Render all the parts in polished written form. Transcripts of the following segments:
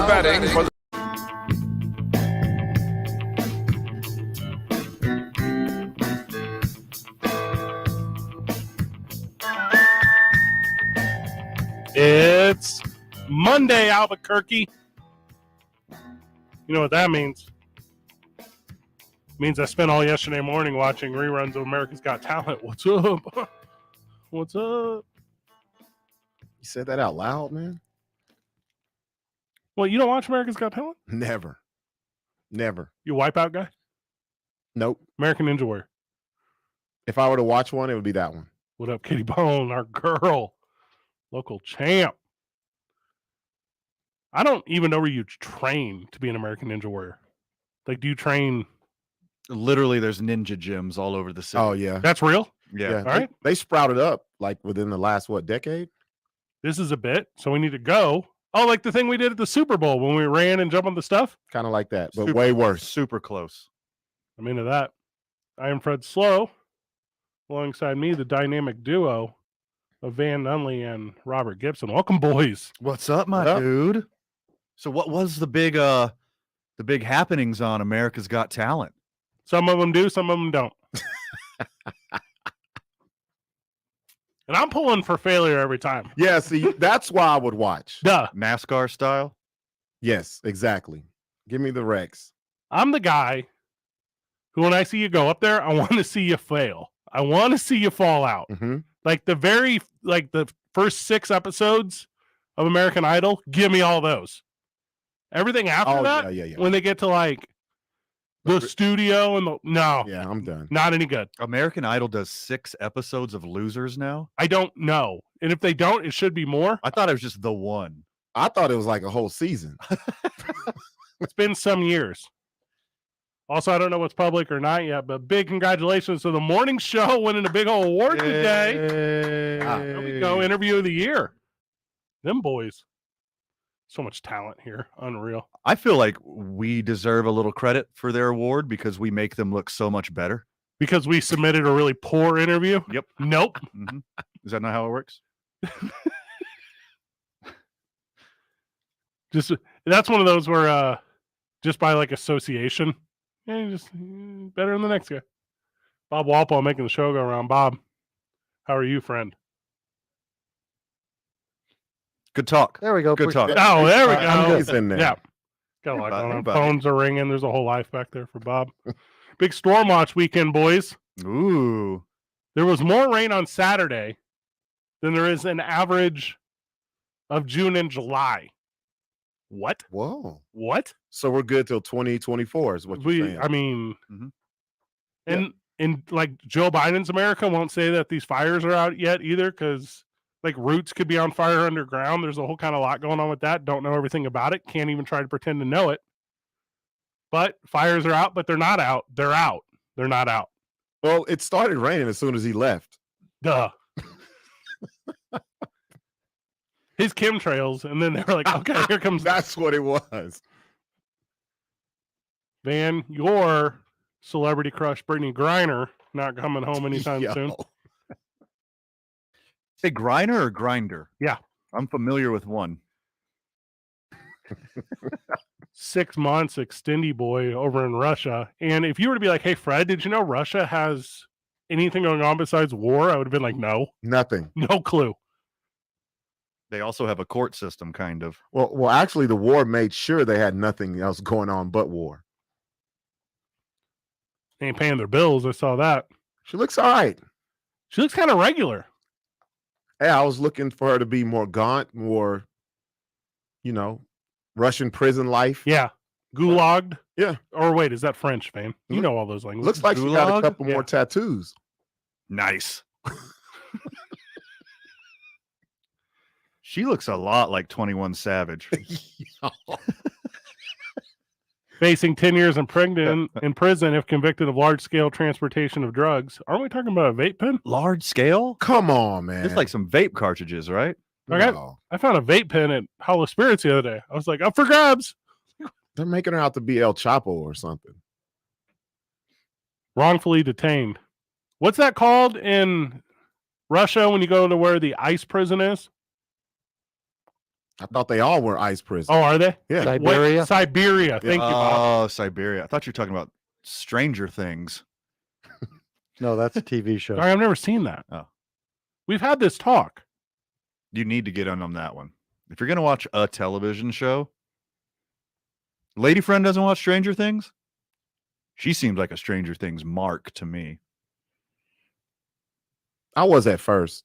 betting for the It's Monday, Albuquerque. You know what that means? It means I spent all yesterday morning watching reruns of America's Got Talent. What's up? What's up? You said that out loud, man? Well, you don't watch America's Got Talent? Never. You Wipeout guy? Nope. American Ninja Warrior. If I were to watch one, it would be that one. What up, Kitty Bone, our girl? Local champ. I don't even know where you train to be an American Ninja Warrior. Like, do you train? Literally, there's ninja gyms all over the city. Oh, yeah. That's real? Yeah. All right. They sprouted up like within the last, decade? This is a bit, so we need to go. Oh, like the thing we did at the Super Bowl when we ran and jumped on the stuff? Kind of like that, but Super- way worse. Super close. I'm into that. I am Fred Slow. Alongside me, the dynamic duo of Van Nunley and Robert Gibson. Welcome, boys. What's up, my What up? dude? So what was the big happenings on America's Got Talent? Some of them do, some of them don't. And I'm pulling for failure every time. Yeah, see, that's why I would watch. Duh. NASCAR style? Yes, exactly. Give me the Rex. I'm the guy who, when I see you go up there, I want to see you fail. I want to see you fall out. Mm-hmm. Like the first 6 episodes of American Idol, give me all those. Everything after that, yeah. when they get to like the studio and no, Yeah, I'm done. not any good. American Idol does 6 episodes of losers now? I don't know. And if they don't, it should be more. I thought it was just the one. I thought it was like a whole season. It's been some years. Also, I don't know what's public or not yet, but big congratulations to the morning show winning a big old award today. There we go. Interview of the year. Them boys. So much talent here. Unreal. I feel like we deserve a little credit for their award because we make them look so much better. Because we submitted a really poor interview? Yep. Nope. Mm-hmm. Is that not how it works? That's one of those where just by like association, just better than the next guy. Bob Walpole making the show go around. Bob, how are you, friend? Good talk. There we go. Good talk. Oh, there we go. I'm good. He's in there. Yeah. Got a lot going on. Everybody. Phones are ringing. There's a whole life back there for Bob. Big storm watch weekend, boys. Ooh. There was more rain on Saturday than there is an average of June and July. What? Whoa. What? So we're good till 2024 is what you're saying. I mean, Mhm. and like Joe Biden's America won't say that these fires are out yet either, because like roots could be on fire underground. There's a whole kind of lot going on with that. Don't know everything about it. Can't even try to pretend to know it. But fires are out, but they're not out. They're out. They're not out. Well, it started raining as soon as he left. Duh. His chemtrails, and then they were like, okay, here comes That's what it was. Van, your celebrity crush, Brittany Griner, not coming home anytime Yo. soon. Say Griner or Grinder? Yeah. I'm familiar with one. 6 months, extendy boy over in Russia. And if you were to be like, hey, Fred, did you know Russia has anything going on besides war? I would have been like, no, Nothing. no clue. They also have a court system, kind of. Well, actually, the war made sure they had nothing else going on but war. They ain't paying their bills. I saw that. She looks all right. She looks kind of regular. Hey, I was looking for her to be more gaunt, more, Russian prison life. Yeah. Gulagged. Yeah. Or wait, is that French, man? You know all those languages. Looks like she got a Gulag? couple Yeah. more tattoos. Nice. She looks a lot like 21 Savage. Facing 10 years in prison if convicted of large-scale transportation of drugs. Aren't we talking about a vape pen? Large scale? Come on, man. It's like some vape cartridges, right? Okay. No. I found a vape pen at Hollow Spirits the other day. I was like, up for grabs. They're making her out to be El Chapo or something. Wrongfully detained. What's that called in Russia when you go to where the ICE prison is? I thought they all were ice prisons. Oh, are they? Yeah. Siberia. Siberia. Thank you, Bob. Oh, Siberia. I thought you were talking about Stranger Things. No, that's a TV show. Sorry, I've never seen that. Oh. We've had this talk. You need to get on that one. If you're going to watch a television show, lady friend doesn't watch Stranger Things? She seems like a Stranger Things mark to me. I was at first.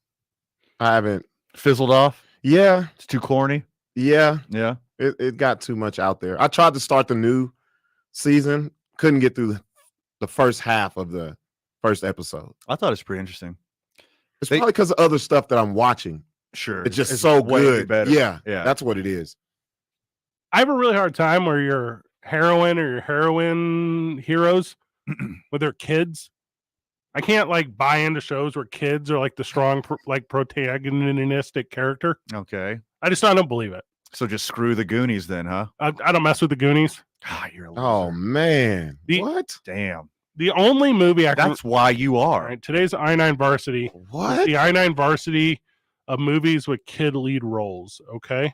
I haven't. Fizzled off? Yeah. It's too corny? Yeah. Yeah. It got too much out there. I tried to start the new season. Couldn't get through the first half of the first episode. I thought it was pretty interesting. It's probably because of other stuff that I'm watching. Sure. It's just so way good. better. Yeah. Yeah. That's what it is. I have a really hard time where your heroine or your heroine heroes with their kids. I can't like buy into shows where kids are like the strong like protagonistic character. Okay. I don't believe it. So just screw the Goonies then, huh? I don't mess with the Goonies. Ah, you're a loser. Oh man. What? Damn. The only movie I can. That's why you All are. right, today's I-9 Varsity. What? The I-9 Varsity of movies with kid lead roles. Okay,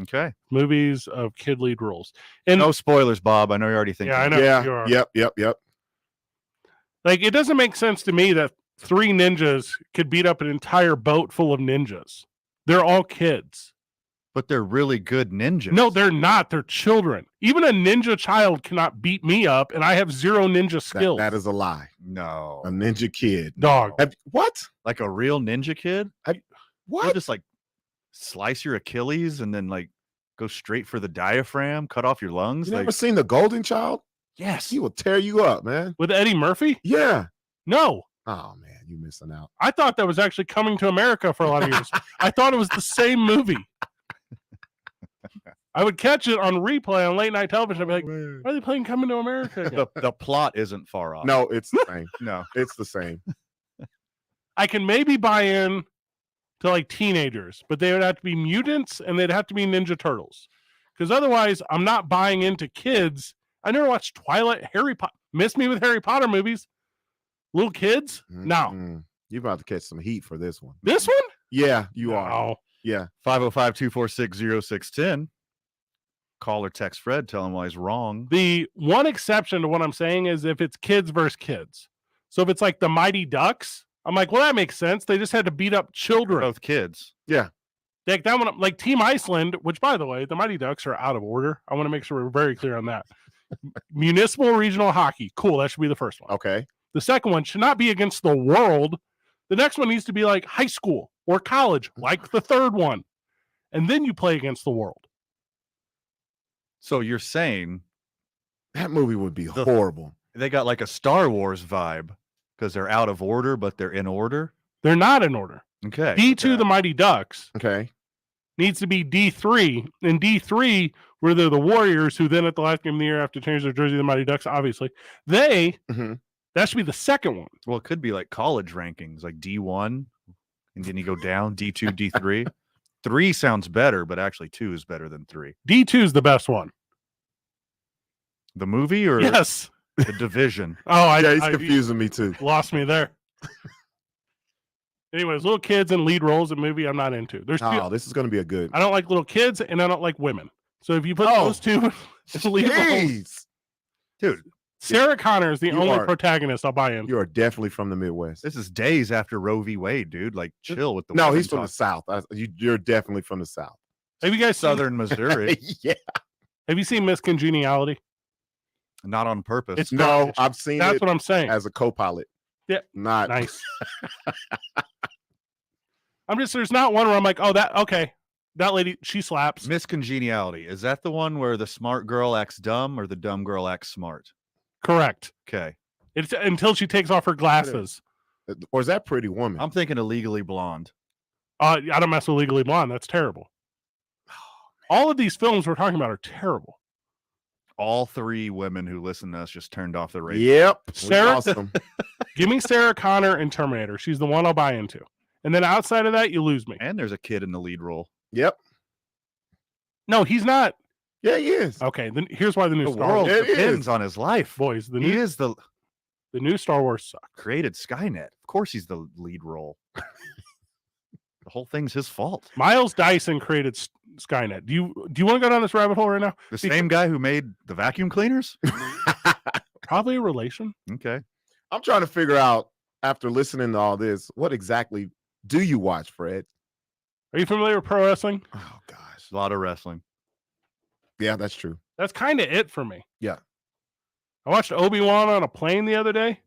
Okay. movies of kid lead roles. And No spoilers, Bob. I know you're already thinking. yeah, I know. Yeah. You are. Yep. Like, it doesn't make sense to me that 3 ninjas could beat up an entire boat full of ninjas. They're all kids. But they're really good ninjas. No, they're not. They're children. Even a ninja child cannot beat me up, and I have 0 ninja skills. That is a lie. No. A ninja kid. Dog. What? Like a real ninja kid? You'll What? just like slice your Achilles and then like go straight for the diaphragm, cut off your lungs. You Like, never seen The Golden Child? yes. He will tear you up, man. With Eddie Murphy? Yeah. No. Oh man, you missing out. I thought that was actually Coming to America for a lot of years. I thought it was the same movie. I would catch it on replay on late night television. I'd be like, why are they playing Coming to America again? The plot isn't far off. No, it's the same. No. It's the same. I can maybe buy in to like teenagers, but they would have to be mutants and they'd have to be Ninja Turtles. Because otherwise, I'm not buying into kids. I never watched Twilight, Harry Potter. Missed me with Harry Potter movies. Little kids? No. Mm-mm. You're about to catch some heat for this one. This one? Yeah, you are. No. Yeah. 505-246-0610. Call or text Fred, tell him why he's wrong. The one exception to what I'm saying is if it's kids versus kids. So if it's like the Mighty Ducks, I'm like, well, that makes sense. They just had to beat up children. Both kids. Yeah. Like that one, like Team Iceland, which by the way, the Mighty Ducks are out of order. I want to make sure we're very clear on that. Municipal regional hockey. Cool. That should be the first one. Okay. The second one should not be against the world. The next one needs to be like high school or college, like the third one. And then you play against the world. So you're saying That movie would be horrible. they got like a Star Wars vibe because they're out of order, but they're in order? They're not in order. Okay. D2, the Mighty Ducks, Okay. needs to be D3. And D3, where they're the Warriors, who then at the last game of the year have to change their jersey to the Mighty Ducks, obviously. Mhm. That should be the second one. Well, it could be like college rankings, like D1, and then you go down, D2, D3. 3 sounds better, but actually 2 is better than 3. D2 is the best one. The movie or Yes. the division? Oh, Yeah, he's I confusing me too. lost me there. Anyways, little kids in lead roles in movie, I'm not into. There's two. Oh, this is going to be a good. I don't like little kids, and I don't like women. So if you put Oh. those two in lead roles, Jeez. Dude, Sarah Connor is the You only are- protagonist I'll buy in. You are definitely from the Midwest. this is days after Roe v. Wade, dude. Like, chill with the No, women he's from the talk. South. You're definitely from the South. Have you guys seen, Southern Missouri. Yeah. have you seen Miss Congeniality? Not on purpose. It's No, garbage. I've seen That's it what I'm saying. as a co-pilot. Yeah. Not Nice. There's not one where I'm like, oh, that lady, she slaps. Miss Congeniality. Is that the one where the smart girl acts dumb or the dumb girl acts smart? Correct. Okay. It's until she takes off her glasses. or is that Pretty Woman? I'm thinking of Legally Blonde. I don't mess with Legally Blonde. That's terrible. All of these films we're talking about are terrible. All 3 women who listen to us just turned off the radio. Yep. We Sarah- lost them. Give me Sarah Connor and Terminator. She's the one I'll buy into. And then outside of that, you lose me. And there's a kid in the lead role. Yep. No, he's not. Yeah, he is. Okay, then here's why the new The Star world Wars It depends is. on his life. boys. The He new is the new Star Wars suck. created Skynet. Of course he's the lead role. The whole thing's his fault. Miles Dyson created Skynet. Do you want to go down this rabbit hole right now? The same guy who made the vacuum cleaners? Probably a relation. Okay. I'm trying to figure out, after listening to all this, what exactly do you watch, Fred? Are you familiar with pro wrestling? Oh, gosh. A lot of wrestling. Yeah, that's true. That's kind of it for me. Yeah. I watched Obi-Wan on a plane the other day.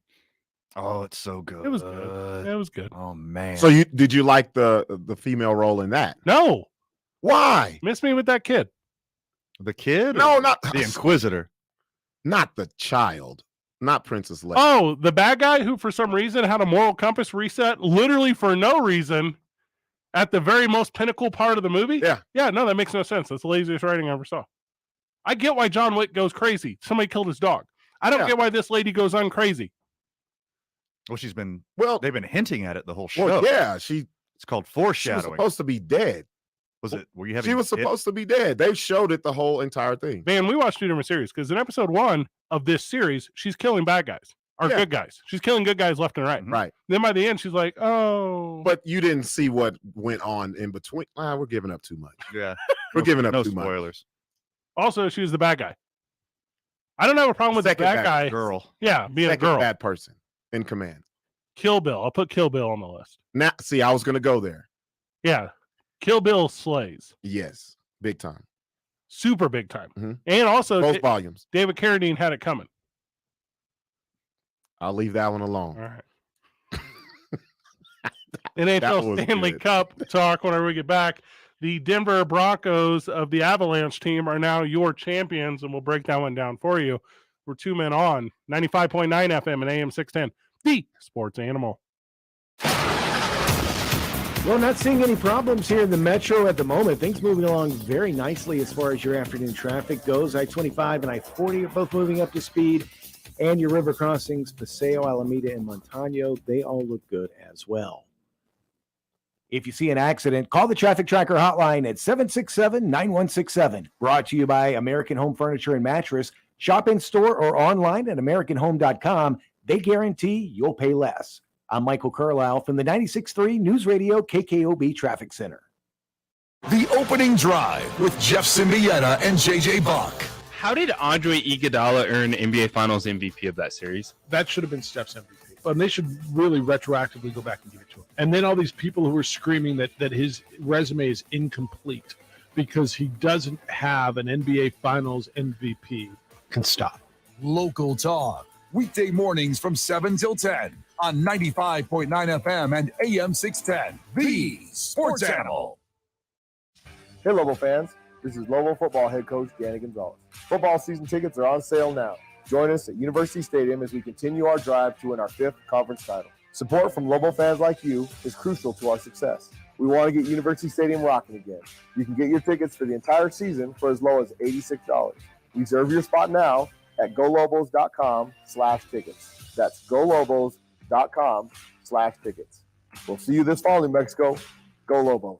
Oh, it's so good. It was good. It was good. Oh, man. So did you like the female role in that? No. Why? Miss me with that kid. The kid? No, or not the Inquisitor. Not the child. Not Princess Leia. Oh, the bad guy who for some reason had a moral compass reset literally for no reason at the very most pinnacle part of the movie? Yeah. Yeah, no, that makes no sense. That's the laziest writing I ever saw. I get why John Wick goes crazy. Somebody killed his dog. I don't get why this lady goes uncrazy. Well, Well, they've been hinting at it the whole show. well, yeah, It's called she was foreshadowing. supposed to be dead. Were you having She was supposed to be dead. They showed it the whole entire thing. Man, we watched two different series because in episode 1 of this series, she's killing bad guys or good guys. She's killing good guys left and right. Right. Then by the end, she's like, oh. But you didn't see what went on in between. We're giving up too much. Yeah. We're giving up no too much. spoilers. Also, she was the bad guy. I don't have a problem with the Second bad bad guy. Girl. Yeah, being Second a girl. bad person in command. Kill Bill. I'll put Kill Bill on the list. Now, see, I was going to go there. Yeah. Kill Bill slays. Yes, big time. Super big time. Mhm. And also, Both volumes. David Carradine had it coming. I'll leave that one alone. All right. NHL was Stanley good. Cup talk whenever we get back. The Denver Broncos of the Avalanche team are now your champions, and we'll break that one down for you. We're 2 men on 95.9 FM and AM 610, the sports animal. Well, not seeing any problems here in the metro at the moment. Things moving along very nicely as far as your afternoon traffic goes. I-25 and I-40 are both moving up to speed. And your river crossings, Paseo, Alameda, and Montano, they all look good as well. If you see an accident, call the Traffic Tracker hotline at 767-9167. Brought to you by American Home Furniture and Mattress. Shop in store or online at AmericanHome.com. They guarantee you'll pay less. I'm Michael Carlisle from the 96.3 News Radio KKOB Traffic Center. The opening drive with Jeff Symbieta and JJ Bach. How did Andre Iguodala earn NBA Finals MVP of that series? That should have been Steph's MVP. And they should really retroactively go back and give it to him. And then all these people who are screaming that his resume is incomplete because he doesn't have an NBA Finals MVP can stop. Local talk. Weekday mornings from 7 till 10 on 95.9 FM and AM 610. The Sports Animal. Hey, Lobo fans. This is Lobo football head coach Danny Gonzalez. Football season tickets are on sale now. Join us at University Stadium as we continue our drive to win our 5th conference title. Support from Lobo fans like you is crucial to our success. We want to get University Stadium rocking again. You can get your tickets for the entire season for as low as $86. Reserve your spot now at golobos.com/tickets. That's golobos.com/tickets. We'll see you this fall, New Mexico. Go Lobos.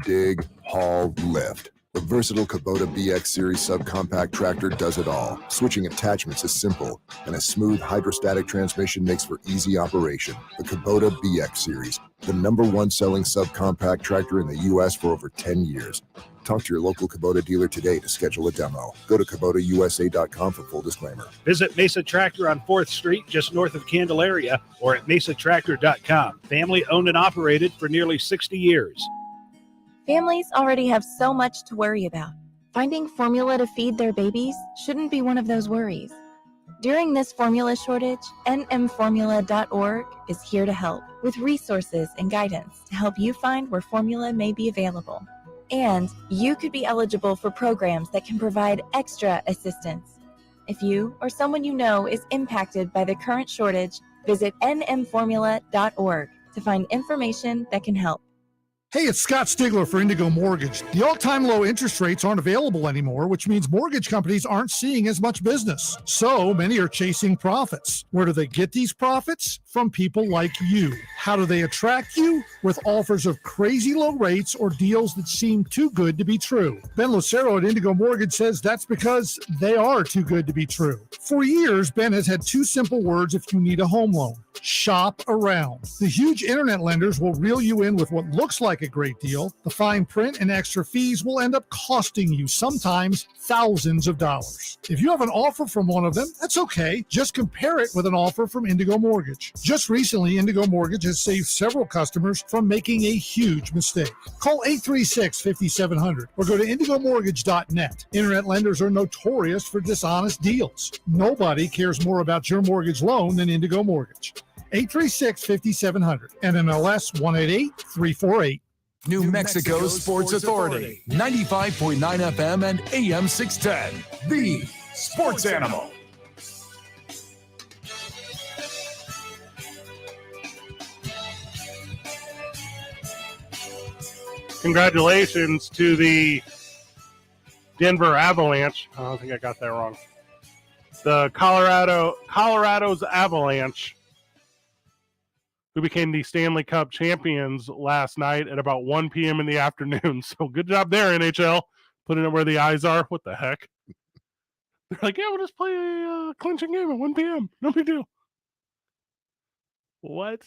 Dig, haul, lift. The versatile Kubota BX Series subcompact tractor does it all. Switching attachments is simple, and a smooth hydrostatic transmission makes for easy operation. The Kubota BX Series, the #1 selling subcompact tractor in the U.S. for over 10 years. Talk to your local Kubota dealer today to schedule a demo. Go to KubotaUSA.com for full disclaimer. Visit Mesa Tractor on 4th Street, just north of Candelaria, or at mesatractor.com. Family owned and operated for nearly 60 years. Families already have so much to worry about. Finding formula to feed their babies shouldn't be one of those worries. During this formula shortage, nmformula.org is here to help with resources and guidance to help you find where formula may be available. And you could be eligible for programs that can provide extra assistance. If you or someone you know is impacted by the current shortage, visit nmformula.org to find information that can help. Hey, it's Scott Stigler for Indigo Mortgage. The all-time low interest rates aren't available anymore, which means mortgage companies aren't seeing as much business. So many are chasing profits. Where do they get these profits? From people like you. How do they attract you? With offers of crazy low rates or deals that seem too good to be true. Ben Lucero at Indigo Mortgage says that's because they are too good to be true. For years, Ben has had two simple words if you need a home loan. Shop around. The huge internet lenders will reel you in with what looks like a great deal. The fine print and extra fees will end up costing you sometimes thousands of dollars. If you have an offer from one of them, that's okay. Just compare it with an offer from Indigo Mortgage. Just recently, Indigo Mortgage has saved several customers from making a huge mistake. Call 836-5700 or go to indigomortgage.net. Internet lenders are notorious for dishonest deals. Nobody cares more about your mortgage loan than Indigo Mortgage. 836-5700, NMLS 188348. New Mexico's Sports Authority, 95.9 FM and AM 610. The Sports Animal. Congratulations to the Denver Avalanche. I don't think I got that wrong. The Colorado's Avalanche, who became the Stanley Cup champions last night at about 1 p.m. in the afternoon. So good job there, NHL, putting it where the eyes are. What the heck? They're like, yeah, we'll just play a clinching game at 1 p.m. No big deal. What?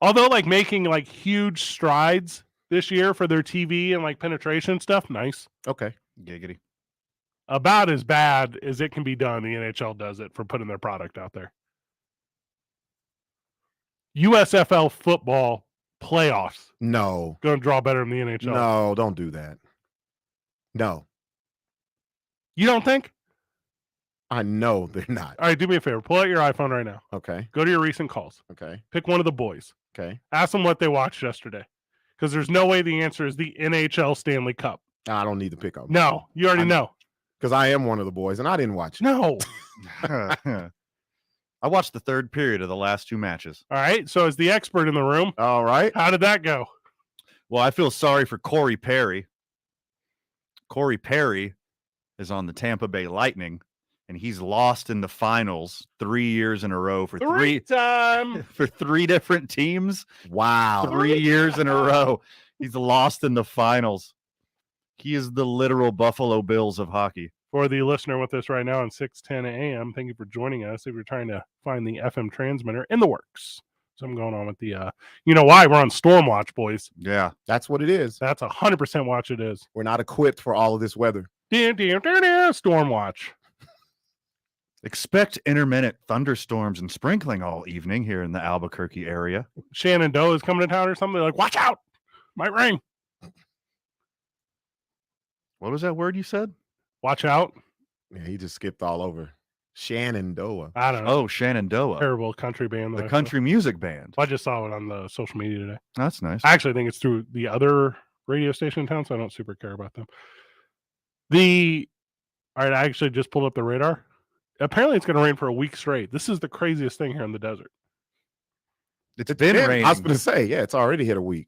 Although, like, making, like, huge strides this year for their TV and, like, penetration stuff, nice. Okay. Giggity. About as bad as it can be done, the NHL does it for putting their product out there. USFL football playoffs. No. Going to draw better than the NHL. No, don't do that. No. You don't think? I know they're not. All right, do me a favor. Pull out your iPhone right now. Okay. Go to your recent calls. Okay. Pick one of the boys. Okay. Ask them what they watched yesterday. Because there's no way the answer is the NHL Stanley Cup. I don't need to pick up. No, you already know. Because I am one of the boys, and I didn't watch it. No. I watched the third period of the last two matches. All right, so as the expert in the room, all right, how did that go? Well, I feel sorry for Corey Perry. Corey Perry is on the Tampa Bay Lightning, and he's lost in the finals 3 years in a row for three different teams. Wow. 3 years in a row. He's lost in the finals. He is the literal Buffalo Bills of hockey. For the listener with us right now on 610 AM, thank you for joining us. If you're trying to find the FM transmitter in the works. Something going on with the, you know why? We're on Storm Watch, boys. Yeah. That's what it is. That's 100% watch it is. We're not equipped for all of this weather. Storm Watch. Expect intermittent thunderstorms and sprinkling all evening here in the Albuquerque area. Shenandoah is coming to town or something. They're like, watch out. Might rain. What was that word you said? Watch out. Yeah, he just skipped all over. Shenandoah. I don't know. Oh, Shenandoah. Terrible country band. The country music band. I just saw it on the social media today. That's nice. I actually think it's through the other radio station in town, so I don't super care about them. All right, I actually just pulled up the radar. Apparently it's going to rain for a week straight. This is the craziest thing here in the desert. It's been raining. I was going to say, yeah, it's already hit a week.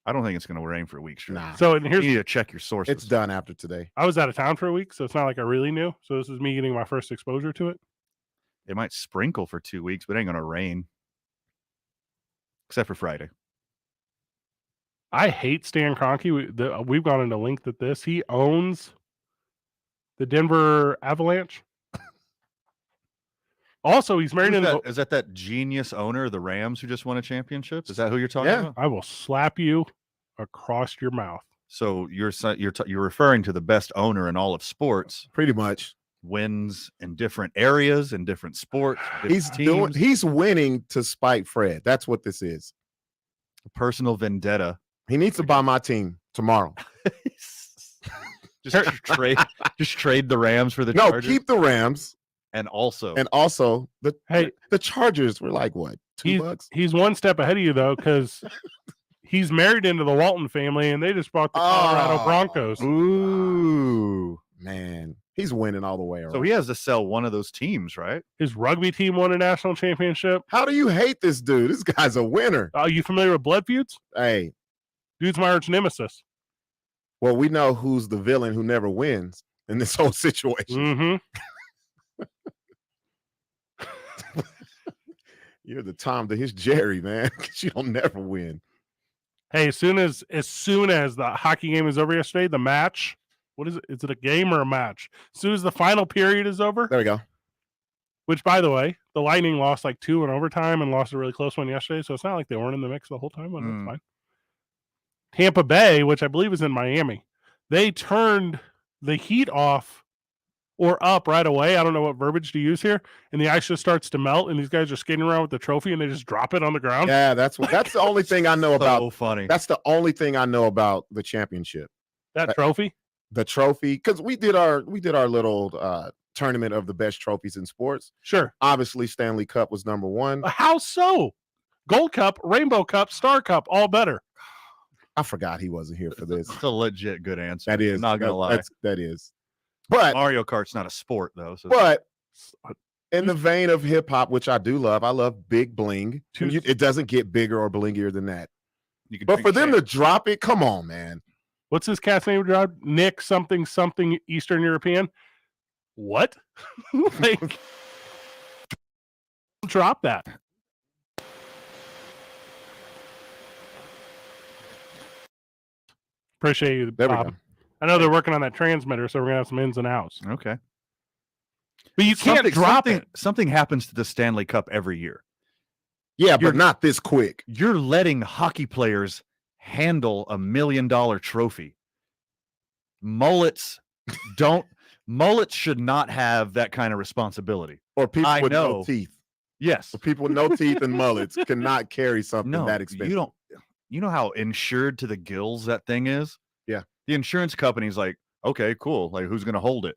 I don't think it's going to rain for a week straight. Nah. So and here's, you need to check your sources. It's done after today. I was out of town for a week, so it's not like I really knew. So this is me getting my first exposure to it. It might sprinkle for 2 weeks, but it ain't going to rain. Except for Friday. I hate Stan Kroenke. We've gone into length at this. He owns the Denver Avalanche. Also, he's married Is that genius owner of the Rams who just won a championship? Is that who you're talking about? I will slap you across your mouth. So you're referring to the best owner in all of sports. Pretty much. Wins in different areas, in different sports. Different he's winning to spite Fred. That's what this is. A personal vendetta. He needs to buy my team tomorrow. just trade the Rams for the Chargers. No, keep the Rams. And also the Chargers were like what, $2? He's one step ahead of you though, because he's married into the Walton family, and they just bought the Colorado Broncos. Ooh, man, he's winning all the way around. So he has to sell one of those teams, right? His rugby team won a national championship. How do you hate this dude? This guy's a winner. Are you familiar with blood feuds? Hey, dude's my arch nemesis. Well, we know who's the villain who never wins in this whole situation. Mm-hmm. You're the Tom to his Jerry, man. You don't never win. Hey, as soon as the hockey game is over yesterday, the match. What is it? Is it a game or a match? As soon as the final period is over. There we go. Which, by the way, the Lightning lost like 2 in overtime and lost a really close one yesterday. So it's not like they weren't in the mix the whole time. But that's fine. Tampa Bay, which I believe is in Miami, they turned the heat off or up right away. I don't know what verbiage to use here. And the ice just starts to melt, and these guys are skating around with the trophy, and they just drop it on the ground. Yeah, that's the only thing I know about. So funny. That's the only thing I know about the championship. That trophy? The trophy, because we did our little tournament of the best trophies in sports. Sure. Obviously, Stanley Cup was number one. How so? Gold Cup, Rainbow Cup, Star Cup, all better. I forgot he wasn't here for this. It's a legit good answer. That is. I'm not gonna lie. That is. But Mario Kart's not a sport though. So but in the vein of hip hop, which I do love, I love big bling. It doesn't get bigger or blingier than that. But for them to drop it, come on, man. What's this cat's name? Nick something Eastern European. What? Like, drop that. Appreciate you, There we Bob. go. I know they're working on that transmitter, so we're gonna have some ins and outs. Okay. But you can't drop it. Something happens to the Stanley Cup every year. Yeah, but not this quick. You're letting hockey players handle $1 million trophy. Mullets should not have that kind of responsibility. Or people I with know. no teeth. Yes. Or people with no teeth and mullets cannot carry something No, that expensive. you know how insured to the gills that thing is? Yeah. The insurance company's like, okay, cool. Like, who's going to hold it?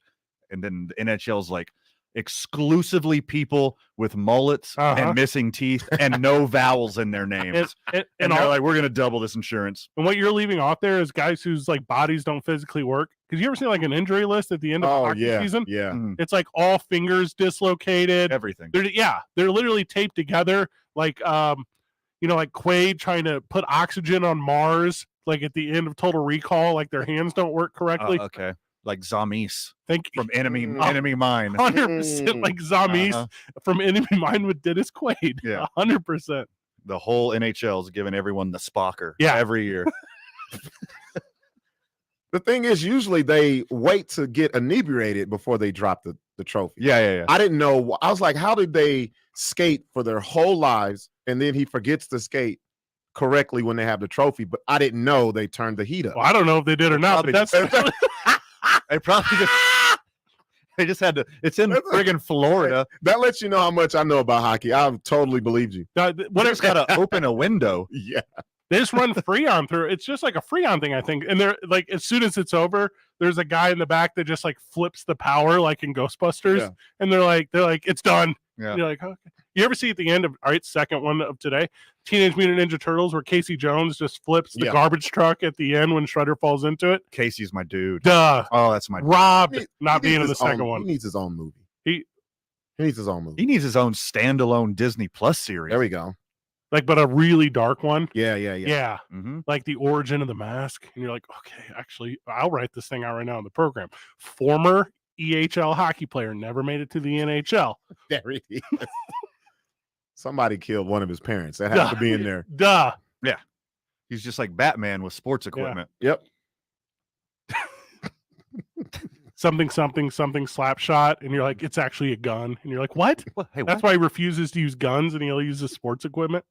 And then the NHL's like, exclusively people with mullets and missing teeth and no vowels in their names. And they're like, we're going to double this insurance. And what you're leaving off there is guys whose like bodies don't physically work. Because you ever seen like an injury list at the end of the hockey season? Yeah. It's like all fingers dislocated. Everything. They're literally taped together. Like like Quaid trying to put oxygen on Mars, like at the end of Total Recall, like their hands don't work correctly. Okay. Like Zamis Thank from Enemy Mine. 100% like Zamis from Enemy Mine with Dennis Quaid. Yeah. 100%. The whole NHL is giving everyone the Spocker every year. The thing is, usually they wait to get inebriated before they drop the trophy. Yeah. I didn't know. I was like, how did they skate for their whole lives and then he forgets to skate correctly when they have the trophy? But I didn't know they turned the heat up. Well, I don't know if they did or not, but that's they probably just had to. It's in friggin' Florida. That lets you know how much I know about hockey. I totally believed you. Whatever's got to open a window. Yeah. They just run Freon through. It's just like a Freon thing, I think. And they're like, as soon as it's over, there's a guy in the back that just like flips the power, like in Ghostbusters. Yeah. And they're like, it's done. Yeah. And you're like, okay. You ever see at the end of second one of today, Teenage Mutant Ninja Turtles, where Casey Jones just flips the garbage truck at the end when Shredder falls into it? Casey's my dude. Duh. Oh, that's my dude. Robbed not being in the second one. He needs his own movie. He needs his own movie. He needs his own standalone Disney Plus series. There we go. Like, but a really dark one. Yeah. Mm-hmm. Like the origin of the mask. And you're like, okay, actually, I'll write this thing out right now in the program. Former EHL hockey player, never made it to the NHL. There he is. Somebody killed one of his parents. That has to be in there. Duh. Yeah. He's just like Batman with sports equipment. Yeah. Yep. something slap shot, and you're like, it's actually a gun. And you're like, what? That's why he refuses to use guns and he'll use the sports equipment.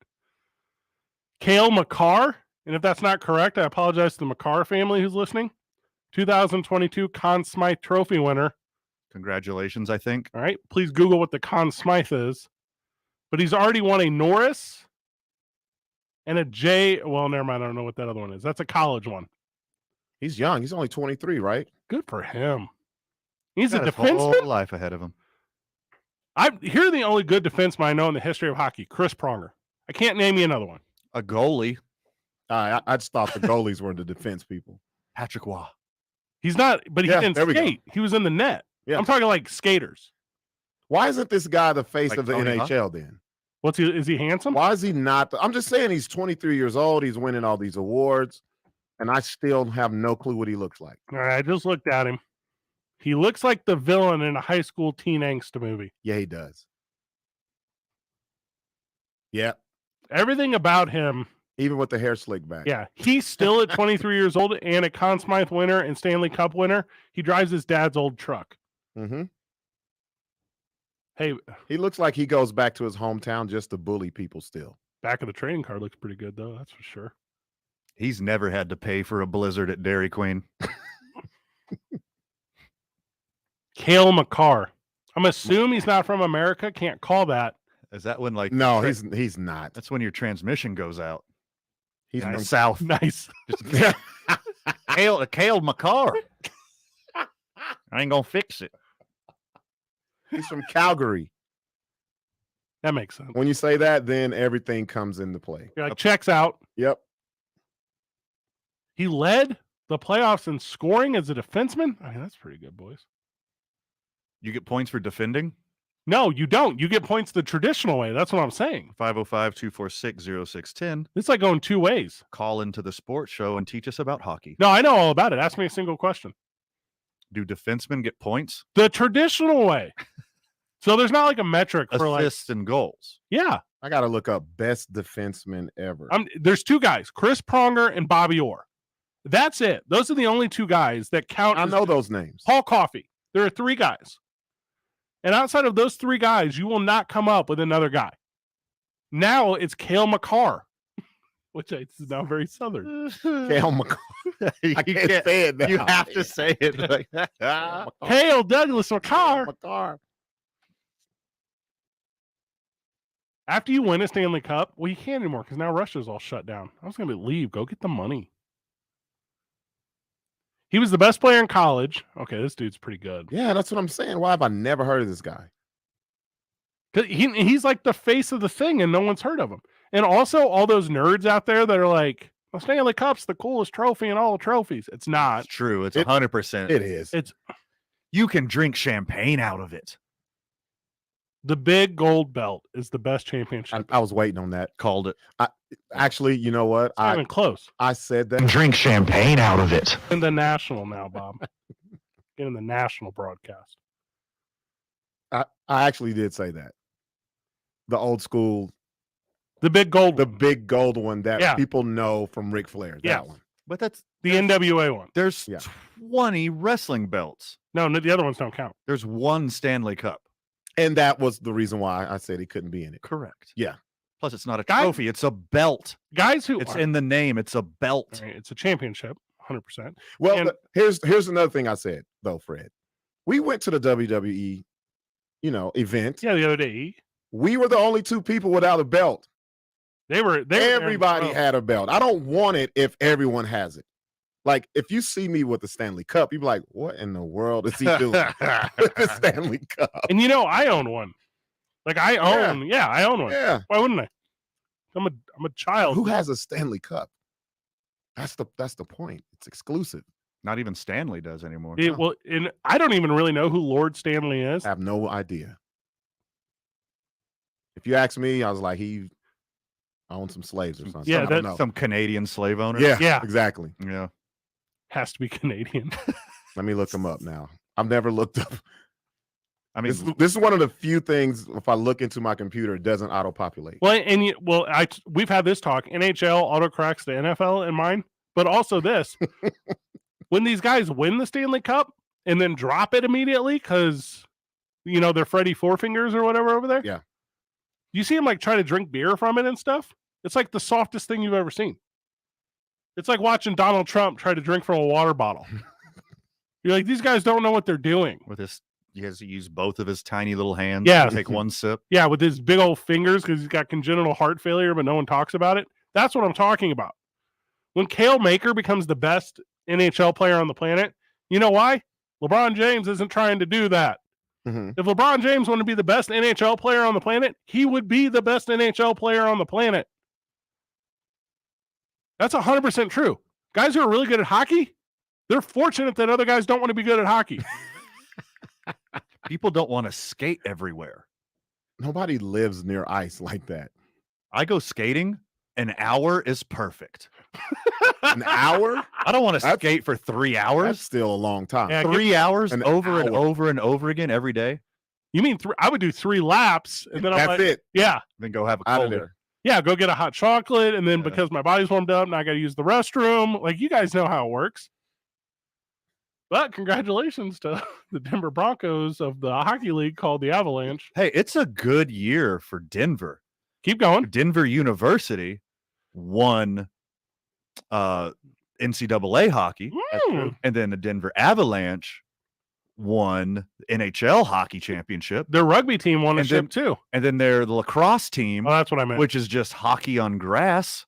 Cale Makar, and if that's not correct, I apologize to the Makar family who's listening. 2022 Conn Smythe Trophy winner. Congratulations, I think. All right. Please Google what the Conn Smythe is. But he's already won a Norris and a J. Well, never mind. I don't know what that other one is. That's a college one. He's young. He's only 23, right? Good for him. He's a Got his defenseman. whole life ahead of him. Here are the only good defensemen I know in the history of hockey. Chris Pronger. I can't name you another one. A goalie. I just thought the goalies were the defense people. Patrick Waugh. He's not, but he didn't there we go. skate. He was in the net. Yeah. I'm talking like skaters. Why isn't this guy the face Like of the Tony NHL then? Is he handsome? Why is he not? I'm just saying he's 23 years old. He's winning all these awards, and I still have no clue what he looks like. All right, I just looked at him. He looks like the villain in a high school teen angst movie. Yeah, he does. Yeah. Everything about him. Even with the hair slicked back. Yeah. He's still at 23 years old and a Conn Smythe winner and Stanley Cup winner. He drives his dad's old truck. Mm-hmm. Hey, He looks like he goes back to his hometown just to bully people still. back of the trading card looks pretty good, though. That's for sure. He's never had to pay for a blizzard at Dairy Queen. Cale Makar. I'm assuming he's not from America. Can't call that. Is that when like No, he's not. That's when your transmission goes out. He's Nice. from South. Nice. Cale Makar. I ain't gonna fix it. He's from Calgary. That makes sense. When you say that, then everything comes into play. You're like, checks out. Yep. He led the playoffs in scoring as a defenseman. I mean, that's pretty good, boys. You get points for defending? No, you don't. You get points the traditional way. That's what I'm saying. 505-246-0610. It's like going two ways. Call into the sports show and teach us about hockey. No, I know all about it. Ask me a single question. Do defensemen get points? The traditional way. So there's not like a metric for Assists and goals. Yeah. I got to look up best defenseman ever. There's two guys, Chris Pronger and Bobby Orr. That's it. Those are the only two guys that count. I know those names. Paul Coffey. There are three guys. And outside of those three guys, you will not come up with another guy. Now it's Cale Makar, which is now very Southern. Cale Makar. I can't say it now. You have to say it. Like Cale Douglas Makar. Makar. After you win a Stanley Cup, well, you can't anymore because now Russia's all shut down. I was going to leave. Go get the money. He was the best player in college. Okay, this dude's pretty good. Yeah, that's what I'm saying. Why have I never heard of this guy? Because he's like the face of the thing, and no one's heard of him. And also, all those nerds out there that are like, well, Stanley Cup's the coolest trophy in all the trophies. It's not. It's true. It's 100%. It is. You can drink champagne out of it. The big gold belt is the best championship. I was waiting on that. Called it. Actually, you know what? It's not even close. I said that. Drink champagne out of it. In the national now, Bob. Getting the national broadcast. I actually did say that. The old school. The big gold The big gold one that Yeah. people know from Ric Flair. That Yes. one. But that's the NWA one. There's 20 wrestling belts. No, the other ones don't count. There's one Stanley Cup. And that was the reason why I said he couldn't be in it. Correct. Yeah. Plus, it's not a trophy. It's a belt. Guys who It's in the name. It's a belt. Right, it's a championship, 100%. Well, And- here's another thing I said though, Fred. We went to the WWE, event. Yeah, the other day. We were the only two people without a belt. They were Everybody had a belt. I don't want it if everyone has it. Like, if you see me with the Stanley Cup, you'd be like, what in the world is he doing with the Stanley Cup? And I own one. Like I own one. Yeah. Why wouldn't I? I'm a child. Who has a Stanley Cup? That's the point. It's exclusive. Not even Stanley does anymore. Well, and I don't even really know who Lord Stanley is. I have no idea. If you ask me, I was like, he owned some slaves or something. Yeah, I don't know. Some Canadian slave owner. Yeah, exactly. Yeah. Has to be Canadian. Let me look him up now. I've never looked up. I mean, this is one of the few things, if I look into my computer, it doesn't auto-populate. Well, we've had this talk. NHL autocorrects the NFL in mine, but also this. When these guys win the Stanley Cup and then drop it immediately because they're Freddie Four Fingers or whatever over there. Yeah. You see them like try to drink beer from it and stuff. It's like the softest thing you've ever seen. It's like watching Donald Trump try to drink from a water bottle. You're like, these guys don't know what they're doing. With this, he has to use both of his tiny little hands Yeah. to take one sip. Yeah, with his big old fingers because he's got congenital heart failure, but no one talks about it. That's what I'm talking about. When Cale Makar becomes the best NHL player on the planet, you know why? LeBron James isn't trying to do that. Mm-hmm. If LeBron James wanted to be the best NHL player on the planet, he would be the best NHL player on the planet. That's 100% true. Guys who are really good at hockey, they're fortunate that other guys don't want to be good at hockey. People don't want to skate everywhere. Nobody lives near ice like that. I go skating. An hour is perfect. An hour? I don't want to skate for 3 hours. That's still a long time. Yeah, 3 hours An over and hour. over and over again every day. You mean I would do 3 laps and then I'm That's like, it. yeah. Then go have a Out of cold. there. Yeah, go get a hot chocolate, and then Yeah. because my body's warmed up, now I got to use the restroom. Like, you guys know how it works. But congratulations to the Denver Broncos of the hockey league called the Avalanche. Hey, it's a good year for Denver. Keep going. Denver University won NCAA hockey, and then the Denver Avalanche won NHL hockey championship. Their rugby team won a And ship then- too. And then their lacrosse team, Oh, that's what I meant. which is just hockey on grass,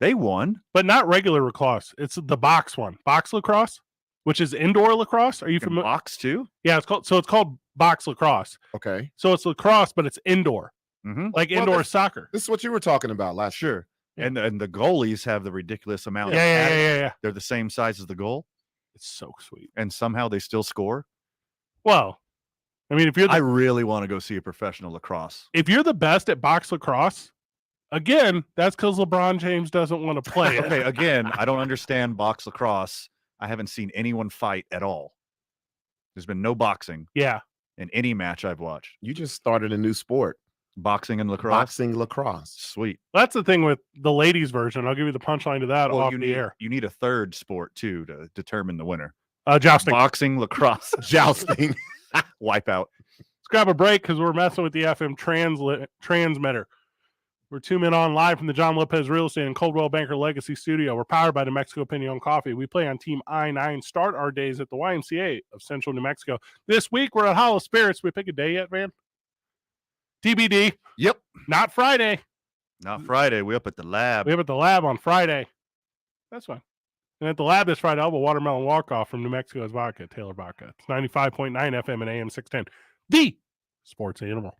they won. But not regular lacrosse. It's the box one. Box lacrosse, which is indoor lacrosse. Are you In familiar? box too? Yeah, it's called box lacrosse. Okay. So it's lacrosse, but it's indoor. Mm-hmm. Like Well, indoor this- soccer. This is what you were talking about last year. Sure. And the goalies have the ridiculous amount. Yeah, of padding. yeah. They're the same size as the goal, It's so sweet. and somehow they still score. Well, I mean, if you're I the, really want to go see a professional lacrosse. if you're the best at box lacrosse, again, that's because LeBron James doesn't want to play it. Okay, again, I don't understand box lacrosse. I haven't seen anyone fight at all. There's been no boxing Yeah. in any match I've watched. You just started a new sport, Boxing and lacrosse. boxing lacrosse. Sweet. That's the thing with the ladies version. I'll give you the punchline to that off you the need air. you need a third sport too to determine the winner. Jousting. Boxing, lacrosse, Jousting. wipeout. Let's grab a break because we're messing with the FM transmitter. We're 2 men on live from the John Lopez Real Estate and Coldwell Banker Legacy Studio. We're powered by New Mexico Pinion Coffee. We play on Team I-9. Start our days at the YMCA of Central New Mexico. This week, we're at Hollow Spirits. We pick a day yet, man? TBD. Yep. Not Friday. Not Friday. We up at the lab. We have at the lab on Friday. That's fine. And at the lab this Friday, I'll have a watermelon walk-off from New Mexico's vodka, Taylor Vodka. It's 95.9 FM and AM 610. The Sports Animal.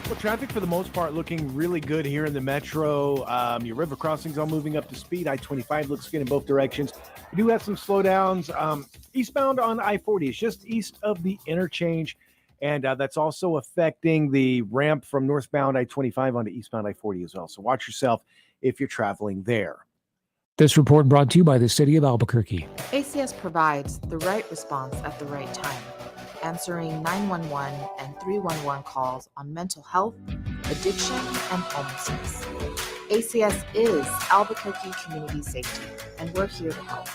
Well, traffic for the most part looking really good here in the metro. Your river crossings all moving up to speed. I-25 looks good in both directions. We do have some slowdowns. Eastbound on I-40 is just east of the interchange, and that's also affecting the ramp from northbound I-25 onto eastbound I-40 as well. So watch yourself if you're traveling there. This report brought to you by the City of Albuquerque. ACS provides the right response at the right time, answering 911 and 311 calls on mental health, addiction, and homelessness. ACS is Albuquerque Community Safety, and we're here to help.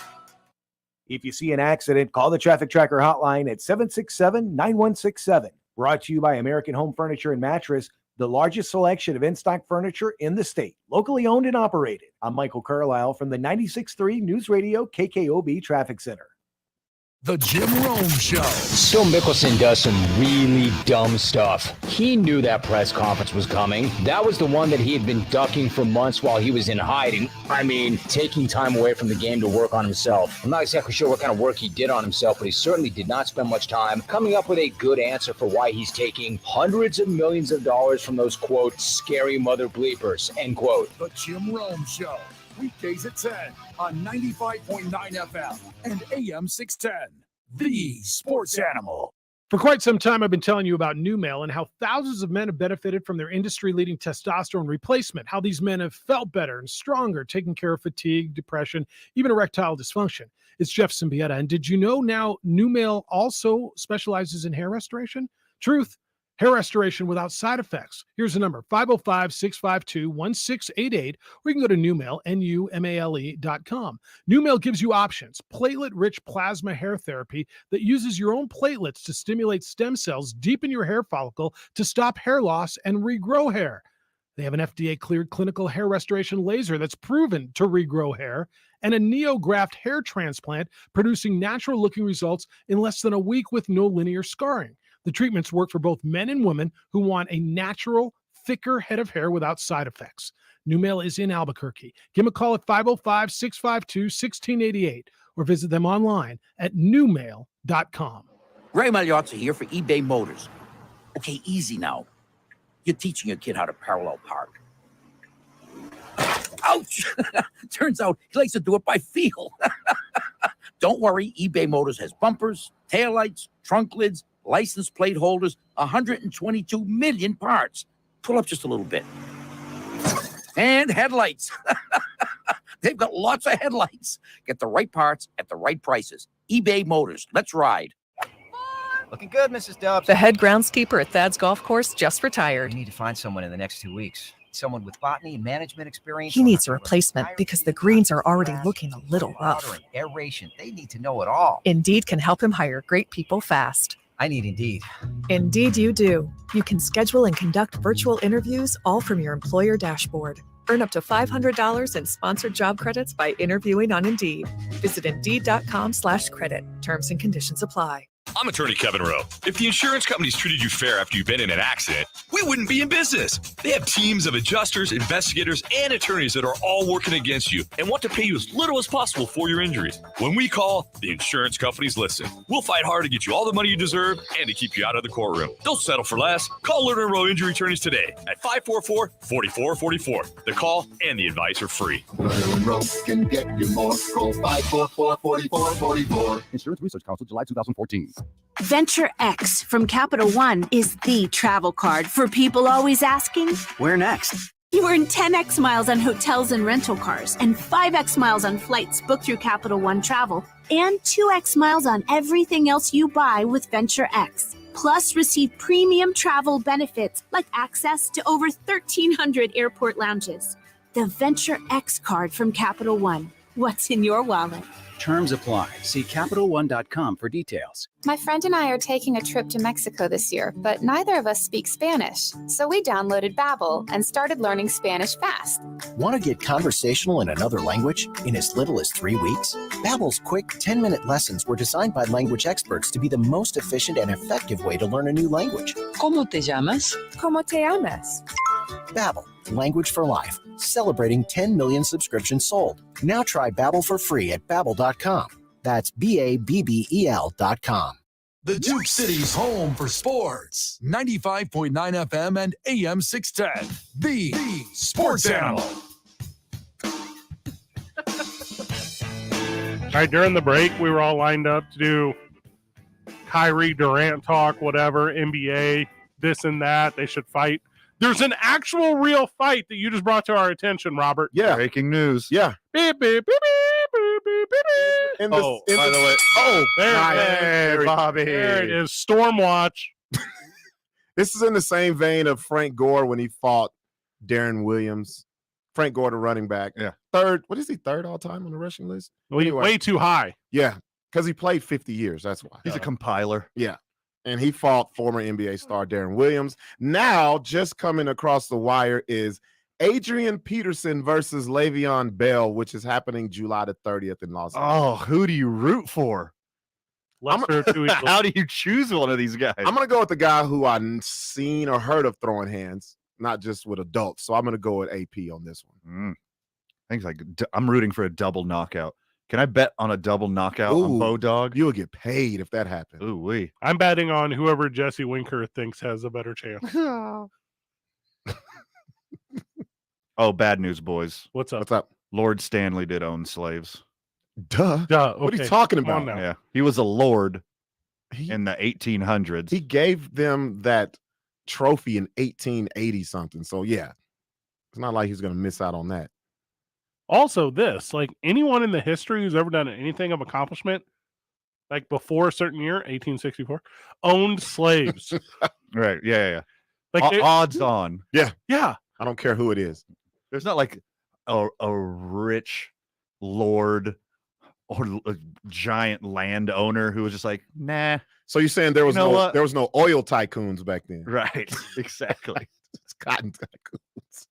If you see an accident, call the Traffic Tracker hotline at 767-9167. Brought to you by American Home Furniture and Mattress, the largest selection of in-stock furniture in the state, locally owned and operated. I'm Michael Carlisle from the 96.3 News Radio KKOB Traffic Center. The Jim Rome Show. So Mickelson does some really dumb stuff. He knew that press conference was coming. That was the one that he had been ducking for months while he was in hiding. I mean, taking time away from the game to work on himself. I'm not exactly sure what kind of work he did on himself, but he certainly did not spend much time coming up with a good answer for why he's taking hundreds of millions of dollars from those, quote, scary mother bleepers, end quote. The Jim Rome Show. Weekdays at 10 on 95.9 FM and AM 610. The Sports Animal. For quite some time, I've been telling you about NuMale and how thousands of men have benefited from their industry-leading testosterone replacement, how these men have felt better and stronger, taking care of fatigue, depression, even erectile dysfunction. It's Jeff Symbieta, and did you know now NuMale also specializes in hair restoration? Truth. Hair restoration without side effects. Here's the number, 505-652-1688, or you can go to NuMale, NuMale.com. NuMale gives you options, platelet-rich plasma hair therapy that uses your own platelets to stimulate stem cells deep in your hair follicle to stop hair loss and regrow hair. They have an FDA-cleared clinical hair restoration laser that's proven to regrow hair, and a NeoGraft hair transplant producing natural-looking results in less than a week with no linear scarring. The treatments work for both men and women who want a natural, thicker head of hair without side effects. NuMale is in Albuquerque. Give them a call at 505-652-1688 or visit them online at NuMale.com. Ray Magliozzi here for eBay Motors. Okay, easy now. You're teaching your kid how to parallel park. Ouch! Turns out he likes to do it by feel. Don't worry, eBay Motors has bumpers, taillights, trunk lids, license plate holders, 122 million parts. Pull up just a little bit. And headlights. They've got lots of headlights. Get the right parts at the right prices. eBay Motors. Let's ride. Looking good, Mrs. Dubs. The head groundskeeper at Thad's Golf Course just retired. We need to find someone in the next 2 weeks. someone with botany and management experience. He needs a replacement because the greens are already looking a little rough. Aeration. They need to know it all. Indeed can help him hire great people fast. I need Indeed. Indeed you do. You can schedule and conduct virtual interviews all from your employer dashboard. Earn up to $500 in sponsored job credits by interviewing on Indeed. Visit Indeed.com/credit. Terms and conditions apply. I'm attorney Kevin Rowe. If the insurance companies treated you fair after you've been in an accident, we wouldn't be in business. They have teams of adjusters, investigators, and attorneys that are all working against you and want to pay you as little as possible for your injuries. When we call, the insurance companies listen. We'll fight hard to get you all the money you deserve and to keep you out of the courtroom. Don't settle for less. Call Lerner Rowe Injury Attorneys today at 544-4444. The call and the advice are free. Lerner Rowe can get you more. Call 544-4444. Insurance Research Council, July 2014. Venture X from Capital One is the travel card for people always asking, Where next? You earn 10x miles on hotels and rental cars, and 5x miles on flights booked through Capital One Travel, and 2x miles on everything else you buy with Venture X. Plus, receive premium travel benefits like access to over 1,300 airport lounges. The Venture X card from Capital One. What's in your wallet? Terms apply. See CapitalOne.com for details. My friend and I are taking a trip to Mexico this year, but neither of us speak Spanish. So we downloaded Babbel and started learning Spanish fast. Want to get conversational in another language in as little as 3 weeks? Babbel's quick 10-minute lessons were designed by language experts to be the most efficient and effective way to learn a new language. ¿Cómo te llamas? ¿Cómo te llamas? Babbel, language for life. Celebrating 10 million subscriptions sold. Now try Babbel for free at Babbel.com. That's BABBEL.com. The Duke City's home for sports. 95.9 FM and AM 610. The Sports Animal. All right, during the break, we were all lined up to do Kyrie Durant talk, whatever, NBA, this and that. They should fight. There's an actual real fight that you just brought to our attention, Robert. Yeah. Breaking news. Yeah. Beep, beep, beep, beep, beep, beep, beep. By the way. Oh, there hey, it is. Bobby. There it is. Stormwatch. This is in the same vein of Frank Gore when he fought Darren Williams. Frank Gore, the running back. Yeah. Third, what is he, third all time on the rushing list? Way too high. Yeah, because he played 50 years. That's why. He's a compiler. Yeah. And he fought former NBA star Darren Williams. Now, just coming across the wire is Adrian Peterson versus Le'Veon Bell, which is happening July the 30th in Los Angeles. Oh, who do you root for? How do you choose one of these guys? I'm going to go with the guy who I've seen or heard of throwing hands, not just with adults. So I'm going to go with AP on this one. I think I'm rooting for a double knockout. Can I bet on a double knockout on Bodog? You will get paid if that happens. Ooh, wee. I'm betting on whoever Jesse Winker thinks has a better chance. Oh, bad news, boys. What's up? What's up? Lord Stanley did own slaves. Duh. What are you Okay. talking Come on about? now. Yeah. He was a lord in the 1800s. He gave them that trophy in 1880 something. So, yeah, it's not like he's going to miss out on that. Also, this, like anyone in the history who's ever done anything of accomplishment, like before a certain year, 1864, owned slaves. Right. Yeah. Like odds on. Yeah. Yeah. I don't care who it is. There's not like a rich lord or a giant landowner who was just like, nah. So you're saying there was what? there was no oil tycoons back then? Right. Exactly. It's cotton tycoons.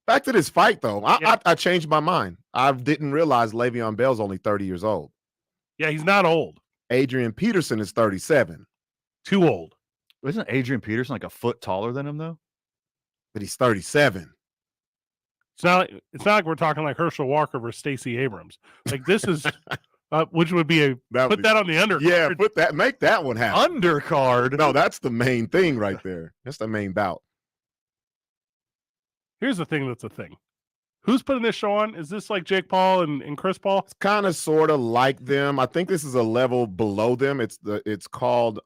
Back to this fight, though. I changed my mind. I didn't realize Le'Veon Bell's only 30 years old. Yeah, he's not old. Adrian Peterson is 37. Too old. Isn't Adrian Peterson like a foot taller than him, though? But he's 37. It's not like we're talking like Herschel Walker versus Stacey Abrams. Like this is, which would be put that on the undercard. Yeah, make that one happen. Undercard? No, that's the main thing right there. That's the main bout. Here's the thing that's a thing. Who's putting this show on? Is this like Jake Paul and Chris Paul? It's kind of sort of like them. I think this is a level below them. It's called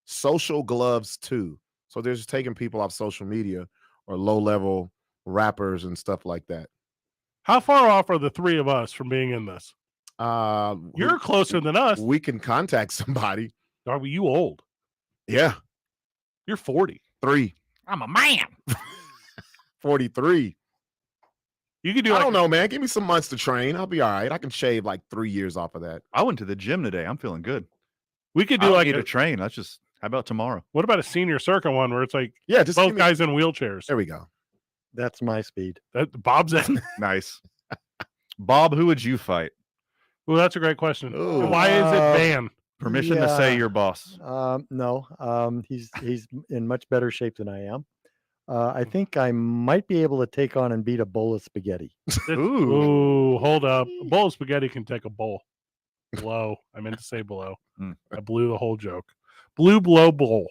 Social Gloves 2. So they're just taking people off social media or low-level rappers and stuff like that. How far off are the three of us from being in this? You're closer than us. We can contact somebody. Are you old? Yeah. You're 40. 3. I'm a man. 43. You could do. I like don't know, man. Give me some months to train. I'll be all right. I can shave like 3 years off of that. I went to the gym today. I'm feeling good. We could I do don't like need to train. That's just. How about tomorrow? What about a senior circuit one where it's like just both guys in wheelchairs? There we go. That's my speed. That Bob's in. Nice. Bob, who would you fight? Well, that's a great question. Ooh. Why is it Van? Permission to say your boss. No. He's in much better shape than I am. I think I might be able to take on and beat a bowl of spaghetti. Ooh, hold up. A bowl of spaghetti can take a bowl. Blow. I meant to say blow. I blew the whole joke. Blue blow bowl.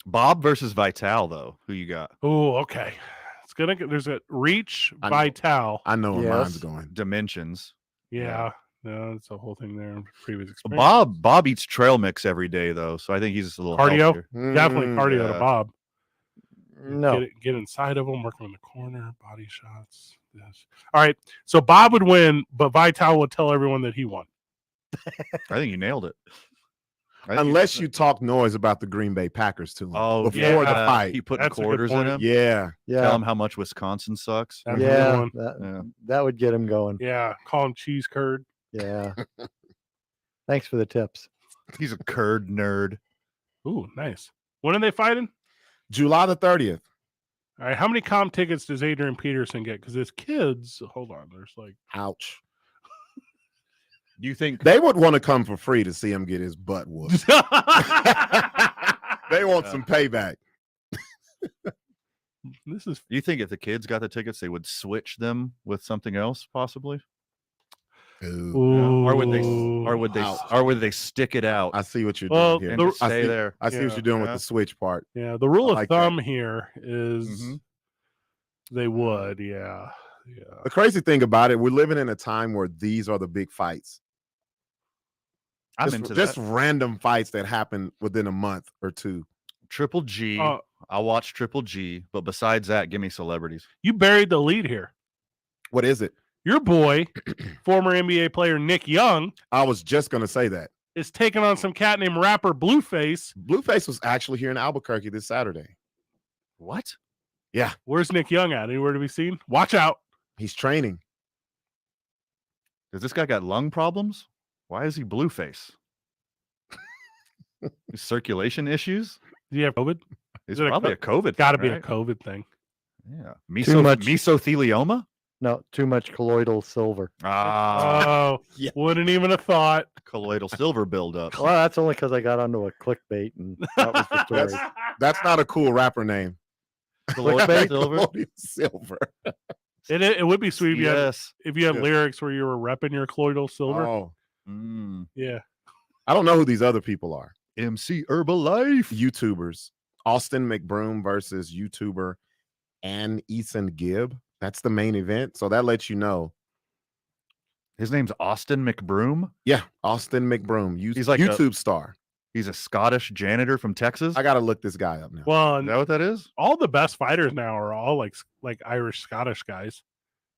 Bob versus Vital, though. Who you got? Oh, okay. It's gonna. There's a Reach, Vital. I know where mine's going. Dimensions. Yeah. No, it's a whole thing there. Previous experience. Bob eats trail mix every day, though, so I think he's a little cardio. healthier. Definitely cardio to Bob. No. Get inside of him, work him in the corner, body shots. Yes. All right. So Bob would win, but Vital would tell everyone that he won. I think you nailed it. Unless you talk noise about the Green Bay Packers to him before the fight. He put quarters in him. Yeah. Tell him how much Wisconsin sucks. That would get him going. Yeah. Call him cheese curd. Yeah. Thanks for the tips. He's a curd nerd. Ooh, nice. When are they fighting? July the 30th. All right. How many comp tickets does Adrian Peterson get? Because his kids, hold on, there's like, ouch. Do you think they would want to come for free to see him get his butt whooped? They want some payback. This is. You think if the kids got the tickets, they would switch them with something else, possibly? Ooh. Or would they stick it out? I see what you're Well, doing here. Stay there. I see what you're doing with the switch part. Yeah. The rule of like thumb here is they would. Yeah. Yeah. The crazy thing about it, we're living in a time where these are the big fights. I'm just, into just that. random fights that happen within a month or two. Triple G. I'll watch Triple G, but besides that, give me celebrities. You buried the lead here. What is it? Your boy, former NBA player Nick Young. I was just going to say that. Is taking on some cat named rapper Blueface. Blueface was actually here in Albuquerque this Saturday. What? Yeah. Where's Nick Young at? Anywhere to be seen? Watch out. He's training. Does this guy got lung problems? Why is he Blueface? Circulation issues? Do you have COVID? It's probably a COVID. Got to be right? a COVID thing. Yeah. Too much Mesothelioma? No, too much colloidal silver. Oh, wouldn't even have thought. Colloidal silver buildup. Well, that's only because I got onto a clickbait, and that was the story. That's not a cool rapper name. Colloidal silver? Colloidal silver. It would be sweet if you had lyrics where you were repping your colloidal silver. Oh. Yeah. I don't know who these other people are. MC Herbalife. YouTubers. Austin McBroom versus YouTuber Ann Eason Gibb. That's the main event. So that lets you know. His name's Austin McBroom? Yeah, Austin McBroom. He's like YouTube star. He's a Scottish janitor from Texas? I got to look this guy up now. Well, is that what that is? All the best fighters now are all like Irish, Scottish guys.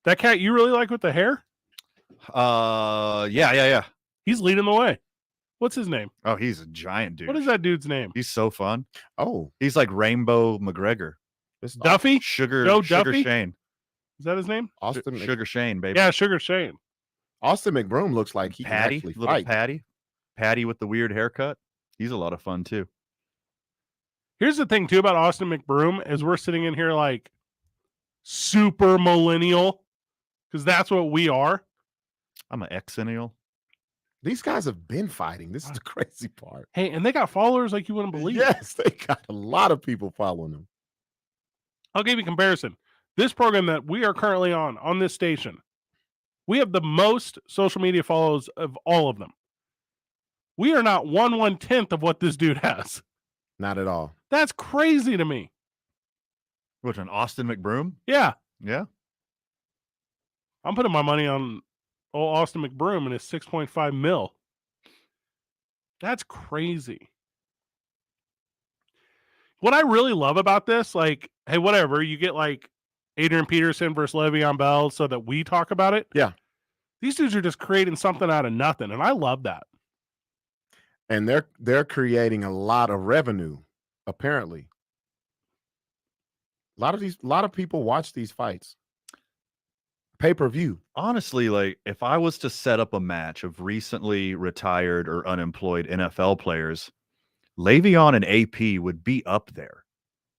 That cat you really like with the hair? Yeah. He's leading the way. What's his name? Oh, he's a giant dude. What is that dude's name? He's so fun. Oh. He's like Rainbow McGregor. Duffy? Sugar Duffy? Shane. Is that his name? Austin Sugar Shane, baby. Yeah, Sugar Shane. Austin McBroom looks like he Patty, can actually little fight. Patty with the weird haircut. He's a lot of fun too. Here's the thing too about Austin McBroom is we're sitting in here like super millennial because that's what we are. I'm an exennial. These guys have been fighting. This is the crazy part. Hey, and they got followers like you wouldn't believe. Yes, they got a lot of people following them. I'll give you a comparison. This program that we are currently on this station, we have the most social media follows of all of them. We are not 1/110th of what this dude has. Not at all. That's crazy to me. Which one? Austin McBroom? Yeah. Yeah. I'm putting my money on old Austin McBroom and his 6.5 mil. That's crazy. What I really love about this, like, hey, whatever, you get like Adrian Peterson versus Le'Veon Bell so that we talk about it. Yeah. These dudes are just creating something out of nothing, and I love that. And they're creating a lot of revenue, apparently. A lot of people watch these fights. Pay-per-view. Honestly, like if I was to set up a match of recently retired or unemployed NFL players, Le'Veon and AP would be up there.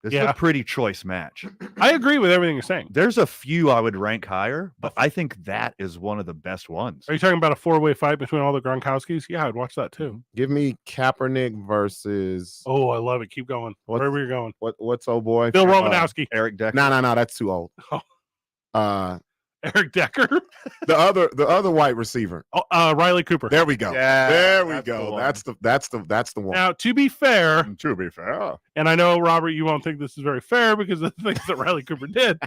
It's a pretty choice match. I agree with everything you're saying. There's a few I would rank higher, but I think that is one of the best ones. Are you talking about a 4-way fight between all the Gronkowskis? Yeah, I'd watch that too. Give me Kaepernick versus. Oh, I love it. Keep going. Wherever you're going. What's old boy? Bill Romanowski. Eric Decker. No, that's too old. Eric Decker. The other white receiver. Riley Cooper. There we go. Yeah, there we go. That's the one. Now, to be fair, Oh. and I know, Robert, you won't think this is very fair because of the things that Riley Cooper did.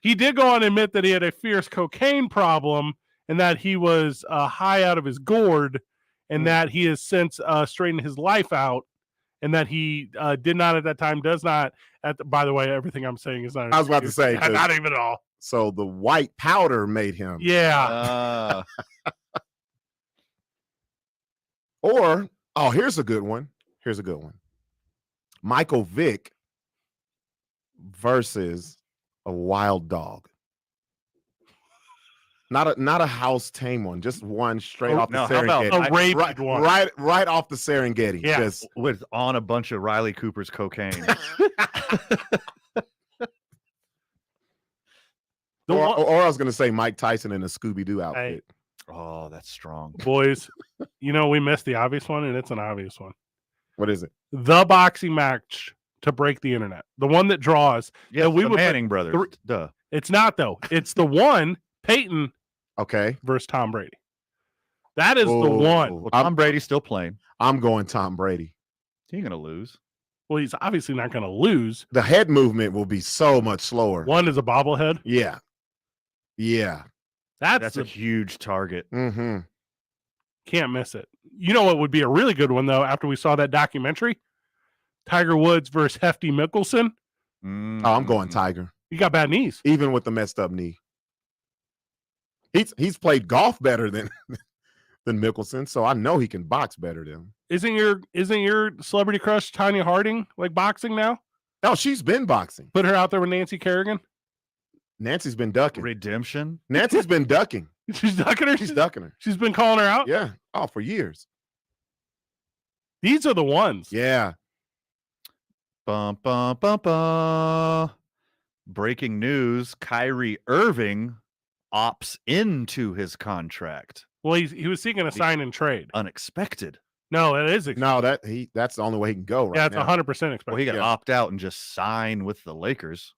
He did go on and admit that he had a fierce cocaine problem and that he was high out of his gourd and that he has since straightened his life out and that he did not at that time, does not. By the way, everything I'm saying is not. I was about to say. Not even at all. So the white powder made him. Yeah. Or, here's a good one. Michael Vick versus a wild dog. Not a house tame one, just one straight off the Serengeti. A rabid one. Right off the Serengeti. Yeah. Just with on a bunch of Riley Cooper's cocaine. Or I was going to say Mike Tyson in a Scooby-Doo outfit. Oh, that's strong. Boys, we missed the obvious one, and it's an obvious one. What is it? The boxing match to break the internet. The one that draws. Yeah, the Manning brothers. Duh. It's not, though. It's the one, Peyton versus Tom Brady. That is the one. Well, Tom Brady's still playing. I'm going Tom Brady. He ain't going to lose. Well, he's obviously not going to lose. The head movement will be so much slower. One is a bobblehead. Yeah. That's a huge target. Mm-hmm. Can't miss it. You know what would be a really good one, though, after we saw that documentary? Tiger Woods versus Hefty Mickelson. Oh, I'm going Tiger. He got bad knees. Even with the messed up knee. He's played golf better than Mickelson, so I know he can box better than him. Isn't your celebrity crush Tanya Harding like boxing now? No, she's been boxing. Put her out there with Nancy Kerrigan. Nancy's been ducking. Redemption. Nancy's been ducking. She's ducking her. She's ducking her. She's been calling her out. Yeah. Oh, for years. These are the ones. Yeah. Bum, bum, bum, bum. Breaking news: Kyrie Irving opts into his contract. Well, he was seeking a sign and trade. Unexpected. No, it is expected. No, that's the only way he can go right now. Yeah, it's 100% expected. Well, he got to opt out and just sign with the Lakers.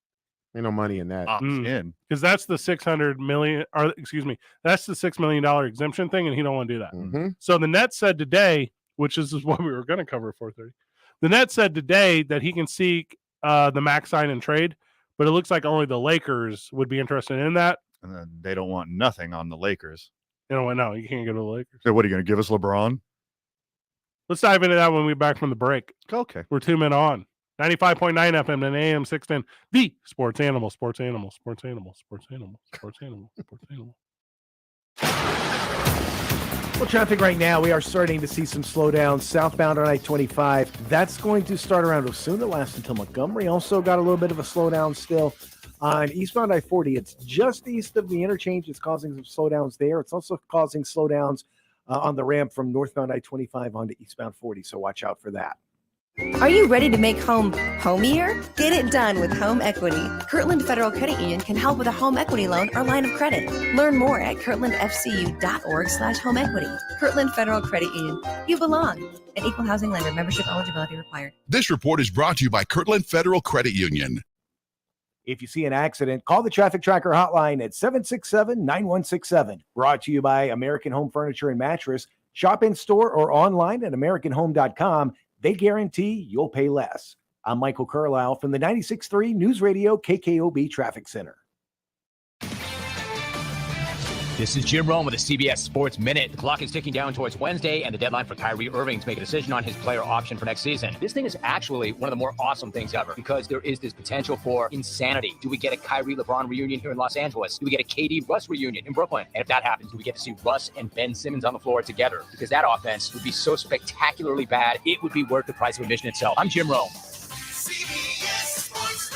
Ain't no money in that. Opts in. Because that's the $600 million, or excuse me, that's the $6 million exemption thing, and he don't want to do that. Mm-hmm. So the Nets said today, which is what we were going to cover at 4:30. The Nets said today that he can seek the max sign and trade, but it looks like only the Lakers would be interested in that. And then they don't want nothing on the Lakers. You know what? No, you can't go to the Lakers. So what are you going to give us, LeBron? Let's dive into that when we're back from the break. Okay. We're 2 men on. 95.9 FM and AM 610. The Sports Animal, Sports Animal, Sports Animal, Sports Animal, Sports Animal, Sports Animal. Well, traffic right now, we are starting to see some slowdowns southbound on I-25. That's going to start around Osuna, last until Montgomery. Also got a little bit of a slowdown still on eastbound I-40. It's just east of the interchange. It's causing some slowdowns there. It's also causing slowdowns on the ramp from northbound I-25 onto eastbound 40. So watch out for that. Are you ready to make home homier? Get it done with home equity. Kirtland Federal Credit Union can help with a home equity loan or line of credit. Learn more at kirtlandfcu.org/home equity. Kirtland Federal Credit Union. You belong. An equal housing lender. Membership eligibility required. This report is brought to you by Kirtland Federal Credit Union. If you see an accident, call the Traffic Tracker hotline at 767-9167. Brought to you by American Home Furniture and Mattress. Shop in store or online at AmericanHome.com. They guarantee you'll pay less. I'm Michael Carlisle from the 96.3 News Radio KKOB Traffic Center. This is Jim Rome with the CBS Sports Minute. The clock is ticking down towards Wednesday and the deadline for Kyrie Irving to make a decision on his player option for next season. This thing is actually one of the more awesome things ever because there is this potential for insanity. Do we get a Kyrie LeBron reunion here in Los Angeles? Do we get a KD Russ reunion in Brooklyn? And if that happens, do we get to see Russ and Ben Simmons on the floor together? Because that offense would be so spectacularly bad, it would be worth the price of admission itself. I'm Jim Rome. CBS Sports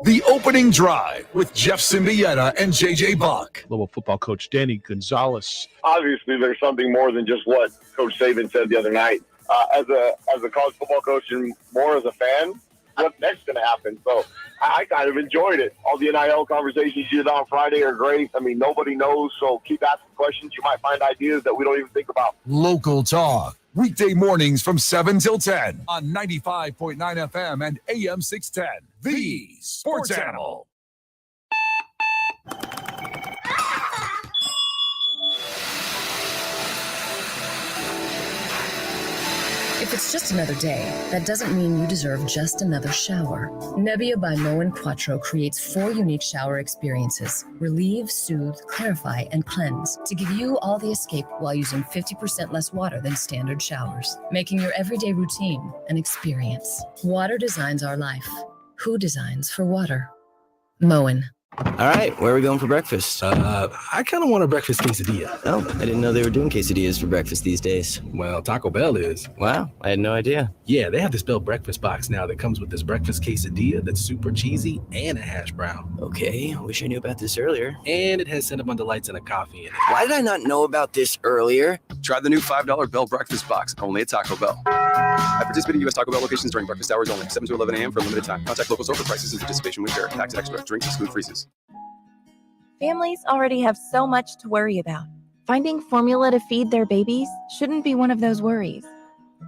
The Opening Drive with Jeff Symbieta and JJ Buck. Global football coach Danny Gonzalez. Obviously, there's something more than just what Coach Saban said the other night. As a college football coach and more as a fan, what's next going to happen? So I kind of enjoyed it. All the NIL conversations you did on Friday are great. I mean, nobody knows, so keep asking questions. You might find ideas that we don't even think about. Local Talk. Weekday mornings from 7 till 10 on 95.9 FM and AM 610. The Sports Animal. If it's just another day, that doesn't mean you deserve just another shower. Nebbia by Moen Quattro creates 4 unique shower experiences: relieve, soothe, clarify, and cleanse, to give you all the escape while using 50% less water than standard showers, making your everyday routine an experience. Water designs our life. Who designs for water? Moen. All right, where are we going for breakfast? I kind of want a breakfast quesadilla. Oh, I didn't know they were doing quesadillas for breakfast these days. Well, Taco Bell is. Wow, I had no idea. Yeah, they have this Bell breakfast box now that comes with this breakfast quesadilla that's super cheesy and a hash brown. Okay, wish I knew about this earlier. And it has Cinnabon Delights and a coffee in it. Why did I not know about this earlier? Try the new $5 Bell breakfast box, only at Taco Bell. At participating U.S. Taco Bell locations during breakfast hours only, 7 to 11 a.m. for a limited time. Contact local store for prices and participation when fair. Tax extra. Drinks exclude freezes. Families already have so much to worry about. Finding formula to feed their babies shouldn't be one of those worries.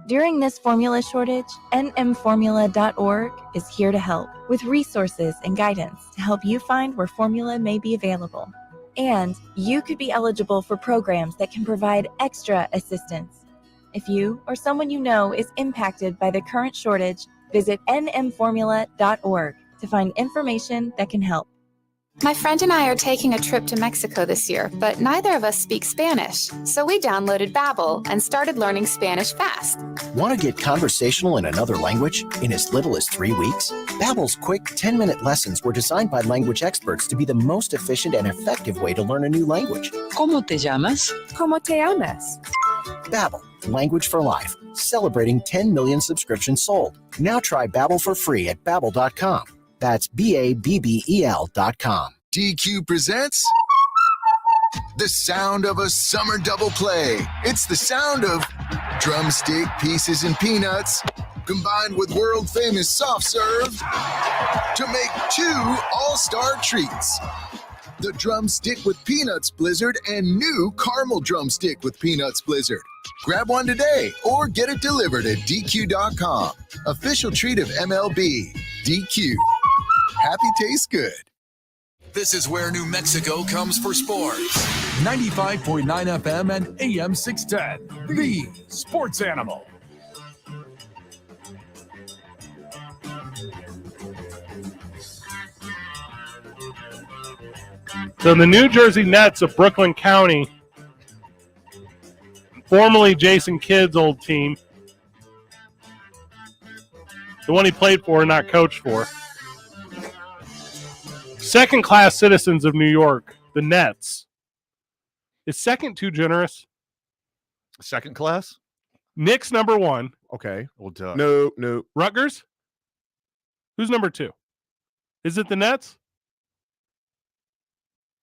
During this formula shortage, nmformula.org is here to help with resources and guidance to help you find where formula may be available. And you could be eligible for programs that can provide extra assistance. If you or someone you know is impacted by the current shortage, visit nmformula.org to find information that can help. My friend and I are taking a trip to Mexico this year, but neither of us speak Spanish. So we downloaded Babbel and started learning Spanish fast. Want to get conversational in another language in as little as 3 weeks? Babbel's quick 10-minute lessons were designed by language experts to be the most efficient and effective way to learn a new language. ¿Cómo te llamas? ¿Cómo te llamas? Babbel, language for life. Celebrating 10 million subscriptions sold. Now try Babbel for free at babbel.com. That's BABBEL.com. DQ presents the sound of a summer double play. It's the sound of drumstick pieces and peanuts combined with world famous soft serve to make 2 all-star treats. The drumstick with peanuts blizzard and new caramel drumstick with peanuts blizzard. Grab one today or get it delivered at DQ.com. Official treat of MLB. DQ. Happy tastes good. This is where New Mexico comes for sports. 95.9 FM and AM 610. The Sports Animal. So the New Jersey Nets of Brooklyn County, formerly Jason Kidd's old team, the one he played for and not coached for, second-class citizens of New York, the Nets. Is second too generous? Second class? Knicks number 1. Okay. Well, duh. No. Rutgers? Who's number 2? Is it the Nets?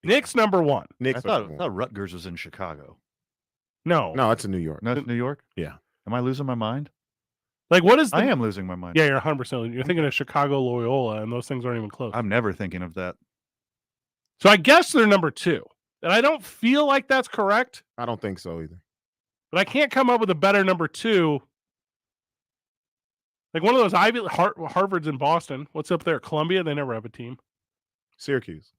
Knicks number 1. Knicks. I thought Rutgers was in Chicago. No, it's in New York. No, it's New York? Yeah. Am I losing my mind? Like, what is I am losing my mind. Yeah, you're 100%. You're thinking of Chicago Loyola, and those things aren't even close. I'm never thinking of that. So I guess they're number 2. And I don't feel like that's correct. I don't think so either. But I can't come up with a better number 2. Like one of those Harvard's in Boston. What's up there? Columbia? They never have a team. Syracuse,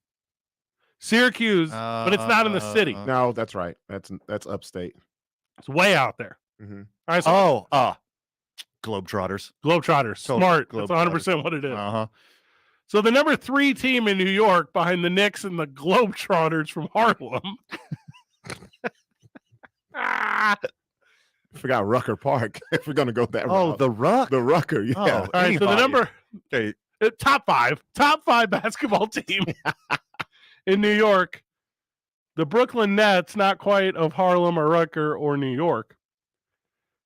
but it's not in the city. No, that's right. That's upstate. It's way out there. Mm-hmm. All right. So Globetrotters. Smart. That's 100% what it is. Uh-huh. So the number 3 team in New York behind the Knicks and the Globetrotters from Harlem. Forgot Rucker Park. If we're gonna go that route. The Rucker. Yeah. All right. So the number top 5 basketball team in New York, the Brooklyn Nets, not quite of Harlem or Rucker or New York.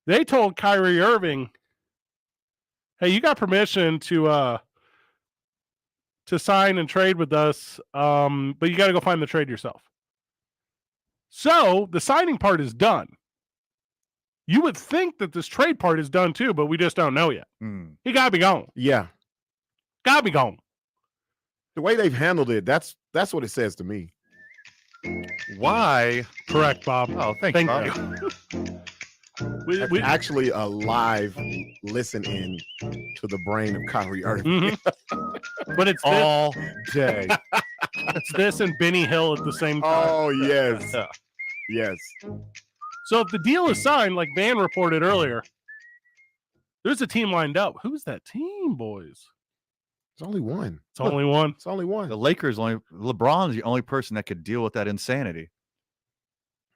They told Kyrie Irving, "Hey, you got permission to to sign and trade with us, but you got to go find the trade yourself. So the signing part is done. You would think that this trade part is done too, but we just don't know yet. He got to be gone. Yeah. Got to be gone. The way they've handled it, that's what it says to me. Why? Correct, Bob. Oh, thank you. We actually a live listen in to the brain of Kyrie Irving. But it's all day. It's this and Benny Hill at the same time. Oh, yes. Yes. So if the deal is signed, like Van reported earlier, there's a team lined up. Who's that team, boys? It's only one. It's only one. It's only one. The Lakers LeBron's the only person that could deal with that insanity.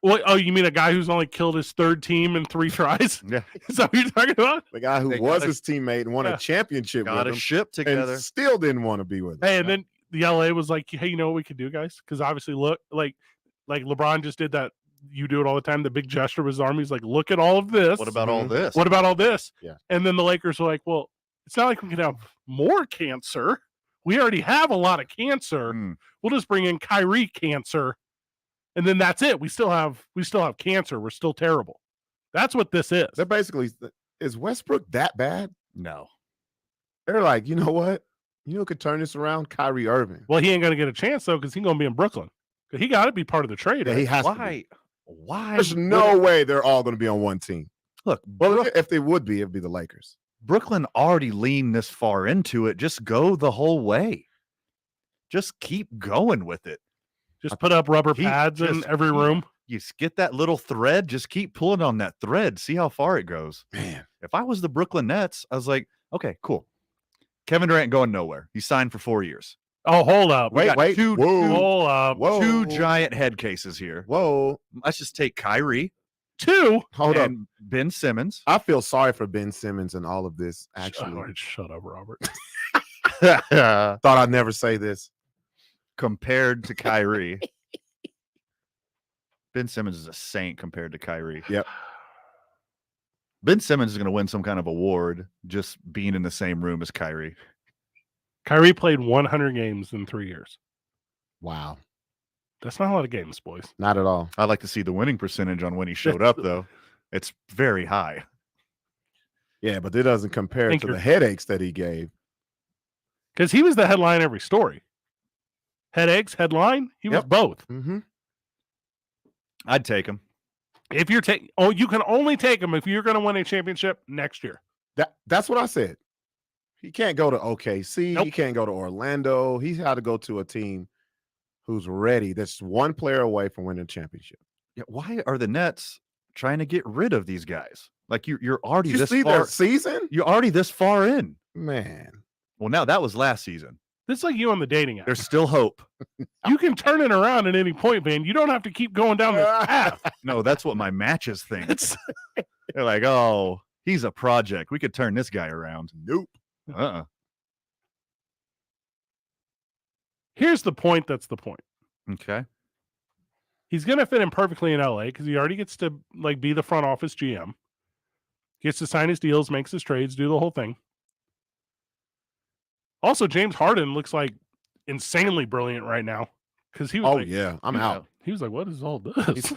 What? Oh, you mean a guy who's only killed his third team in 3 tries? Yeah. Is that what you're talking about? The guy who was his teammate and won a championship got with a him ship together. and still didn't want to be with him. Hey, and then the LA was like, hey, you know what we could do, guys? Because obviously, look, like LeBron just did that. You do it all the time. The big gesture of his arm. He's like, look at all of this. What about all this? What about all this? Yeah. And then the Lakers were like, well, it's not like we can have more cancer. We already have a lot of cancer. We'll just bring in Kyrie cancer. And then that's it. We still have cancer. We're still terrible. That's what this is. They're basically, is Westbrook that bad? No. They're like, you know what? You know who could turn this around? Kyrie Irving. Well, he ain't going to get a chance, though, because he's going to be in Brooklyn. He got to be part of the trade. Yeah, right? he has to Why? be. Why? There's no way they're all going to be on one team. Look, Well, if they would be, it'd be the Lakers. Brooklyn already leaned this far into it. Just go the whole way. Just keep going with it. Just put up rubber pads in every room. You get that little thread. Just keep pulling on that thread. See how far it goes. Man, if I was the Brooklyn Nets, I was like, okay, cool. Kevin Durant going nowhere. He signed for 4 years. Oh, hold up. We got Hold up. two giant head cases here. Whoa. Let's just take Kyrie. Hold up. And Ben Simmons. I feel sorry for Ben Simmons and all of this, actually. Shut up, Robert. Thought I'd never say this. Compared to Kyrie. Ben Simmons is a saint compared to Kyrie. Yep. Ben Simmons is going to win some kind of award just being in the same room as Kyrie. Kyrie played 100 games in 3 years. Wow. That's not a lot of games, boys. Not at all. I'd like to see the winning percentage on when he showed up, though. It's very high. Yeah, but it doesn't compare to the headaches that he gave. Because he was the headline every story. Headaches, headline, he was both. Mm-hmm. I'd take him. If you're you can only take him if you're going to win a championship next year. That's what I said. He can't go to OKC. Nope. He can't go to Orlando. He's had to go to a team who's ready. That's one player away from winning a championship. Yeah, why are the Nets trying to get rid of these guys? Like you're already You this see far. their season? You're already this far in. Man. Well, now that was last season. This is like you on the dating app. There's still hope. You can turn it around at any point, man. You don't have to keep going down this path. No, that's what my matches think. They're like, oh, he's a project. We could turn this guy around. Nope. Here's the point that's the point. Okay. He's going to fit in perfectly in LA because he already gets to be the front office GM. Gets to sign his deals, makes his trades, do the whole thing. Also, James Harden looks like insanely brilliant right now because he was I'm out. He was like, what is all this?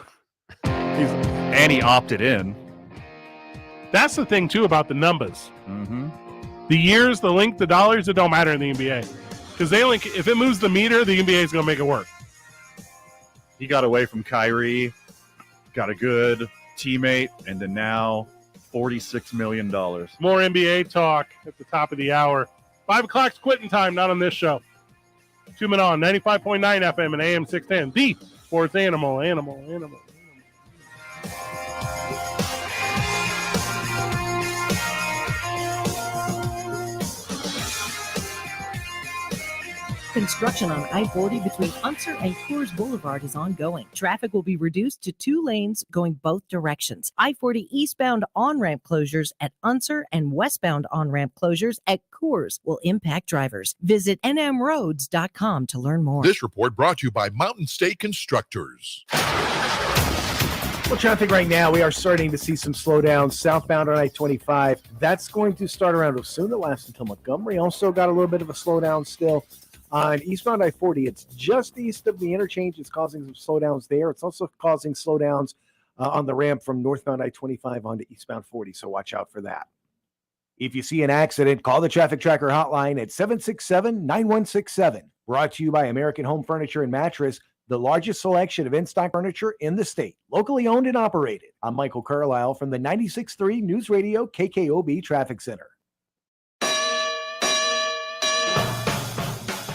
And he opted in. That's the thing, too, about the numbers. Mm-hmm. The years, the length, the dollars, it don't matter in the NBA. Because if it moves the meter, the NBA is going to make it work. He got away from Kyrie, got a good teammate, and then now $46 million. More NBA talk at the top of the hour. 5 o'clock's quitting time, not on this show. 2 men on 95.9 FM and AM 610. The Sports Animal. Construction on I-40 between Unser and Coors Boulevard is ongoing. Traffic will be reduced to 2 lanes going both directions. I-40 eastbound on-ramp closures at Unser and westbound on-ramp closures at Coors will impact drivers. Visit nmroads.com to learn more. This report brought to you by Mountain State Constructors. Well, traffic right now, we are starting to see some slowdowns southbound on I-25. That's going to start around Osuna, last until Montgomery. Also got a little bit of a slowdown still On eastbound I-40, it's just east of the interchange. It's causing some slowdowns there. It's also causing slowdowns on the ramp from northbound I-25 onto eastbound 40, so watch out for that. If you see an accident, call the Traffic Tracker hotline at 767-9167. Brought to you by American Home Furniture and Mattress, the largest selection of in-stock furniture in the state, locally owned and operated. I'm Michael Carlisle from the 96.3 News Radio KKOB Traffic Center.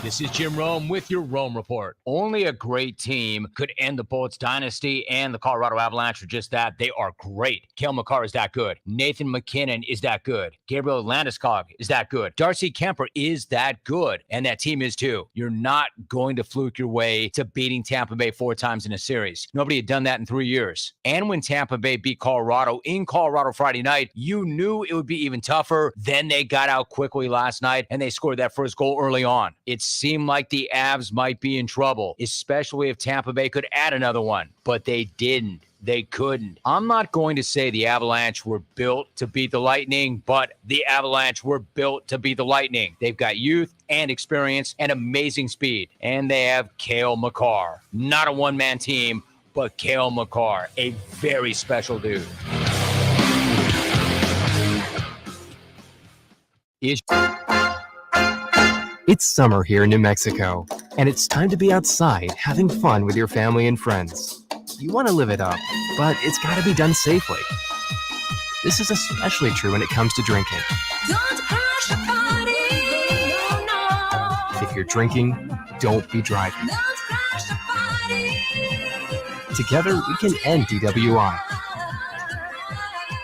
This is Jim Rome with your Rome Report. Only a great team could end the Bullets dynasty, and the Colorado Avalanche are just that. They are great. Cale Makar is that good. Nathan McKinnon is that good. Gabriel Landeskog is that good. Darcy Kemper is that good, and that team is too. You're not going to fluke your way to beating Tampa Bay 4 times in a series. Nobody had done that in 3 years. And when Tampa Bay beat Colorado in Colorado Friday night, you knew it would be even tougher. Then they got out quickly last night, and they scored that first goal early on. It seemed like the Avs might be in trouble, especially if Tampa Bay could add another one, but they didn't. They couldn't. I'm not going to say the Avalanche were built to beat the Lightning, but the Avalanche were built to beat the Lightning. They've got youth and experience and amazing speed, and they have Cale Makar. Not a one-man team, but Cale Makar, a very special dude. It's summer here in New Mexico, and it's time to be outside having fun with your family and friends. You want to live it up, but it's got to be done safely. This is especially true when it comes to drinking. Don't crash the party. No, no. If you're drinking, don't be driving. Don't crash the party. Together, we can end DWI.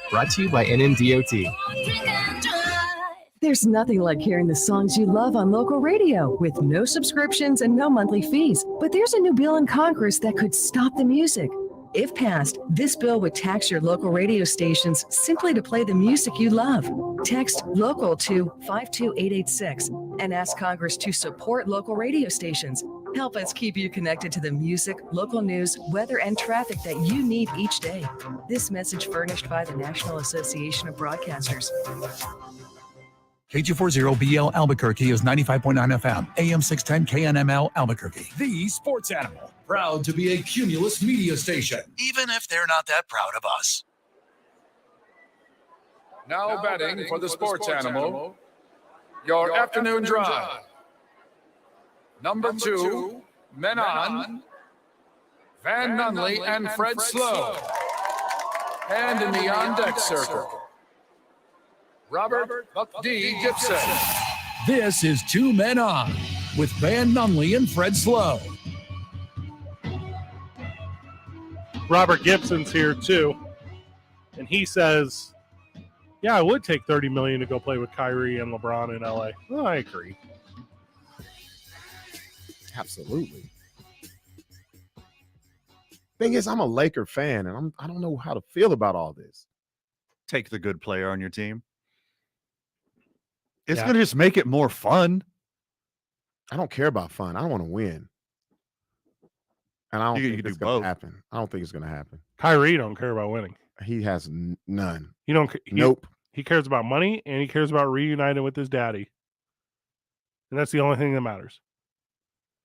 Brought to you by NMDOT. There's nothing like hearing the songs you love on local radio with no subscriptions and no monthly fees. But there's a new bill in Congress that could stop the music. If passed, this bill would tax your local radio stations simply to play the music you love. Text LOCAL to 52886 and ask Congress to support local radio stations. Help us keep you connected to the music, local news, weather, and traffic that you need each day. This message furnished by the National Association of Broadcasters. KG40BL Albuquerque is 95.9 FM, AM 610 KNML Albuquerque. The Sports Animal, proud to be a Cumulus media station, even if they're not that proud of us. Now betting for the Sports Animal, your afternoon drive. Number 2, Men On, Van Nunley and Fred Slow. And in the on-deck circle, Robert Buck D. Gibson. This is 2 Men On with Van Nunley and Fred Slow. Robert Gibson's here too, and he says, yeah, I would take $30 million to go play with Kyrie and LeBron in LA. Well, I agree. Absolutely. Thing is, I'm a Laker fan, and I don't know how to feel about all this. Take the good player on your team. It's going to just make it more fun. I don't care about fun. I don't want to win. And I don't think it's going to happen. I don't think it's going to happen. Kyrie don't care about winning. He has none. Nope. He cares about money, and he cares about reuniting with his daddy. And that's the only thing that matters.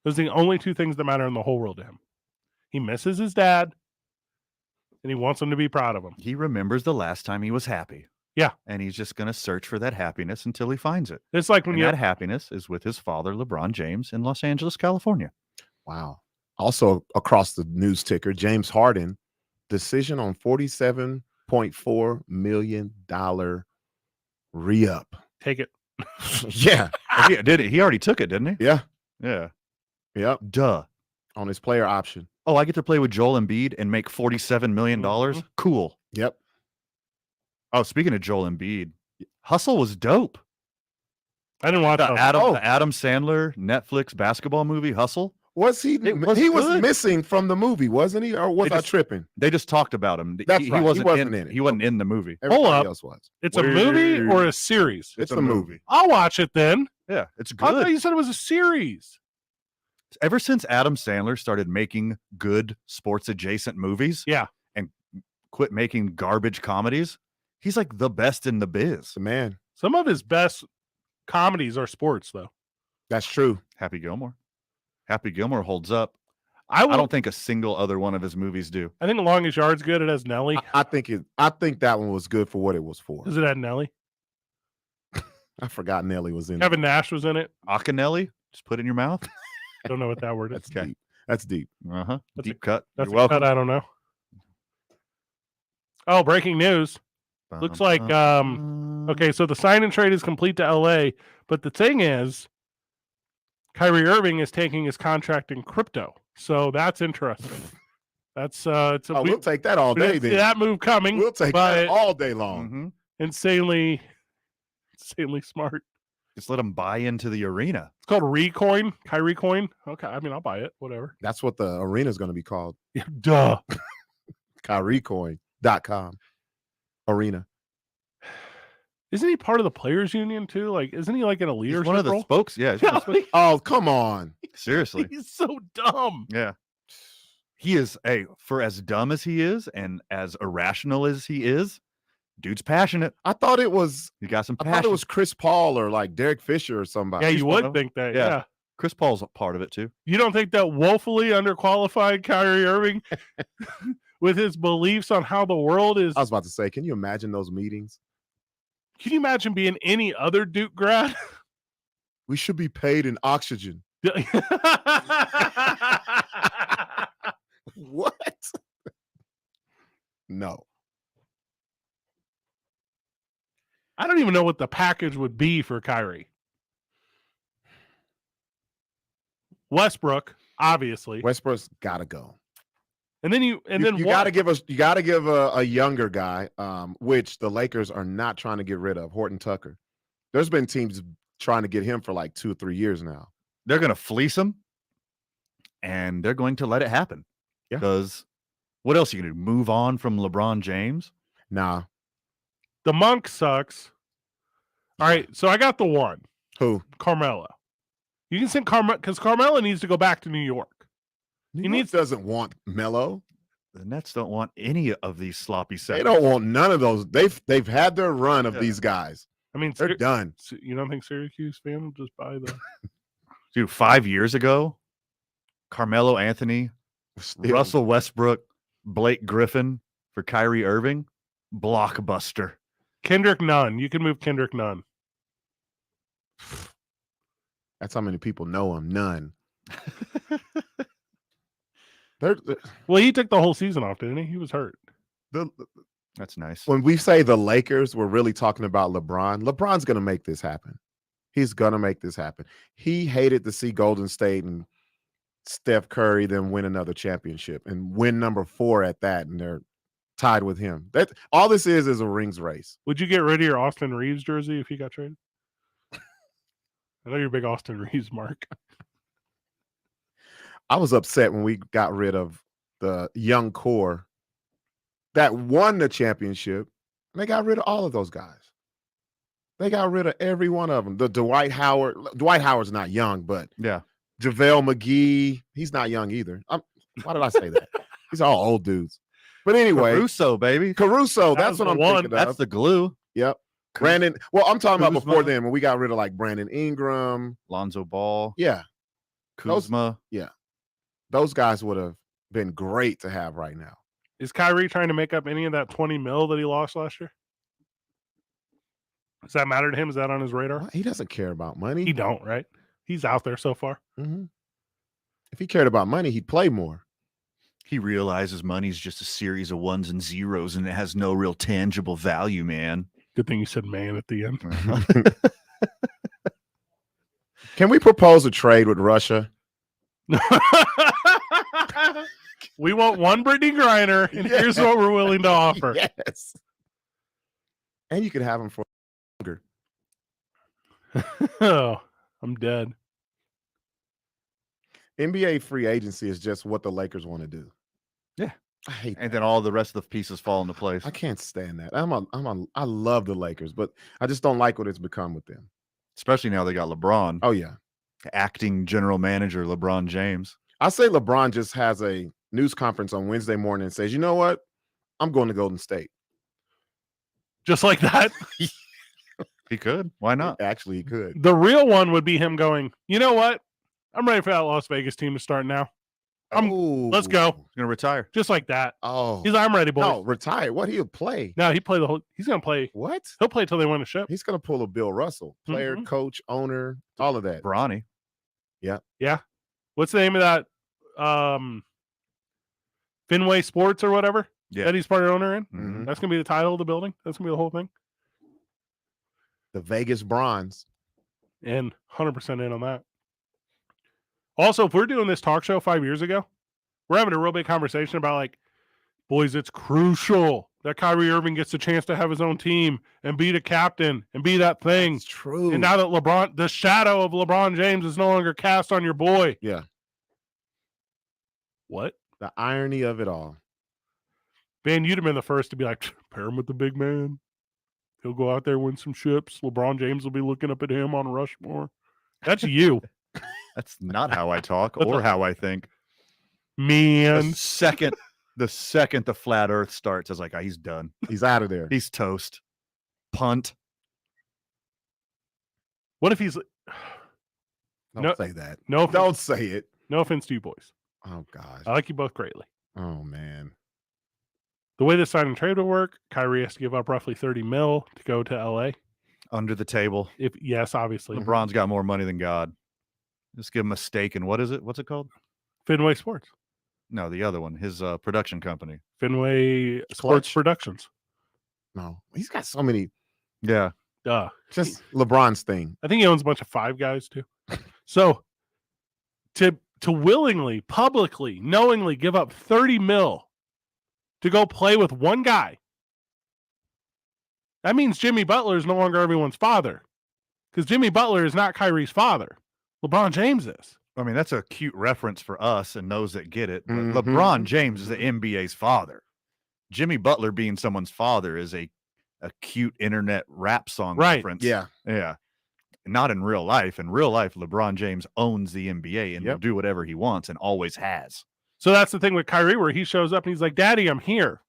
Those are the only 2 things that matter in the whole world to him. He misses his dad, and he wants him to be proud of him. He remembers the last time he was happy. Yeah. And he's just going to search for that happiness until he finds it. It's like when that happiness is with his father, LeBron James, in Los Angeles, California. Wow. Also, across the news ticker, James Harden, decision on $47.4 million re-up. Take it. Yeah. He did it. He already took it, didn't he? Yeah. Yeah. Yep. Duh. On his player option. Oh, I get to play with Joel Embiid and make $47 million? Mm-hmm. Cool. Yep. Oh, speaking of Joel Embiid, Hustle was dope. I didn't watch the Adam Sandler Netflix basketball movie, Hustle. Was he? He was missing from the movie, wasn't he? Or was I tripping? They just talked about him. That's he right. wasn't in it. He wasn't in the movie. Everybody else was. It's a movie or a series? It's a movie. I'll watch it then. Yeah, it's good. I thought you said it was a series. Ever since Adam Sandler started making good sports adjacent movies, and quit making garbage comedies, he's like the best in the biz. The man. Some of his best comedies are sports, though. That's true. Happy Gilmore. Happy Gilmore holds up. I I don't think a single other one of his movies do. I think Longest Yard's good. It has Nelly. I think that one was good for what it was for. Does it have Nelly? I forgot Nelly was in it. Kevin Nash was in it. Akinelli? Just put it in your mouth. Don't know what that word is. That's deep. That's deep. Uh-huh. That's Deep cut. That's You're a welcome. cut I don't know. Oh, breaking news. Looks like okay, so the sign and trade is complete to LA, but the thing is Kyrie Irving is taking his contract in crypto. So that's interesting. That's we'll take that all we day didn't see then. that move coming. We'll take but that all day long. Mhm. insanely smart. Just let him buy into the arena. It's called Recoin, Kyrie Coin. Okay, I mean I'll buy it, whatever. That's what the arena is going to be called. Yeah, duh. KyrieCoin.com arena. Isn't he part of the players union too? Like, isn't he like in a leadership He's one of the role? spokes. Yeah. he's one of the spokes. Oh, come on. Seriously. He's so dumb. Yeah. He is for as dumb as he is and as irrational as he is, dude's passionate. I thought it was You got some I passion. thought it was Chris Paul or like Derek Fisher or somebody. Yeah, He's you one would of 'em. think that. Yeah. Yeah. Chris Paul's a part of it too. You don't think that woefully underqualified Kyrie Irving with his beliefs on how the world is? I was about to say, can you imagine those meetings? Can you imagine being any other Duke grad? We should be paid in oxygen. What? No. I don't even know what the package would be for Kyrie. Westbrook, obviously. Westbrook's got to go. And then you got to give a younger guy, which the Lakers are not trying to get rid of, Horton Tucker. There's been teams trying to get him for like 2 or 3 years now. They're going to fleece him, and they're going to let it happen. Yeah. Because what else are you going to do? Move on from LeBron James? Nah. The Monk sucks. All right, so I got the one. Who? Carmelo. You can send because Carmelo needs to go back to New York. He doesn't want Melo. The Nets don't want any of these sloppy They seconds. don't want none of those. They've had their run of these guys. I mean, they're done. You don't think Syracuse fan will just buy the Dude, 5 years ago, Carmelo Anthony, Russell Westbrook, Blake Griffin for Kyrie Irving, blockbuster. Kendrick Nunn? You can move Kendrick Nunn. That's how many people know him. None. Well, he took the whole season off, didn't he? He was hurt. That's nice. When we say the Lakers, we're really talking about LeBron. LeBron's going to make this happen. He's going to make this happen. He hated to see Golden State and Steph Curry then win another championship and win number 4 at that, and they're tied with him. That all this is a rings race. Would you get rid of your Austin Reeves jersey if he got traded? I know you're a big Austin Reeves, Mark. I was upset when we got rid of the young core that won the championship. They got rid of all of those guys. They got rid of every one of them. The Dwight Howard's not young, but yeah, JaVale McGee, he's not young either. Why did I say that? These are all old dudes. But anyway, Caruso, baby. Caruso, that's what I'm thinking of. That's the glue. Yep. Brandon. Well, I'm talking about Kuzma. before then when we got rid of like Brandon Ingram, Lonzo Ball. Yeah. Kuzma. Those guys would have been great to have right now. Is Kyrie trying to make up any of that $20 million that he lost last year? Does that matter to him? Is that on his radar? He doesn't care about money. He don't, right? He's out there so far. Mm-hmm. If he cared about money, he'd play more. He realizes money's just a series of ones and zeros, and it has no real tangible value, man. Good thing you said man at the end. Can we propose a trade with Russia? We want one Brittany Griner, and here's what we're willing to offer. Yes. And you could have him for longer. Oh, I'm dead. NBA free agency is just what the Lakers want to do. Yeah. I hate and then all the rest of the pieces fall into place. I can't stand that. I love the Lakers, but I just don't like what it's become with them. Especially now they got LeBron. Oh, yeah. Acting general manager LeBron James. I say LeBron just has a news conference on Wednesday morning and says, you know what? I'm going to Golden State. Just like that? He could. Why not? Actually, he could. The real one would be him going, you know what? I'm ready for that Las Vegas team to start now. Let's go. He's gonna retire. Just like that. Oh, He's like, I'm ready, boys. no, retire. What he'll play? No, he's gonna play. What? He'll play till they win a ship. He's gonna pull a Bill Russell, player, Mhm. coach, owner, all of that. Bronny. Yeah. Yeah. What's the name of that? Fenway Sports or whatever Yeah. that he's part owner in. Mhm. That's gonna be the title of the building. That's gonna be the whole thing. The Vegas Bronze. And 100% in on that. Also, if we're doing this talk show 5 years ago, we're having a real big conversation about like, boys, it's crucial that Kyrie Irving gets a chance to have his own team and be the captain and be that thing. It's true. And now that the shadow of LeBron James is no longer cast on your boy. Yeah. What? The irony of it all. Ben, you'd have been the first to be like, pair him with the big man. He'll go out there, win some ships. LeBron James will be looking up at him on Rushmore. That's you. That's not how I talk or how I think. Man. The second the flat earth starts, I was like, he's done. He's out of there. He's toast. Punt. What if he's Don't say that. No, Don't say it. No offense to you boys. Oh gosh. I like you both greatly. Oh man. The way this sign and trade will work, Kyrie has to give up roughly $30 million to go to LA. Under the table. Yes, obviously. LeBron's got more money than God. Just give him a stake in what is it? What's it called? Fenway Sports. No, the other one. His production company. Fenway Sports Clutch. Productions. No. He's got so many. Yeah. Just LeBron's thing. I think he owns a bunch of Five Guys too. So to willingly, publicly, knowingly give up $30 million to go play with one guy, that means Jimmy Butler is no longer everyone's father. Because Jimmy Butler is not Kyrie's father. LeBron James is. I mean, that's a cute reference for us and those that get it. But Mhm. LeBron James is the NBA's father. Jimmy Butler being someone's father is a cute internet rap song reference. Yeah. Yeah. Not in real life. In real life, LeBron James owns the NBA and will do whatever he wants and always has. So that's the thing with Kyrie, where he shows up and he's like, Daddy, I'm here.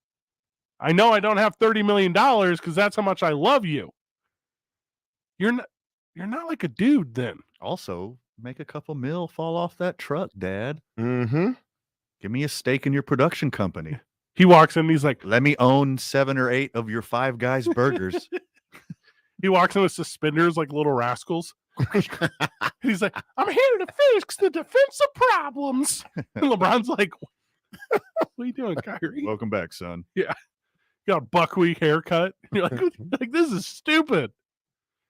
I know I don't have $30 million because that's how much I love you. You're not like a dude then. Also, make a couple mil fall off that truck, Dad. Mm-hmm. Give me a stake in your production company. He walks in and he's like, let me own 7 or 8 of your Five Guys burgers. He walks in with suspenders like Little Rascals. He's like, I'm here to fix the defensive problems. And LeBron's like, what are you doing, Kyrie? Welcome back, son. Yeah. You got a buckwheat haircut. You're like, this is stupid.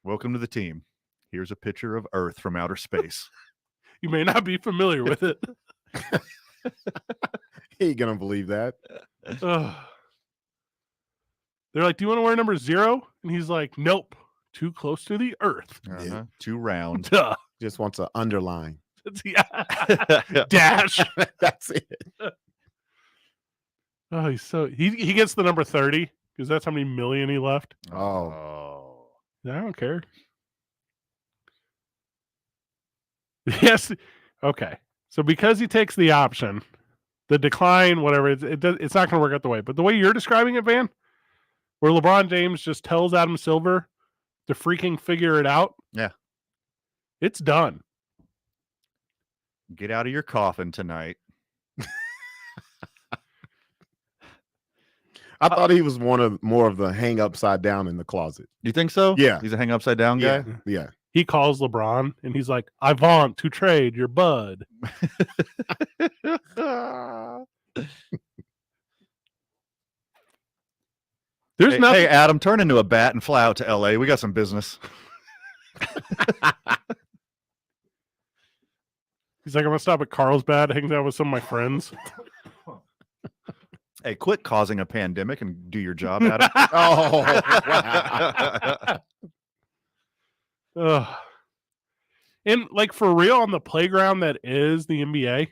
Welcome to the team. Here's a picture of Earth from outer space. You may not be familiar with it. He ain't gonna believe that. Ugh. They're like, do you want to wear number 0? And he's like, nope. Too close to the earth. Uh-huh. Too round. Duh. Just wants to underline. Dash. That's it. Oh, he's so he gets the number 30 because that's how many million he left. Oh. I don't care. Yes. Okay. So because he takes the option, the decline, whatever, it's not going to work out the way. But the way you're describing it, Van, where LeBron James just tells Adam Silver to freaking figure it out. Yeah. It's done. Get out of your coffin tonight. I thought he was more of the hang upside down in the closet. You think so? Yeah. He's a hang upside down guy? Yeah. He calls LeBron and he's like, I want to trade your bud. There's nothing. Hey, Adam, turn into a bat and fly out to LA. We got some business. He's like, I'm gonna stop at Carlsbad, hangs out with some of my friends. Hey, quit causing a pandemic and do your job, Adam. Oh, Ugh. And like for real on the playground that is the NBA,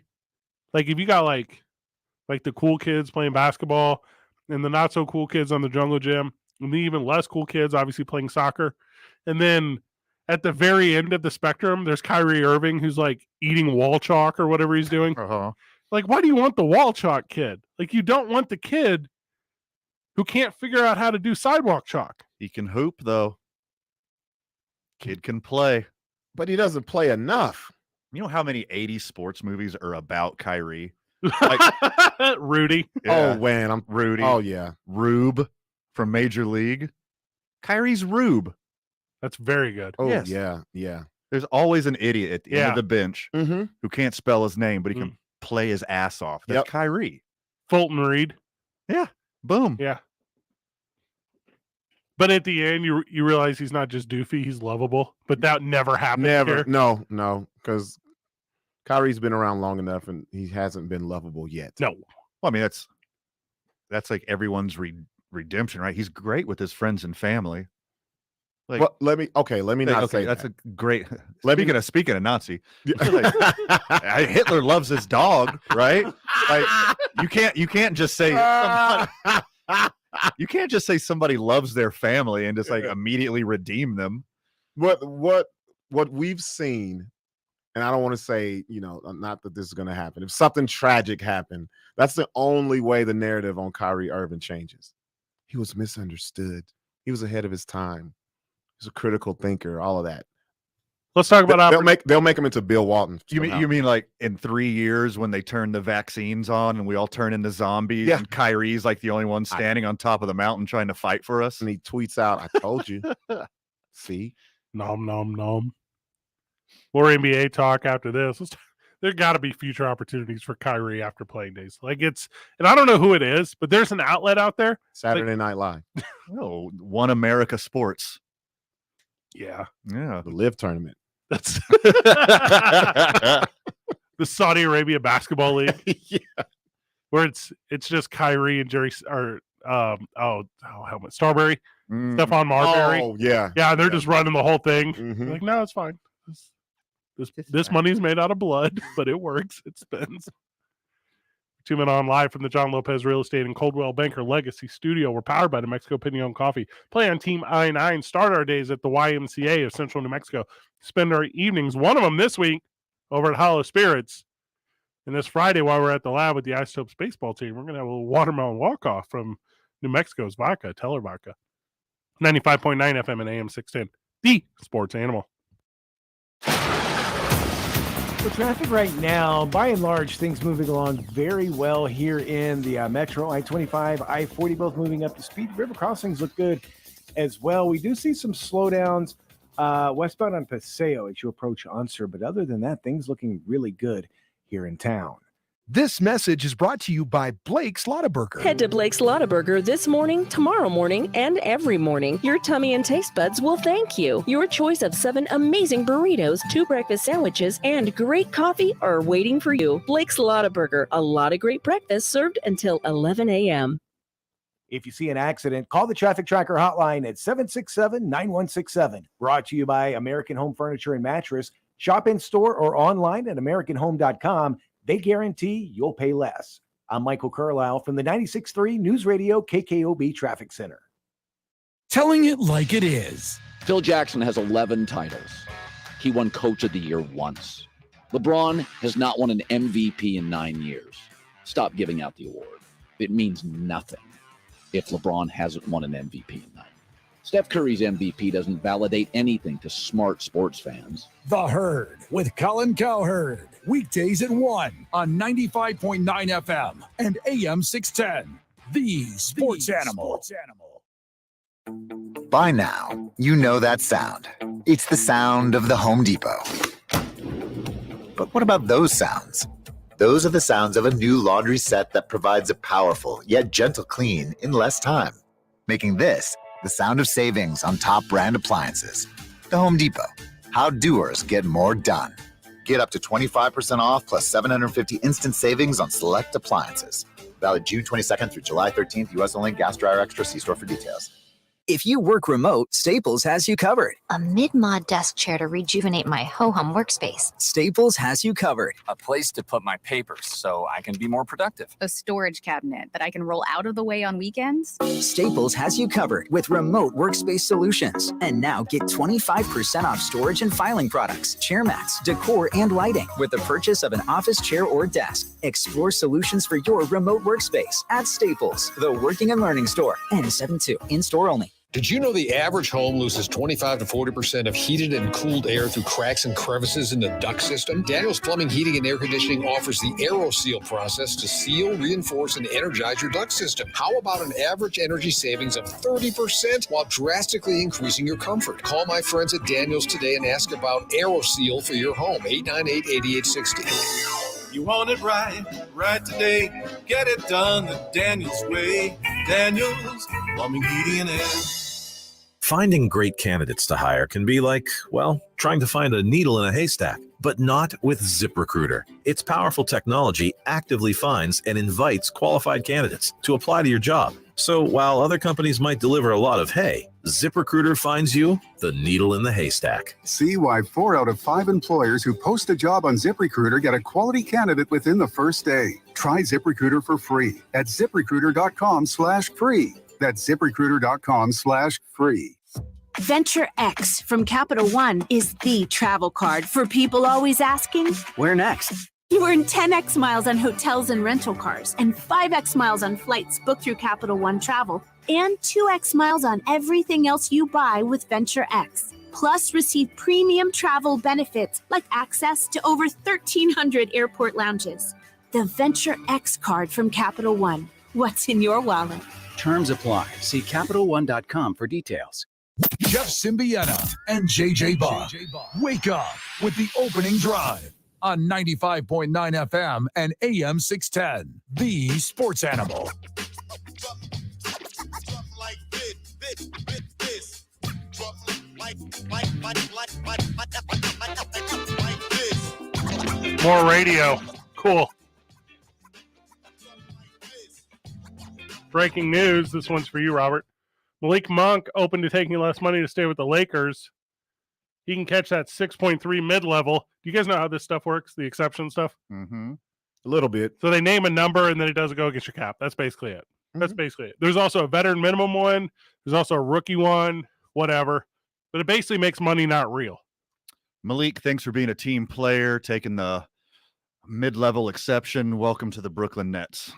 like if you got like the cool kids playing basketball and the not so cool kids on the jungle gym and the even less cool kids obviously playing soccer, and then at the very end of the spectrum there's Kyrie Irving who's like eating wall chalk or whatever he's doing. Like, why do you want the wall chalk kid? Like, you don't want the kid who can't figure out how to do sidewalk chalk. He can hoop though. Kid can play. But he doesn't play enough. You know how many 80s sports movies are about Kyrie? Rudy. Yeah. Oh man, Rudy. Oh yeah, Rube from Major League. Kyrie's Rube. That's very good. oh Yes. yeah. There's always an idiot at the end Yeah. of the bench Mm-hmm. who can't spell his name, but he can play his ass off. That's Yep. Kyrie. Fulton Reed. Yeah. Boom. Yeah. But at the end, you realize he's not just doofy; he's lovable. But that never happened. Never. Here. No, because Kyrie's been around long enough, and he hasn't been lovable yet. No. Well, I mean, that's like everyone's redemption, right? He's great with his friends and family. Like, Well, let me not say that's that. a great. Let me- Speaking of Nazi, Hitler loves his dog, right? Like you can't just say you can't just say somebody loves their family and just like immediately redeem them. What we've seen, and I don't want to say, not that this is going to happen. If something tragic happened, that's the only way the narrative on Kyrie Irving changes. He was misunderstood. He was ahead of his time. He was a critical thinker. All of that. Let's talk about they'll make him into Bill Walton. You somehow. mean like in 3 years when they turn the vaccines on and we all turn into zombies and Kyrie's like the only one standing on top of the mountain trying to fight for us? And he tweets out, "I told you." See, nom nom nom. More NBA talk after this. There got to be future opportunities for Kyrie after playing days. Like and I don't know who it is, but there's an outlet out there. Saturday Night Live. Oh, One America Sports. Yeah. Yeah. The Live tournament. That's the Saudi Arabia Basketball League. Yeah. Where it's just Kyrie and Jerry or helmet Starberry, Stephon Marbury. Oh yeah. Yeah, they're just running the whole thing. Mhm. Like, no, it's fine. This money's made out of blood, but it works. It spins. 2 Men on live from the John Lopez Real Estate and Coldwell Banker Legacy Studio. We're powered by New Mexico Pinion Coffee. Play on Team I-9. Start our days at the YMCA of Central New Mexico. Spend our evenings, one of them this week, over at Hollow Spirits. And this Friday, while we're at the lab with the Isotopes baseball team, we're going to have a little watermelon walk-off from New Mexico's vodka, Teller Vodka. 95.9 FM and AM 610. The Sports Animal. So traffic right now, by and large, things moving along very well here in the Metro. I-25, I-40, both moving up to speed. River crossings look good as well. We do see some slowdowns westbound on Paseo as you approach Unser, but other than that, things looking really good here in town. This message is brought to you by Blake's Lottaburger. Head to Blake's Lottaburger this morning, tomorrow morning, and every morning. Your tummy and taste buds will thank you. Your choice of 7 amazing burritos, 2 breakfast sandwiches, and great coffee are waiting for you. Blake's Lottaburger, a lot of great breakfast served until 11 a.m. If you see an accident, call the Traffic Tracker hotline at 767-9167. Brought to you by American Home Furniture and Mattress. Shop in store or online at AmericanHome.com. They guarantee you'll pay less. I'm Michael Carlisle from the 96.3 News Radio KKOB Traffic Center. Telling it like it is. Phil Jackson has 11 titles. He won Coach of the Year once. LeBron has not won an MVP in 9 years. Stop giving out the award. It means nothing if LeBron hasn't won an MVP in 9 years. Steph Curry's MVP doesn't validate anything to smart sports fans. The Herd with Colin Cowherd. Weekdays at 1 on 95.9 FM and AM 610. The Sports Animal. By now, you know that sound. It's the sound of the Home Depot. But what about those sounds? Those are the sounds of a new laundry set that provides a powerful yet gentle clean in less time, making this the sound of savings on top brand appliances. The Home Depot. How doers get more done. Get up to 25% off plus $750 instant savings on select appliances. Valid June 22nd through July 13th. U.S. only. Gas dryer extra. See store for details. If you work remote, Staples has you covered. A mid-mod desk chair to rejuvenate my ho-hum workspace. Staples has you covered. A place to put my papers so I can be more productive. A storage cabinet that I can roll out of the way on weekends. Staples has you covered with remote workspace solutions. And now get 25% off storage and filing products, chair mats, decor, and lighting with the purchase of an office chair or desk. Explore solutions for your remote workspace at Staples, the working and learning store. N72, in-store only. Did you know the average home loses 25 to 40% of heated and cooled air through cracks and crevices in the duct system? Daniels Plumbing, Heating, and Air Conditioning offers the AeroSeal process to seal, reinforce, and energize your duct system. How about an average energy savings of 30% while drastically increasing your comfort? Call my friends at Daniels today and ask about AeroSeal for your home, 898-8860. You want it right today. Get it done the Daniels way. Daniels Plumbing, Heating, and Air. Finding great candidates to hire can be like, well, trying to find a needle in a haystack, but not with ZipRecruiter. Its powerful technology actively finds and invites qualified candidates to apply to your job. So while other companies might deliver a lot of hay, ZipRecruiter finds you the needle in the haystack. See why 4 out of 5 employers who post a job on ZipRecruiter get a quality candidate within the first day. Try ZipRecruiter for free at ZipRecruiter.com/free. That's ZipRecruiter.com/free. Venture X from Capital One is the travel card for people always asking, Where next? you earn 10x miles on hotels and rental cars, and 5x miles on flights booked through Capital One Travel, and 2x miles on everything else you buy with Venture X. Plus, receive premium travel benefits like access to over 1,300 airport lounges. The Venture X card from Capital One. What's in your wallet? Terms apply. See CapitalOne.com for details. Jeff Symbieta and JJ Bach. Wake up with the opening drive on 95.9 FM and AM 610. The Sports Animal. More radio. Cool. Breaking news. This one's for you, Robert. Malik Monk open to taking less money to stay with the Lakers. He can catch that 6.3 mid-level. Do you guys know how this stuff works, the exception stuff? Mm-hmm. A little bit. So they name a number, and then it doesn't go against your cap. That's basically it. That's basically it. There's also a veteran minimum one. There's also a rookie one, whatever. But it basically makes money not real. Malik, thanks for being a team player, taking the mid-level exception. Welcome to the Brooklyn Nets.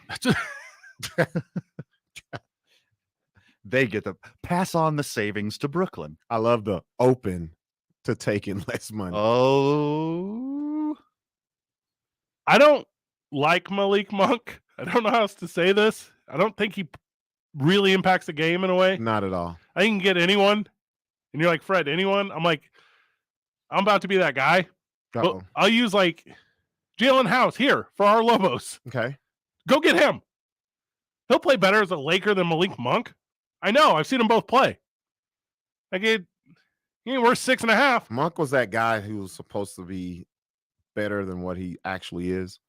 They get the pass on the savings to Brooklyn. I love the open to taking less money. Oh, I don't like Malik Monk. I don't know how else to say this. I don't think he really impacts the game in a way. Not at all. I can get anyone, and you're like, Fred, anyone? I'm like, I'm about to be that guy. Uh-oh. I'll use like Jalen House here for our Lobos. Okay. Go get him. He'll play better as a Laker than Malik Monk. I know. I've seen them both play. Like he ain't worth 6.5. Monk was that guy who was supposed to be better than what he actually is.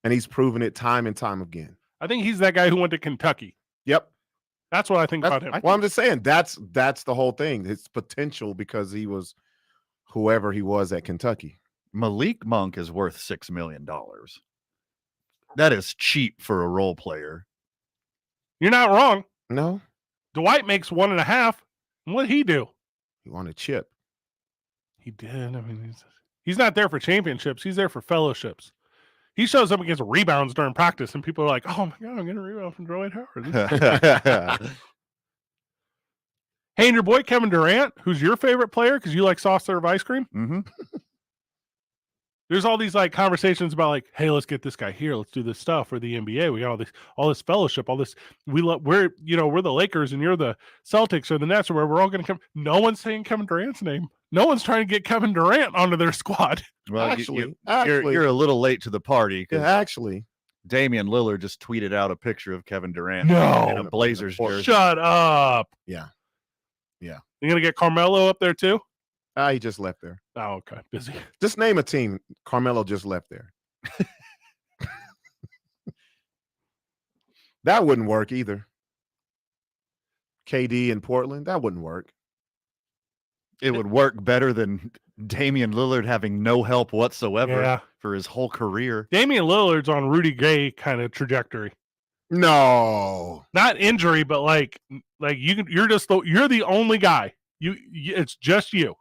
And he's proven it time and time again. I think he's that guy who went to Kentucky. Yep. That's what I think about him. Well, I'm just saying that's the whole thing. His potential because he was whoever he was at Kentucky. Malik Monk is worth $6 million. That is cheap for a role player. You're not wrong. No. Dwight makes 1.5. And what'd he do? He won a chip. He did. I mean, he's not there for championships. He's there for fellowships. He shows up against rebounds during practice, and people are like, "Oh my god, I'm getting a rebound from Dwight Howard." Hey, and your boy Kevin Durant, who's your favorite player because you like soft serve ice cream. Mm-hmm. There's all these like conversations about like, hey, let's get this guy here. Let's do this stuff for the NBA. We got all this fellowship, all this. We're the Lakers and you're the Celtics or the Nets, or where we're all going to come. No one's saying Kevin Durant's name. No one's trying to get Kevin Durant onto their squad. Well, actually, you're a little late to the party. Yeah, actually, Damian Lillard just tweeted out a picture of Kevin Durant in a Blazers jersey. Shut up. Yeah. You're going to get Carmelo up there too? He just left there. Oh, okay. Busy. Just name a team. Carmelo just left there. That wouldn't work either. KD in Portland, that wouldn't work. It would work better than Damian Lillard having no help whatsoever for his whole career. Damian Lillard's on Rudy Gay kind of trajectory. No. Not injury, but like you're the only guy. It's just you.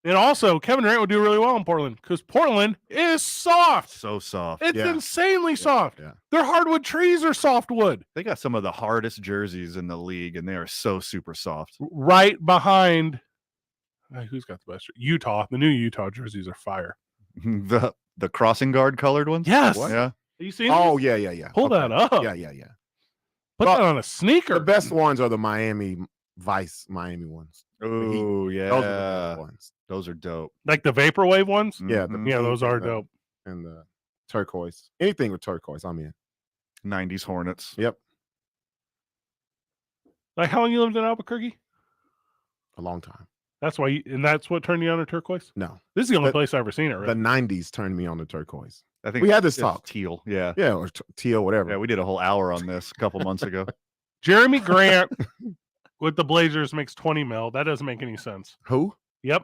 And also, Kevin Durant would do really well in Portland because Portland is soft. So soft. It's Yeah. insanely soft. Yeah. Their hardwood trees are softwood. They got some of the hardest jerseys in the league, and they are so super soft. Right behind, who's got the best? Utah. The new Utah jerseys are fire. the crossing guard colored ones? Yes. Yeah. Have you seen Oh, these? yeah. Pull that up. Yeah. Put that on a sneaker. The best ones are the Miami ones. Oh, yeah. Those are the best ones. Those are dope. Like the Vaporwave ones? Yeah. Yeah, those are and the- dope. And the turquoise. Anything with turquoise, I'm in. 90s Hornets. Yep. Like how long you lived in Albuquerque? A long time. That's why, that's what turned you on to turquoise? No. This is the only place I've ever seen it. Really. The 90s turned me on to turquoise. I think we had this it's talk. Teal. Yeah. Yeah, or teal, whatever. Yeah, we did a whole hour on this a couple months ago. Jeremy Grant with the Blazers makes $20 million. That doesn't make any sense. Who? Yep.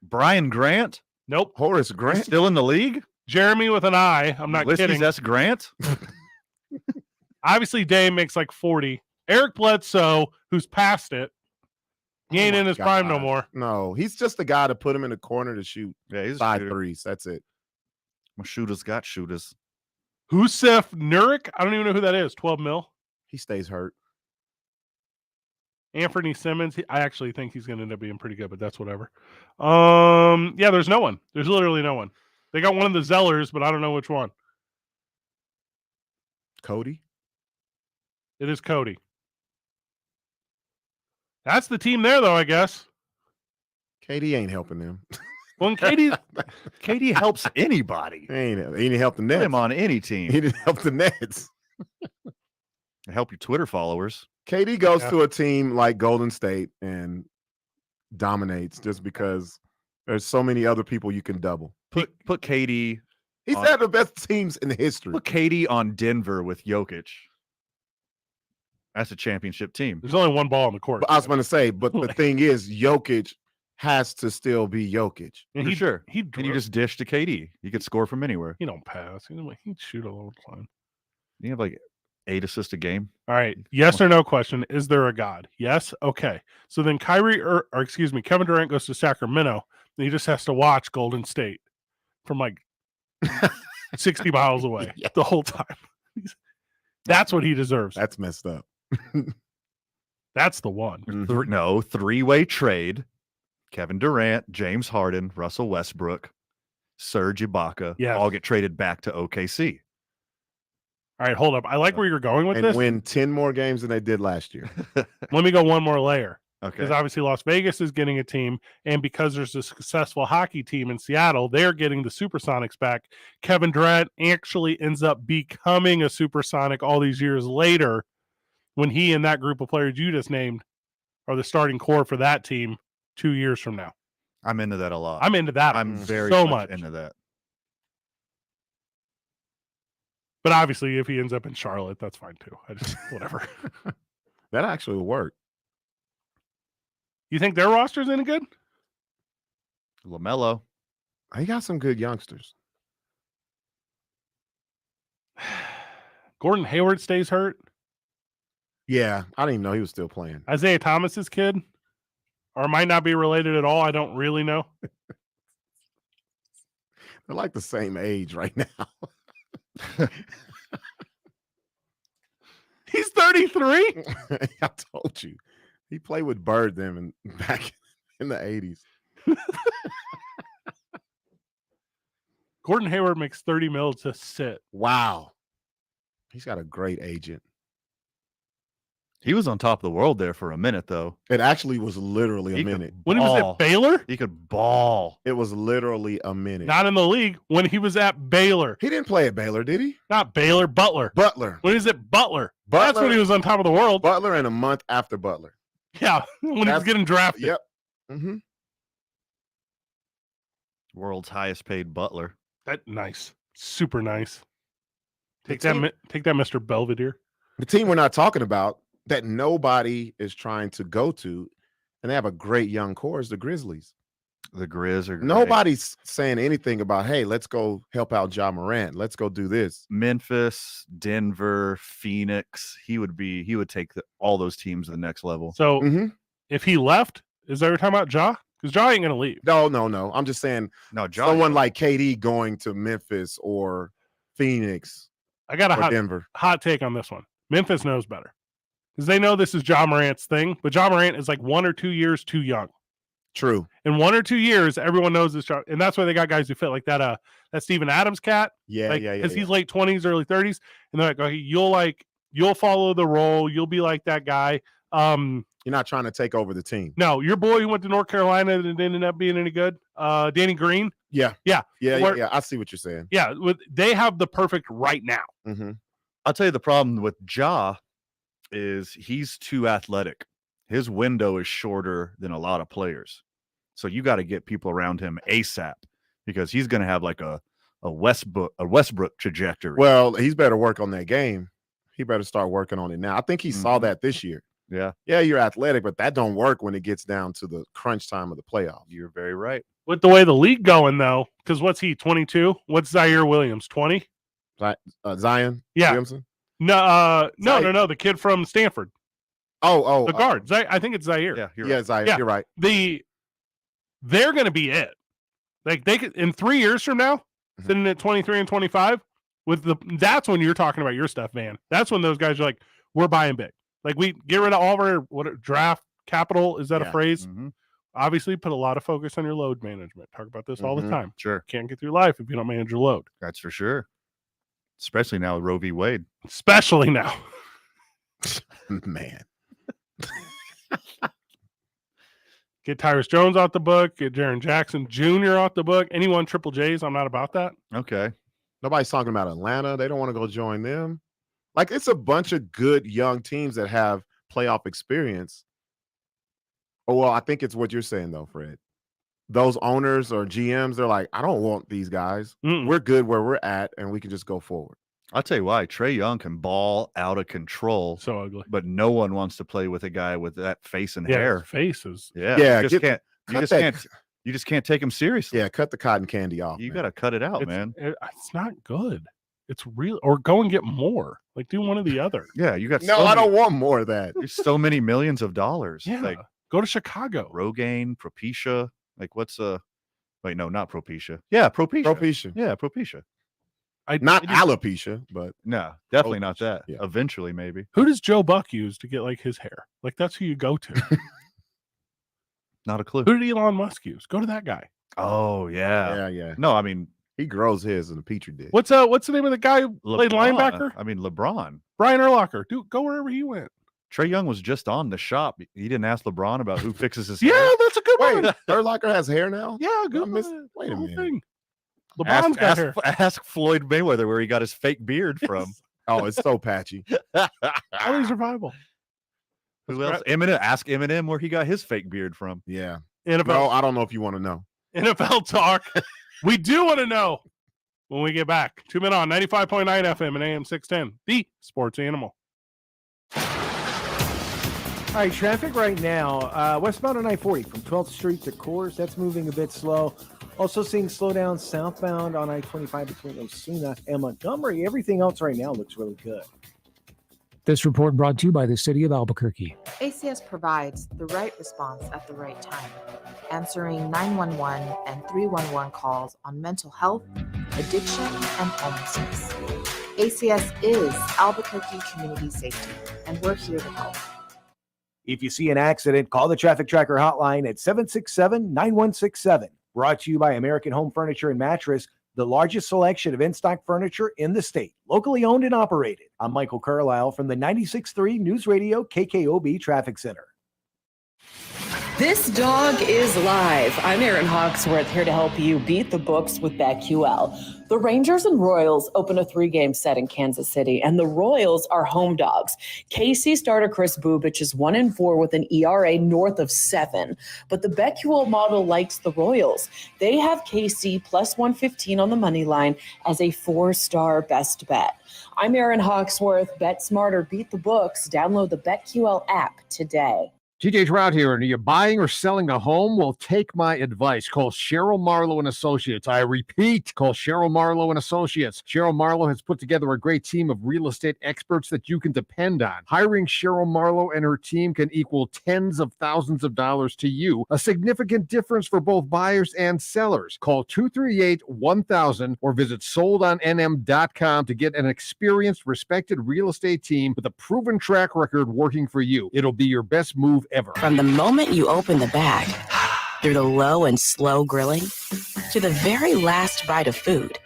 Brian Grant? Nope. Horace Grant? Still in the league? Jeremy with an I. I'm not Ulysses kidding. S. Grant? Obviously, Dame makes like 40. Eric Bledsoe, who's past it, he ain't in his prime no more. No, he's just the guy to put him in the corner to shoot Yeah, he's a side shooter. threes. That's it. My shooters got shooters. Husef Nurkic, I don't even know who that is. 12 mil. He stays hurt. Anthony Simmons, I actually think he's going to end up being pretty good, but that's whatever. Yeah, there's no one. There's literally no one. They got one of the Zellers, but I don't know which one. Cody? It is Cody. That's the team there, though, I guess. KD ain't helping them. When KD helps anybody. He ain't help the Put Nets. him on any team. He didn't help the Nets. Help your Twitter followers. KD goes to a team like Golden State and dominates just because there's so many other people you can double. Put KD. He's had the best teams in history. Put KD on Denver with Jokic. That's a championship team. There's only one ball on the court. But I was going to say, but the thing is, Jokic has to still be Jokic. And For sure. He'd And you just dish to KD. He could score from anywhere. He don't pass. He'd shoot all the time. You have like 8 assists a game. All right. Yes or no question. Is there a God? Yes. Okay. So then Kevin Durant goes to Sacramento and he just has to watch Golden State from like 60 miles away the whole time. That's what he deserves. That's messed up. That's the one. No, 3-way trade. Kevin Durant, James Harden, Russell Westbrook, Serge Ibaka all get traded back to OKC. All right, hold up. I like where you're going with And this. win 10 more games than they did last year. Let me go one more layer. Okay. Because obviously Las Vegas is getting a team, and because there's a successful hockey team in Seattle, they're getting the Supersonics back. Kevin Durant actually ends up becoming a Supersonic all these years later when he and that group of players you just named are the starting core for that team 2 years from now. I'm into that a lot. I'm into that. I'm very so much much into that. But obviously, if he ends up in Charlotte, that's fine too. I just whatever. That actually would work. You think their roster's any good? LaMelo. He got some good youngsters. Gordon Hayward stays hurt. Yeah, I didn't even know he was still playing. Isaiah Thomas's kid, or might not be related at all. I don't really know. They're like the same age right now. He's 33. I told you. He played with Bird them back in the 80s. Gordon Hayward makes 30 mil to sit. Wow. He's got a great agent. He was on top of the world there for a minute, though. It actually was literally a minute. When he was at Baylor? He could ball. It was literally a minute. Not in the league. When he was at Baylor. He didn't play at Baylor, did he? Not Baylor, Butler. When he was at Butler. That's when he was on top of the world. Butler and a month after Butler. Yeah, when he was getting drafted. Yep. Mm-hmm. World's highest paid Butler. That nice. Super nice. Take The that, Mr. Belvedere. The team we're not talking about that nobody is trying to go to, and they have a great young core, is the Grizzlies. The Grizz are great. Nobody's saying anything about, hey, let's go help out Ja Morant. Let's go do this. Memphis, Denver, Phoenix. He would take all those teams to the next level. So if he left, is that what you're talking about, Ja? Because Ja ain't going to leave. No. I'm just saying someone like KD going to Memphis or Phoenix. I got a Denver. hot take on this one. Memphis knows better. Because they know this is Ja Morant's thing, but Ja Morant is like 1 or 2 years too young. True. In 1 or 2 years, everyone knows this, and that's why they got guys who fit like that. That Steven Adams cat. Yeah. Because he's late 20s, early 30s, and they're like, okay, you'll follow the role. You'll be like that guy. You're not trying to take over the team. No, your boy who went to North Carolina and ended up being any good, Danny Green. Yeah. I see what you're saying. Yeah, they have the perfect right now. Mm-hmm. I'll tell you the problem with Ja is he's too athletic. His window is shorter than a lot of players. So you got to get people around him ASAP because he's going to have like a Westbrook trajectory. Well, he's better work on that game. He better start working on it now. I think he saw that this year. Yeah, you're athletic, but that don't work when it gets down to the crunch time of the playoffs. You're very right. With the way the league going, though, because what's he, 22? What's Zaire Williams, 20? Zion Williamson? No, the kid from Stanford. Oh, the guard. I think it's Zaire. Yeah, you're right. Zaire. Yeah. You're right. They're going to be it. Like they could in 3 years from now, sitting at 23 and 25. That's when you're talking about your stuff, man. That's when those guys are like, we're buying big. Like we get rid of all of our draft capital. Is that a phrase? Mm-hmm. Obviously, put a lot of focus on your load management. Talk about this all the time. Sure. Can't get through life if you don't manage your load. That's for sure. Especially now with Roe v. Wade. Especially now. Man. Get Tyrus Jones off the book. Get Jaren Jackson Jr. off the book. Anyone Triple J's, I'm not about that. Okay. Nobody's talking about Atlanta. They don't want to go join them. Like, it's a bunch of good young teams that have playoff experience. Oh, well, I think it's what you're saying, though, Fred. Those owners or GMs, they're like, I don't want these guys. We're good where we're at, and we can just go forward. I'll tell you why. Trae Young can ball out of control. So ugly. But no one wants to play with a guy with that face and hair. Faces. Yeah. You just can't take him seriously. Yeah, cut the cotton candy off. You got to cut it out, man. It's not good. It's real. Or go and get more. Like, do one or the other. Yeah, you got I don't want more of that. There's so many millions of dollars. Yeah. Like, go to Chicago. Rogaine, Propecia. Like, what's wait, no, not Propecia. Yeah, Propecia. Yeah, Propecia. Not alopecia, but no, definitely not that. Yeah. Eventually, maybe. Who does Joe Buck use to get like his hair? Like, that's who you go to. Not a clue. Who did Elon Musk use? Go to that guy. Oh yeah. Yeah. No, I mean, he grows his in a petri dish. What's the name of the guy who played linebacker? I mean, LeBron. Brian Urlacher. Dude, go wherever he went. Trae Young was just on the shop. He didn't ask LeBron about who fixes his hair. Yeah, that's a good one. Wait, Urlacher has hair now? Yeah, good. Wait a minute. Thing. LeBron's got hair. Ask Floyd Mayweather where he got his fake beard from. Oh, it's so patchy. All these are viable. Who else? Eminem. Ask Eminem where he got his fake beard from. Yeah. NFL. No, I don't know if you want to know. NFL talk. We do want to know when we get back. 2 Men On 95.9 FM and AM 610, the sports animal. All right, traffic right now, westbound on I-40 from 12th Street to Coors, that's moving a bit slow. Also seeing slowdown southbound on I-25 between Osuna and Montgomery. Everything else right now looks really good. This report brought to you by the City of Albuquerque. ACS provides the right response at the right time, answering 911 and 311 calls on mental health, addiction, and homelessness. ACS is Albuquerque Community Safety, and we're here to help. If you see an accident, call the Traffic Tracker hotline at 767-9167. Brought to you by American Home Furniture and Mattress, the largest selection of in-stock furniture in the state. Locally owned and operated. I'm Michael Carlisle from the 96.3 News Radio KKOB Traffic Center. This dog is live. I'm Erin Hawksworth, here to help you beat the books with BetQL. The Rangers and Royals open a 3-game set in Kansas City, and the Royals are home dogs. KC starter Chris Bubich is 1-4 with an ERA north of 7, but the BetQL model likes the Royals. They have KC plus 115 on the money line as a 4-star best bet. I'm Erin Hawksworth. Bet smarter, beat the books. Download the BetQL app today. TJ Trout here, and are you buying or selling a home? Well, take my advice. Call Cheryl Marlowe and Associates. I repeat, call Cheryl Marlowe and Associates. Cheryl Marlowe has put together a great team of real estate experts that you can depend on. Hiring Cheryl Marlowe and her team can equal tens of thousands of dollars to you, a significant difference for both buyers and sellers. Call 238-1000 or visit soldonnm.com to get an experienced, respected real estate team with a proven track record working for you. It'll be your best move ever. From the moment you open the bag, through the low and slow grilling, to the very last bite of food,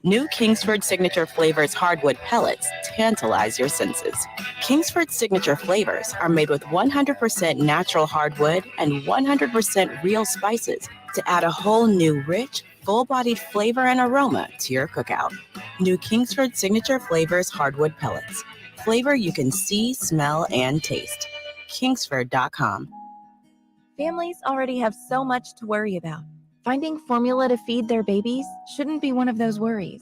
new Kingsford Signature Flavors hardwood pellets tantalize your senses. Kingsford Signature Flavors are made with 100% natural hardwood and 100% real spices to add a whole new rich, full-bodied flavor and aroma to your cookout. New Kingsford Signature Flavors hardwood pellets. Flavor you can see, smell, and taste. Kingsford.com. Families already have so much to worry about. Finding formula to feed their babies shouldn't be one of those worries.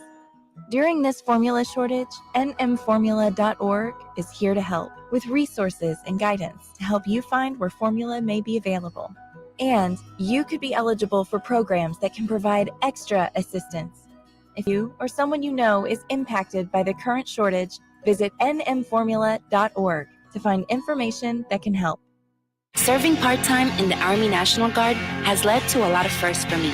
During this formula shortage, nmformula.org is here to help with resources and guidance to help you find where formula may be available. And you could be eligible for programs that can provide extra assistance. If you or someone you know is impacted by the current shortage, visit nmformula.org to find information that can help. Serving part-time in the Army National Guard has led to a lot of firsts for me.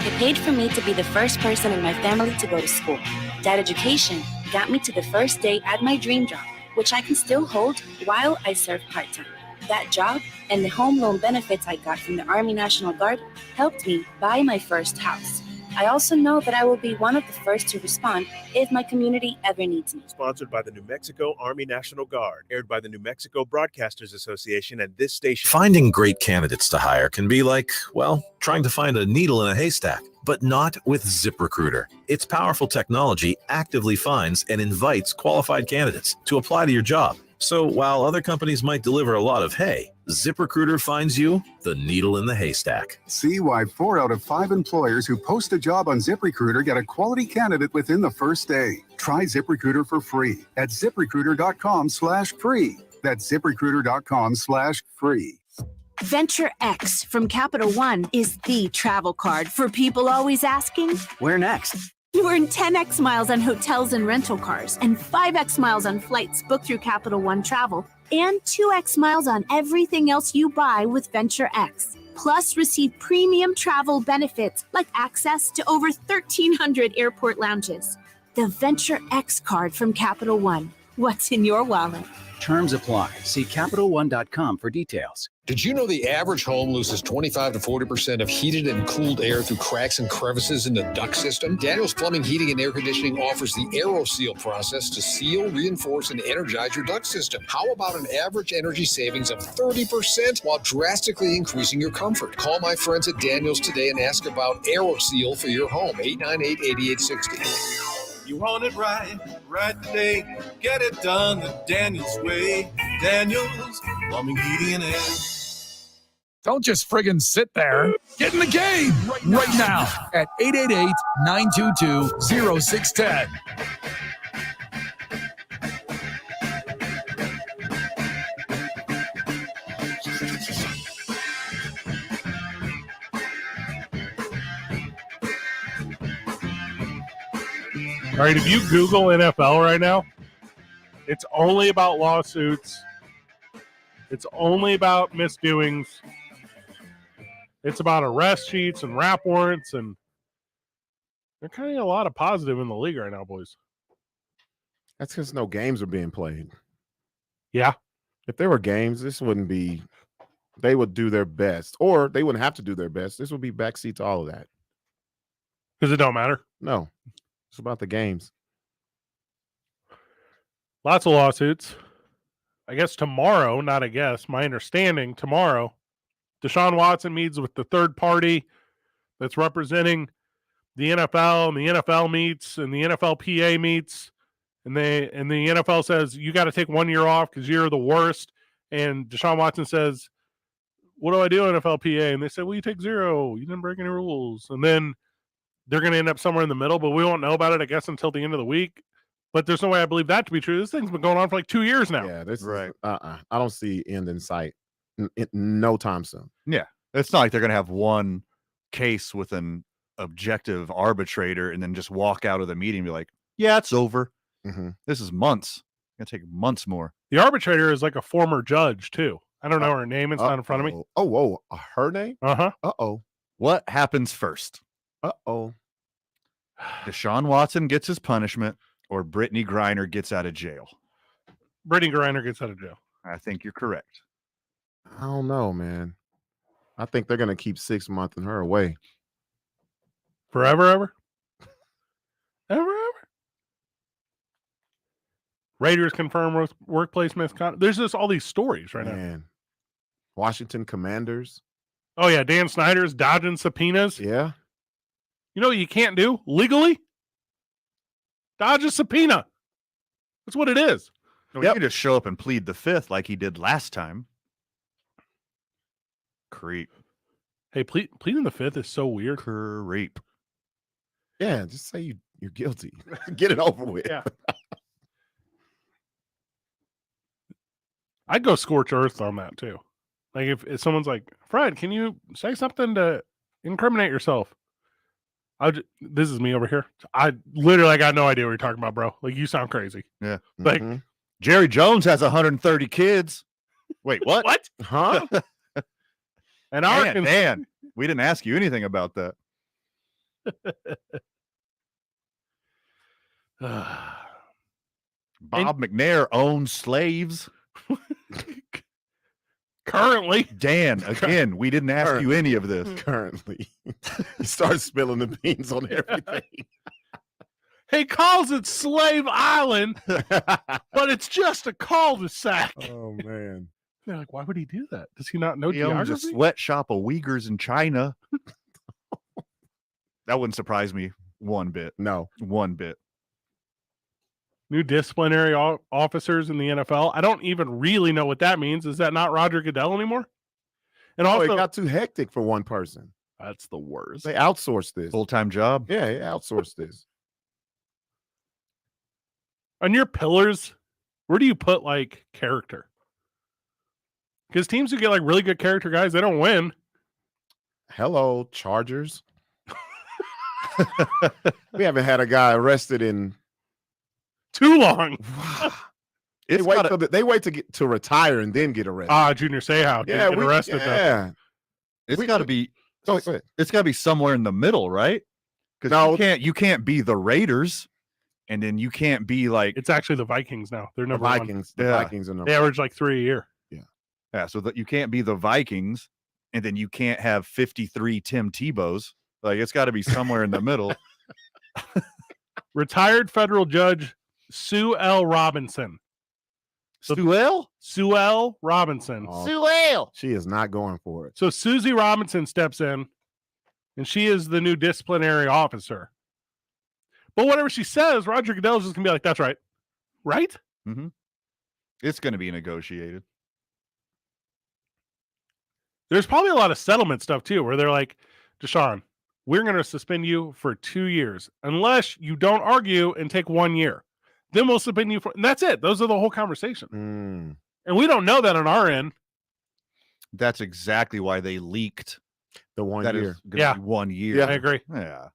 It paid for me to be the first person in my family to go to school. That education got me to the first day at my dream job, which I can still hold while I serve part-time. That job and the home loan benefits I got from the Army National Guard helped me buy my first house. I also know that I will be one of the first to respond if my community ever needs me. Sponsored by the New Mexico Army National Guard, aired by the New Mexico Broadcasters Association and this station. Finding great candidates to hire can be like, well, trying to find a needle in a haystack, but not with ZipRecruiter. Its powerful technology actively finds and invites qualified candidates to apply to your job. So while other companies might deliver a lot of hay, ZipRecruiter finds you the needle in the haystack. See why 4 out of 5 employers who post a job on ZipRecruiter get a quality candidate within the first day. Try ZipRecruiter for free at ZipRecruiter.com/free. That's ZipRecruiter.com/free. Venture X from Capital One is the travel card for people always asking, Where next? You earn 10x miles on hotels and rental cars, and 5x miles on flights booked through Capital One Travel, and 2x miles on everything else you buy with Venture X. Plus, receive premium travel benefits like access to over 1,300 airport lounges. The Venture X card from Capital One. What's in your wallet? Terms apply. See CapitalOne.com for details. Did you know the average home loses 25 to 40% of heated and cooled air through cracks and crevices in the duct system? Daniels Plumbing, Heating, and Air Conditioning offers the AeroSeal process to seal, reinforce, and energize your duct system. How about an average energy savings of 30% while drastically increasing your comfort? Call my friends at Daniels today and ask about AeroSeal for your home, 898-8860. You want it right today. Get it done the Daniels way. Daniels Plumbing, Heating, and Air. Don't just friggin' sit there. Get in the game right now at 888-922-0610. All right, if you Google NFL right now, it's only about lawsuits. It's only about misdoings. It's about arrest sheets and rap warrants, and they're kind of a lot of positive in the league right now, boys. That's because no games are being played. Yeah. If there were games, this wouldn't be, they would do their best, or they wouldn't have to do their best. This would be backseat to all of that. Because it don't matter? No. It's about the games. Lots of lawsuits. I guess tomorrow, not I guess, my understanding, tomorrow, Deshaun Watson meets with the third party that's representing the NFL, and the NFL meets, and the NFLPA meets, and the NFL says, you got to take 1 year off because you're the worst. And Deshaun Watson says, what do I do, NFLPA? And they said, well, you take 0. You didn't break any rules. And then they're going to end up somewhere in the middle, but we won't know about it, I guess, until the end of the week. But there's no way I believe that to be true. This thing's been going on for like 2 years now. Yeah, this right. I don't see end in sight. no time soon. Yeah. It's not like they're going to have one case with an objective arbitrator and then just walk out of the meeting and be like, yeah, it's over. This is months. It's going to take months more. The arbitrator is like a former judge, too. I don't know her name. It's not in front of me. Oh, whoa. Her name? Uh-huh. Uh-oh. What happens first? Uh-oh. Deshaun Watson gets his punishment or Brittany Griner gets out of jail? Brittany Griner gets out of jail. I think you're correct. I don't know, man. I think they're going to keep 6 months and her away. Forever, ever? Ever? Raiders confirm workplace misconduct. There's just all these stories right now. Washington Commanders. Oh, yeah. Dan Snyder's dodging subpoenas. Yeah. You know what you can't do legally? Dodge a subpoena. That's what it is. No, you can just show up and plead the fifth like he did last time. Creep. Hey, pleading the fifth is so weird. Creep. Yeah, just say you're guilty. Get it over with. Yeah. I'd go scorch earth on that too. Like if someone's like, Fred, can you say something to incriminate yourself? This is me over here. I literally got no idea what you're talking about, bro. Like you sound crazy. Yeah. Like Jerry Jones has 130 kids. Wait, what? What? Huh? And Dan, we didn't ask you anything about that. Bob McNair owns slaves. Currently. Dan, again, we didn't ask you any of this. Currently. He starts spilling the beans on everything. He calls it Slave Island, but it's just a cul-de-sac. Oh, man. They're like, why would he do that? Does he not know He owns geography? a sweatshop of Uyghurs in China. That wouldn't surprise me one bit. No. One bit. New disciplinary officers in the NFL. I don't even really know what that means. Is that not Roger Goodell anymore? And also, it got too hectic for one person. That's the worst. They outsourced this. Full-time job? Yeah, they outsourced this. On your pillars, where do you put like character? Because teams who get like really good character guys, they don't win. Hello, Chargers. We haven't had a guy arrested in too long. They wait to get to retire and then get arrested. Junior Seau. Yeah, get arrested. Yeah, it's got to be. It's got to be somewhere in the middle, right? Because you can't be the Raiders, and then you can't be like. It's actually the Vikings now. They're number Vikings. one. The Vikings are number. They average like 3 a year. Yeah, so that you can't be the Vikings, and then you can't have 53 Tim Tebows. Like it's got to be somewhere in the middle. Retired federal judge Sue L. Robinson. Sue L. Robinson. Oh, she is not going for it. So Susie Robinson steps in, and she is the new disciplinary officer. But whatever she says, Roger Goodell's just going to be like, that's right. Right? Mm-hmm. It's going to be negotiated. There's probably a lot of settlement stuff, too, where they're like, Deshaun, we're going to suspend you for 2 years unless you don't argue and take 1 year. Then we'll suspend you for, and that's it. Those are the whole conversation. And we don't know that on our end. That's exactly why they leaked the 1 that year. Is gonna be 1 year. Yeah, I agree. Yeah.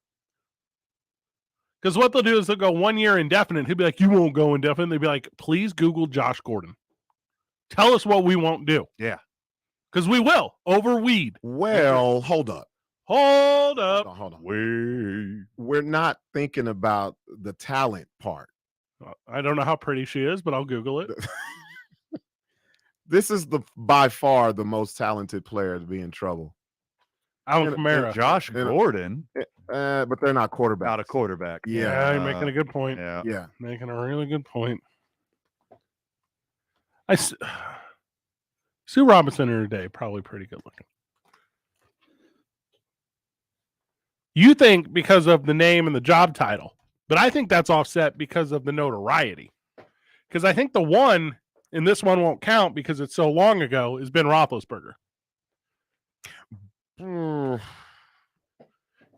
Because what they'll do is they'll go 1 year indefinite. He'll be like, you won't go indefinite. They'll be like, please Google Josh Gordon. Tell us what we won't do. Yeah. Because we will over weed. Well, hold up. Hold up. Hold on. We're not thinking about the talent part. I don't know how pretty she is, but I'll Google it. This is by far the most talented player to be in trouble. Alvin Kamara. Josh Gordon. But they're not quarterbacks. Not a quarterback. Yeah, you're making a good point. Yeah. Making a really good point. Sue Robinson in her day, probably pretty good looking. You think because of the name and the job title, but I think that's offset because of the notoriety. Because I think the one, and this one won't count because it's so long ago, is Ben Roethlisberger.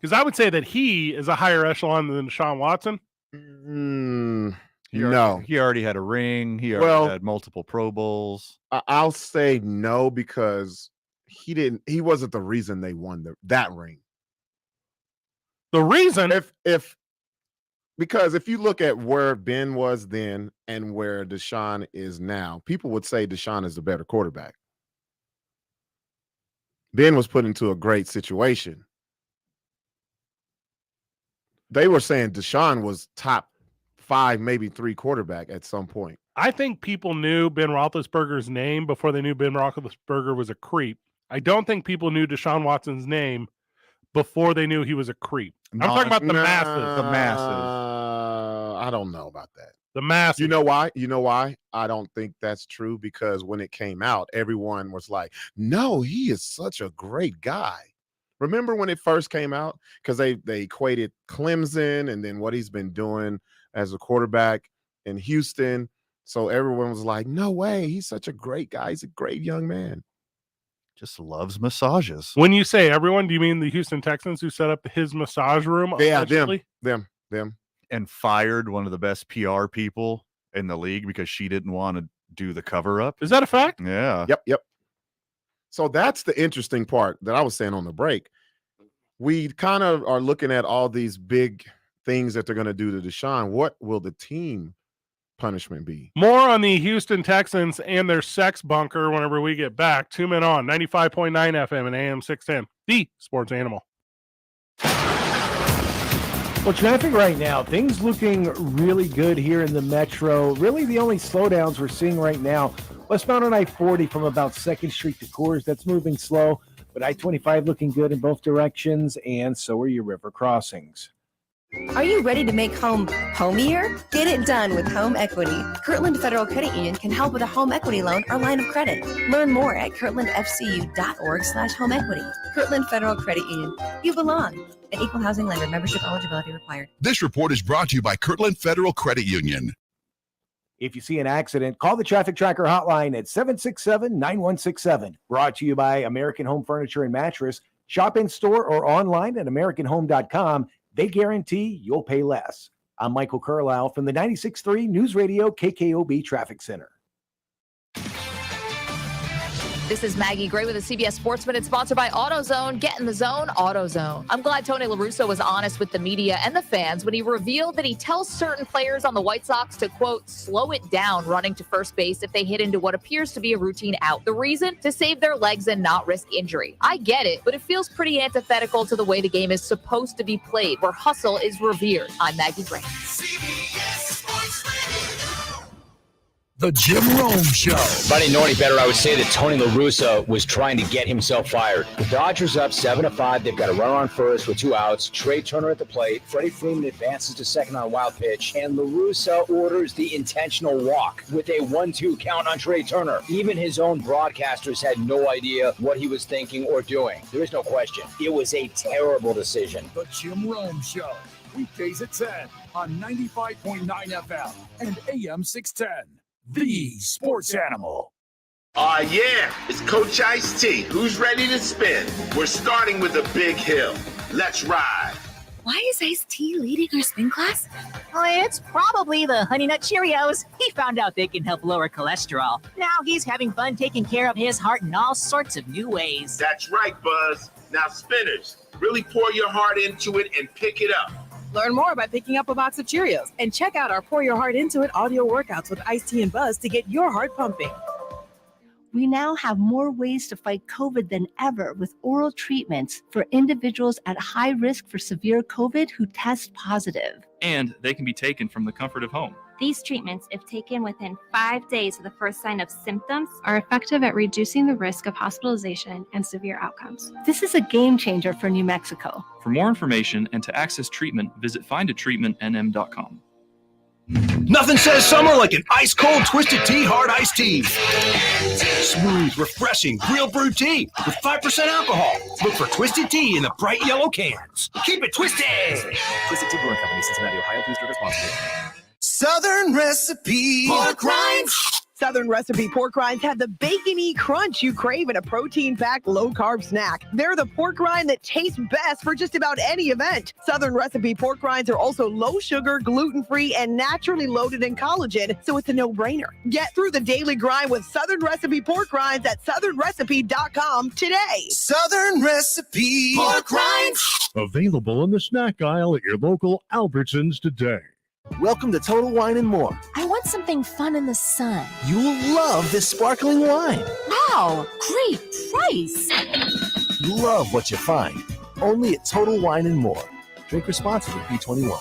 Because I would say that he is a higher echelon than Deshaun Watson. He No. He already had a ring. He already had multiple Pro Bowls. I'll say no because he wasn't the reason they won that ring. The reason? Because if you look at where Ben was then and where Deshaun is now, people would say Deshaun is the better quarterback. Ben was put into a great situation. They were saying Deshaun was top 5, maybe 3 quarterback at some point. I think people knew Ben Roethlisberger's name before they knew Ben Roethlisberger was a creep. I don't think people knew Deshaun Watson's name before they knew he was a creep. I'm talking about the masses. The masses. I don't know about that. The masses. You know why? I don't think that's true because when it came out, everyone was like, no, he is such a great guy. Remember when it first came out? Because they equated Clemson and then what he's been doing as a quarterback in Houston. So everyone was like, no way. He's such a great guy. He's a great young man. Just loves massages. When you say everyone, do you mean the Houston Texans who set up his massage room? Yeah, allegedly? them. And fired one of the best PR people in the league because she didn't want to do the cover up. Is that a fact? Yeah. Yep. So that's the interesting part that I was saying on the break. We kind of are looking at all these big things that they're going to do to Deshaun. What will the team punishment be? More on the Houston Texans and their sex bunker whenever we get back. 2 Men On, 95.9 FM and AM 610, the sports animal. Well, traffic right now, things looking really good here in the metro. Really the only slowdowns we're seeing right now, westbound on I-40 from about 2nd Street to Coors, that's moving slow, but I-25 looking good in both directions, and so are your river crossings. Are you ready to make home homier? Get it done with home equity. Kirtland Federal Credit Union can help with a home equity loan or line of credit. Learn more at kirtlandfcu.org/home equity. Kirtland Federal Credit Union. You belong. An equal housing lender. Membership eligibility required. This report is brought to you by Kirtland Federal Credit Union. If you see an accident, call the Traffic Tracker hotline at 767-9167. Brought to you by American Home Furniture and Mattress. Shop in store or online at AmericanHome.com. They guarantee you'll pay less. I'm Michael Carlisle from the 96.3 News Radio KKOB Traffic Center. This is Maggie Gray with a CBS Sports Minute sponsored by AutoZone. Get in the zone, AutoZone. I'm glad Tony La Russa was honest with the media and the fans when he revealed that he tells certain players on the White Sox to, quote, slow it down running to first base if they hit into what appears to be a routine out. The reason? To save their legs and not risk injury. I get it, but it feels pretty antithetical to the way the game is supposed to be played, where hustle is revered. I'm Maggie Gray. The Jim Rome Show. If I didn't know any better, I would say that Tony La Russa was trying to get himself fired. The Dodgers up 7-5. They've got a runner on first with 2 outs. Trey Turner at the plate. Freddie Freeman advances to second on a wild pitch. And La Russa orders the intentional walk with a 1-2 count on Trey Turner. Even his own broadcasters had no idea what he was thinking or doing. There is no question. It was a terrible decision. The Jim Rome Show. Weekdays at 10 on 95.9 FM and AM 610. The Sports Animal. Yeah, it's Coach Ice-T. Who's ready to spin? We're starting with a big hill. Let's ride. Why is Ice-T leading our spin class? It's probably the Honey Nut Cheerios. He found out they can help lower cholesterol. Now he's having fun taking care of his heart in all sorts of new ways. That's right, Buzz. Now, spinners, really pour your heart into it and pick it up. Learn more by picking up a box of Cheerios and check out our Pour Your Heart Into It audio workouts with Ice-T and Buzz to get your heart pumping. We now have more ways to fight COVID than ever with oral treatments for individuals at high risk for severe COVID who test positive. And they can be taken from the comfort of home. These treatments, if taken within 5 days of the first sign of symptoms, are effective at reducing the risk of hospitalization and severe outcomes. This is a game changer for New Mexico. For more information and to access treatment, visit findatreatmentnm.com. Nothing says summer like an ice-cold Twisted Tea Hard Iced Tea. Smooth, refreshing, real brewed tea with 5% alcohol. Look for Twisted Tea in the bright yellow cans. Keep it twisted! Twisted Tea Brewing Company, Cincinnati, Ohio. Please drink responsibly. Southern recipe. Pork rinds. Southern Recipe pork rinds have the bacony crunch you crave in a protein-packed, low-carb snack. They're the pork rind that tastes best for just about any event. Southern Recipe pork rinds are also low sugar, gluten-free, and naturally loaded in collagen, so it's a no-brainer. Get through the daily grind with Southern Recipe pork rinds at southernrecipe.com today. Southern Recipe pork rinds. Available in the snack aisle at your local Albertsons today. Welcome to Total Wine and More. I want something fun in the sun. You'll love this sparkling wine. Wow, great price. Love what you find. Only at Total Wine and More. Drink responsibly, B21.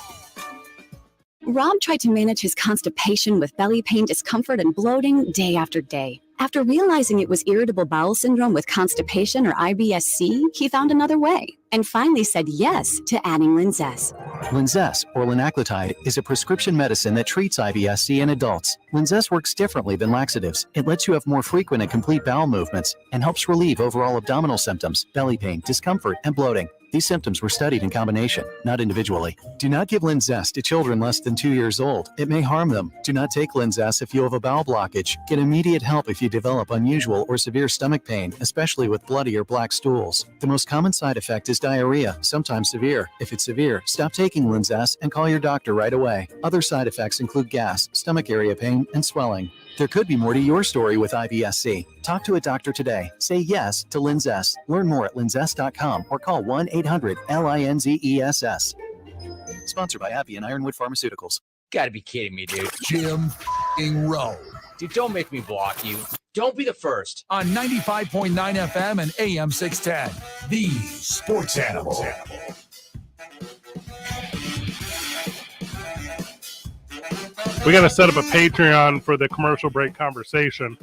Rob tried to manage his constipation with belly pain, discomfort, and bloating day after day. After realizing it was irritable bowel syndrome with constipation or IBS-C, he found another way and finally said yes to adding Linzess. Linzess, or linaclotide, is a prescription medicine that treats IBS-C in adults. Linzess works differently than laxatives. It lets you have more frequent and complete bowel movements and helps relieve overall abdominal symptoms, belly pain, discomfort, and bloating. These symptoms were studied in combination, not individually. Do not give Linzess to children less than 2 years old. It may harm them. Do not take Linzess if you have a bowel blockage. Get immediate help if you develop unusual or severe stomach pain, especially with bloody or black stools. The most common side effect is diarrhea, sometimes severe. If it's severe, stop taking Linzess and call your doctor right away. Other side effects include gas, stomach area pain, and swelling. There could be more to your story with IBS-C. Talk to a doctor today. Say yes to Linzess. Learn more at linzess.com or call 1-800-LINZESS. Sponsored by Appy and Ironwood Pharmaceuticals. Gotta be kidding me, dude. Jim Rowe. Dude, don't make me block you. Don't be the first. On 95.9 FM and AM 610. The Sports Animal. We got to set up a Patreon for the commercial break conversation,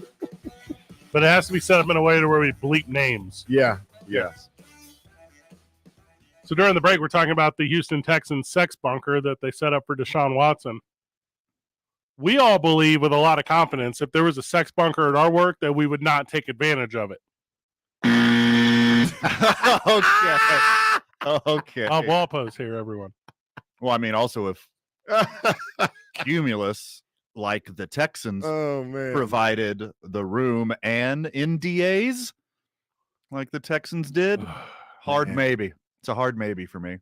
but it has to be set up in a way to where we bleep names. Yeah. Yes. So during the break, we're talking about the Houston Texans sex bunker that they set up for Deshaun Watson. We all believe with a lot of confidence if there was a sex bunker at our work that we would not take advantage of it. Okay. I'll wall pose here, everyone. Well, I mean, also if Cumulus, like the Texans, provided the room and NDAs like the Texans did, maybe. It's a hard maybe for me.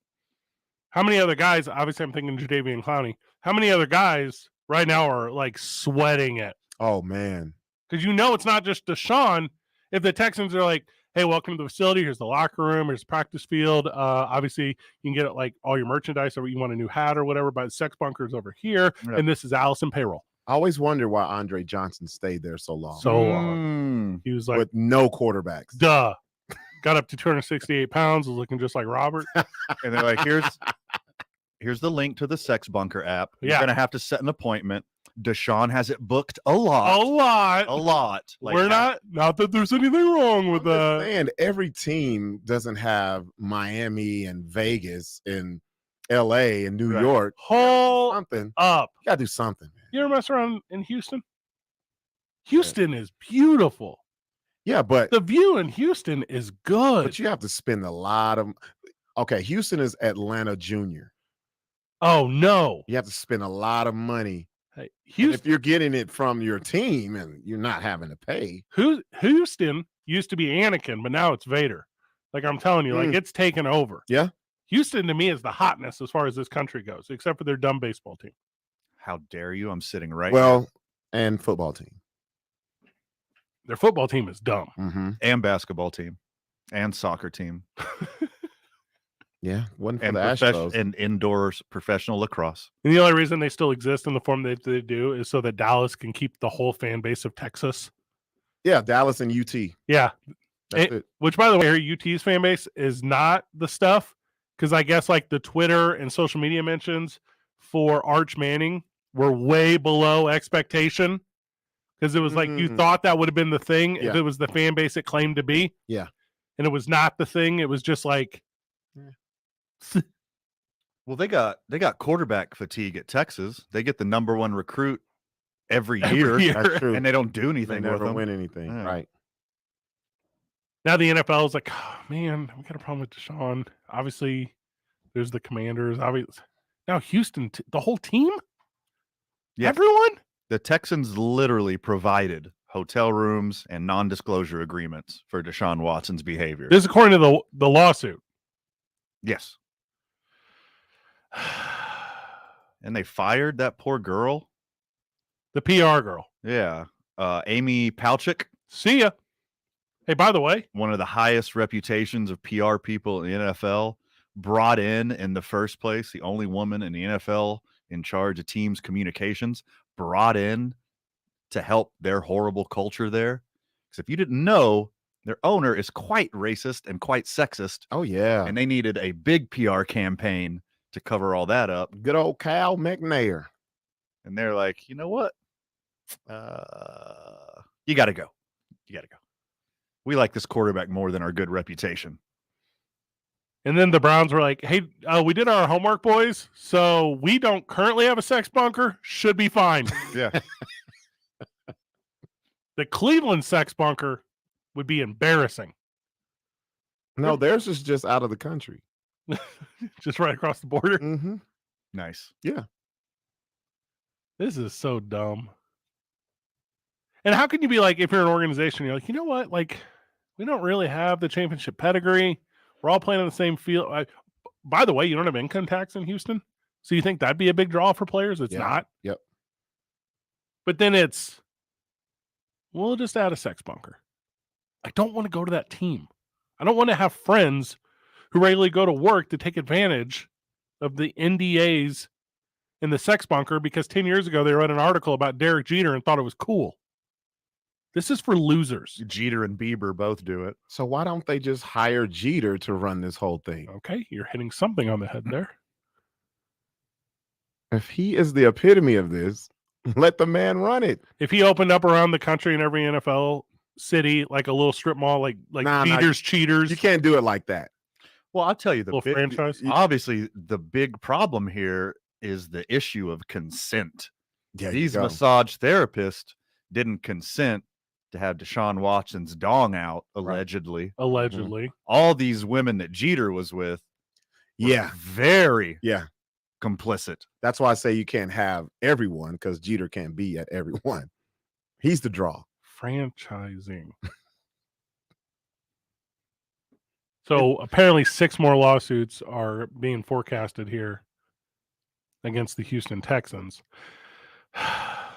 How many other guys, obviously I'm thinking Jadeveon Clowney, how many other guys right now are like sweating it? Oh, man. Because it's not just Deshaun. If the Texans are like, hey, welcome to the facility. Here's the locker room. Here's the practice field. Obviously, you can get like all your merchandise or you want a new hat or whatever, but the sex bunker's over here. Yep. And this is Allison payroll. I always wonder why Andre Johnson stayed there so long. So long. He was like, with no quarterbacks. Duh. Got up to 268 pounds, was looking just like Robert. And they're like, here's the link to the sex bunker app. You're going to have to set an appointment. Deshaun has it booked a lot. Like, we're not that there's anything wrong with that. And every team doesn't have Miami and Vegas and LA and New York. Hold something up. You gotta do something, man. You ever mess around in Houston? Houston is beautiful. Yeah, but the view in Houston is good. But you have to spend a lot of Houston is Atlanta Junior. Oh no. You have to spend a lot of money. Hey, Houston, if you're getting it from your team and you're not having to pay. Houston used to be Anakin, but now it's Vader. Like I'm telling you, like it's taken over. Yeah. Houston to me is the hotness as far as this country goes, except for their dumb baseball team. How dare you? I'm sitting right here. And football team. Their football team is dumb. Mm-hmm. And basketball team. And soccer team. Yeah, wasn't for and the Astros. And indoors professional lacrosse. And the only reason they still exist in the form that they do is so that Dallas can keep the whole fan base of Texas. Yeah, Dallas and UT. Yeah. That's it. Which, by the way, UT's fan base is not the stuff, because I guess like the Twitter and social media mentions for Arch Manning were way below expectation, because it was like you thought that would have been the thing if it was the fan base it claimed to be. Yeah. And it was not the thing. It was just like... Well, they got quarterback fatigue at Texas. They get the number one recruit every year. That's true. And they don't do anything. They never with them. win anything. Yeah. Right. Now the NFL is like, oh, man, we got a problem with Deshaun. Obviously, there's the Commanders. Obviously, now Houston, the whole team. Yeah. Everyone. The Texans literally provided hotel rooms and non-disclosure agreements for Deshaun Watson's behavior. This is according to the lawsuit. Yes. And they fired that poor girl. The PR girl. Yeah. Amy Palchik. See ya. Hey, by the way, one of the highest reputations of PR people in the NFL, brought in the first place, the only woman in the NFL in charge of teams communications, brought in to help their horrible culture there. Because if you didn't know, their owner is quite racist and quite sexist. Oh, yeah. And they needed a big PR campaign to cover all that up. Good old Cal McNair. And they're like, you know what? You got to go. You got to go. We like this quarterback more than our good reputation. And then the Browns were like, hey, we did our homework, boys. So we don't currently have a sex bunker. Should be fine. Yeah. The Cleveland sex bunker would be embarrassing. No, theirs is just out of the country. Just right across the border. Mm-hmm. Nice. Yeah. This is so dumb. And how can you be like, if you're an organization, you're like, you know what? Like, we don't really have the championship pedigree. We're all playing on the same field. By the way, you don't have income tax in Houston. So you think that'd be a big draw for players? It's not. Yep. But then we'll just add a sex bunker. I don't want to go to that team. I don't want to have friends who regularly go to work to take advantage of the NDAs in the sex bunker because 10 years ago they read an article about Derek Jeter and thought it was cool. This is for losers. Jeter and Bieber both do it. So why don't they just hire Jeter to run this whole thing? Okay, you're hitting something on the head there. If he is the epitome of this, let the man run it. If he opened up around the country in every NFL city, like a little strip mall, like Jeter's Cheaters. You can't do it like that. Well, I'll tell you, Little franchise. Obviously, the big problem here is the issue of consent. Yeah, these massage therapists didn't consent to have Deshaun Watson's dong out, allegedly. Allegedly. All these women that Jeter was with, yeah, very complicit. That's why I say you can't have everyone, because Jeter can't be at everyone. He's the draw. Franchising. So apparently 6 more lawsuits are being forecasted here against the Houston Texans.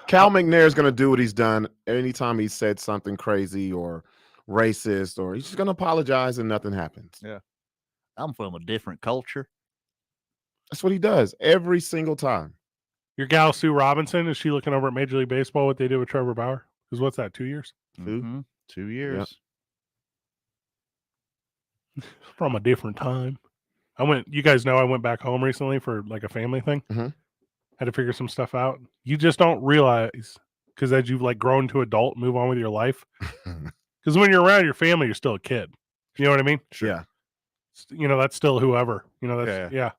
Cal McNair is going to do what he's done anytime he said something crazy or racist, or he's just going to apologize and nothing happens. Yeah. I'm from a different culture. That's what he does every single time. Your gal, Sue Robinson, is she looking over at Major League Baseball, what they did with Trevor Bauer? Because what's that, 2 years? 2 years. Yep. From a different time. You guys know I went back home recently for like a family thing. Mm-hmm. Had to figure some stuff out. You just don't realize, because as you've like grown to adult, move on with your life. Because when you're around your family, you're still a kid. You know what I mean? Sure. Yeah. You know, that's still whoever. You know, that's yeah.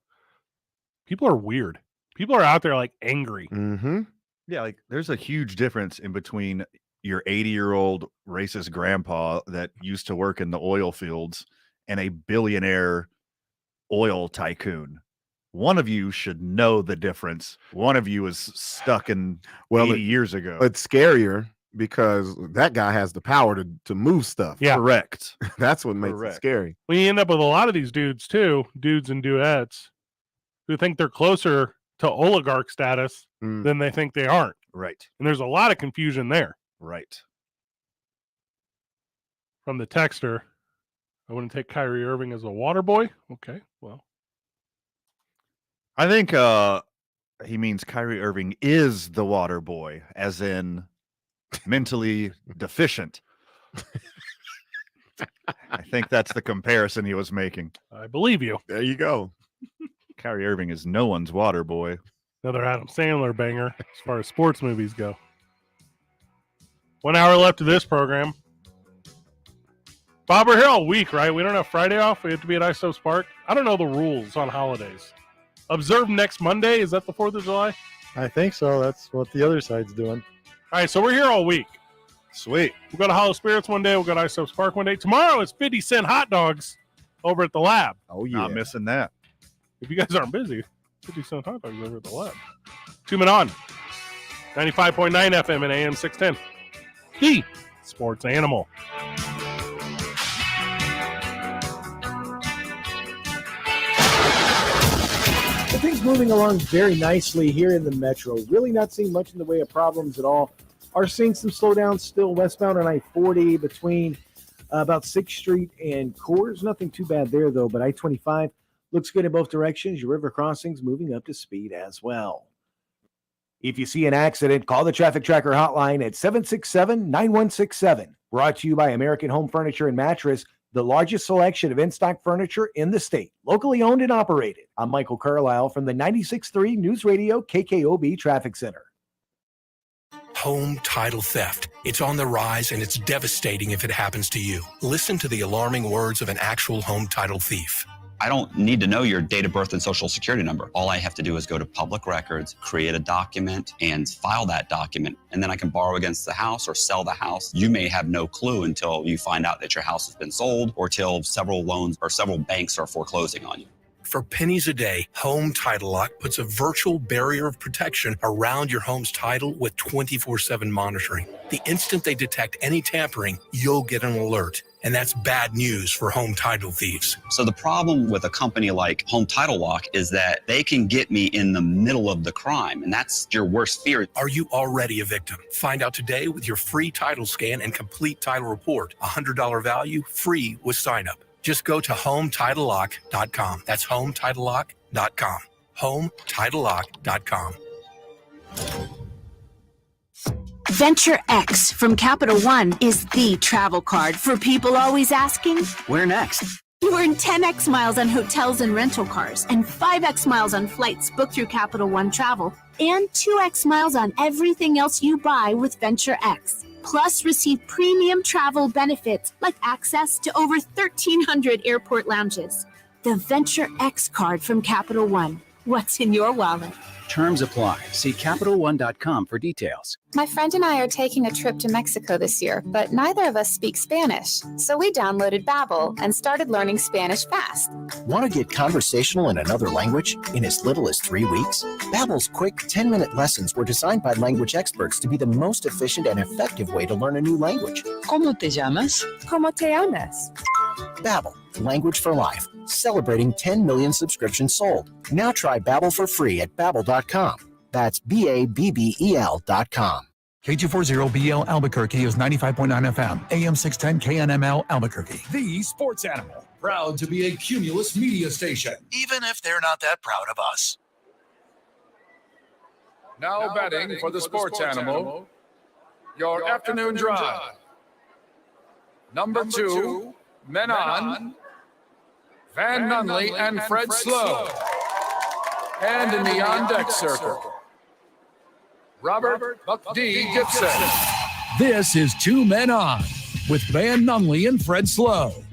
People are weird. People are out there like angry. Mm-hmm. Yeah, like there's a huge difference in between your 80-year-old racist grandpa that used to work in the oil fields and a billionaire oil tycoon. One of you should know the difference. One of you is stuck in 80 years ago. It's scarier because that guy has the power to move stuff. Yeah. Correct. That's what makes it scary. Well, you end up with a lot of these dudes too, dudes and duets, who think they're closer to oligarch status than they think they aren't. Right. And there's a lot of confusion there. Right. From the texter, I wouldn't take Kyrie Irving as a water boy. Okay, well. I think he means Kyrie Irving is the water boy, as in mentally deficient. I think that's the comparison he was making. I believe you. There you go. Kyrie Irving is no one's water boy. Another Adam Sandler banger as far as sports movies go. 1 hour left of this program. Bob, we're here all week, right? We don't have Friday off. We have to be at Iso's Park. I don't know the rules on holidays. Observe next Monday. Is that the 4th of July? I think so. That's what the other side's doing. All right, so we're here all week. Sweet. We'll go to Hollow Spirits one day. We'll go to Iso's Park one day. Tomorrow it's 50-cent hot dogs over at the lab. Oh, yeah. Not missing that. If you guys aren't busy, 50-cent hot dogs over at the lab. 2 men on. 95.9 FM and AM 610. The Sports Animal. The things moving along very nicely here in the metro. Really not seeing much in the way of problems at all. Are seeing some slowdowns still westbound on I-40 between about 6th Street and Coors. Nothing too bad there, though, but I-25 looks good in both directions. Your river crossings moving up to speed as well. If you see an accident, call the Traffic Tracker hotline at 767-9167. Brought to you by American Home Furniture and Mattress, the largest selection of in-stock furniture in the state. Locally owned and operated. I'm Michael Carlisle from the 96.3 News Radio KKOB Traffic Center. Home title theft. It's on the rise, and it's devastating if it happens to you. Listen to the alarming words of an actual home title thief. I don't need to know your date of birth and social security number. All I have to do is go to public records, create a document, and file that document. And then I can borrow against the house or sell the house. You may have no clue until you find out that your house has been sold or till several loans or several banks are foreclosing on you. For pennies a day, Home Title Lock puts a virtual barrier of protection around your home's title with 24/7 monitoring. The instant they detect any tampering, you'll get an alert. And that's bad news for home title thieves. So the problem with a company like Home Title Lock is that they can get me in the middle of the crime, and that's your worst fear. Are you already a victim? Find out today with your free title scan and complete title report. $100 value, free with sign up. Just go to HomeTitleLock.com. That's HomeTitleLock.com. HomeTitleLock.com. Venture X from Capital One is the travel card for people always asking, Where next? you earn 10x miles on hotels and rental cars, and 5x miles on flights booked through Capital One Travel, and 2x miles on everything else you buy with Venture X. Plus, receive premium travel benefits like access to over 1,300 airport lounges. The Venture X card from Capital One. What's in your wallet? Terms apply. See CapitalOne.com for details. My friend and I are taking a trip to Mexico this year, but neither of us speak Spanish. So we downloaded Babbel and started learning Spanish fast. Want to get conversational in another language in as little as 3 weeks? Babbel's quick 10-minute lessons were designed by language experts to be the most efficient and effective way to learn a new language. ¿Cómo te llamas? ¿Cómo te llamas? Babbel, language for life. Celebrating 10 million subscriptions sold. Now try Babbel for free at Babbel.com. That's BABBEL.com. K240BL Albuquerque is 95.9 FM, AM 610 KNML Albuquerque. The Sports Animal, proud to be a Cumulus media station, even if they're not that proud of us. Now betting for the Sports Animal, your afternoon drive. Number 2, Men On, Van Nunley and Fred Slow. And in the on-deck circle, Robert Buck D. Gibson. This is 2 Men On with Van Nunley and Fred Slow.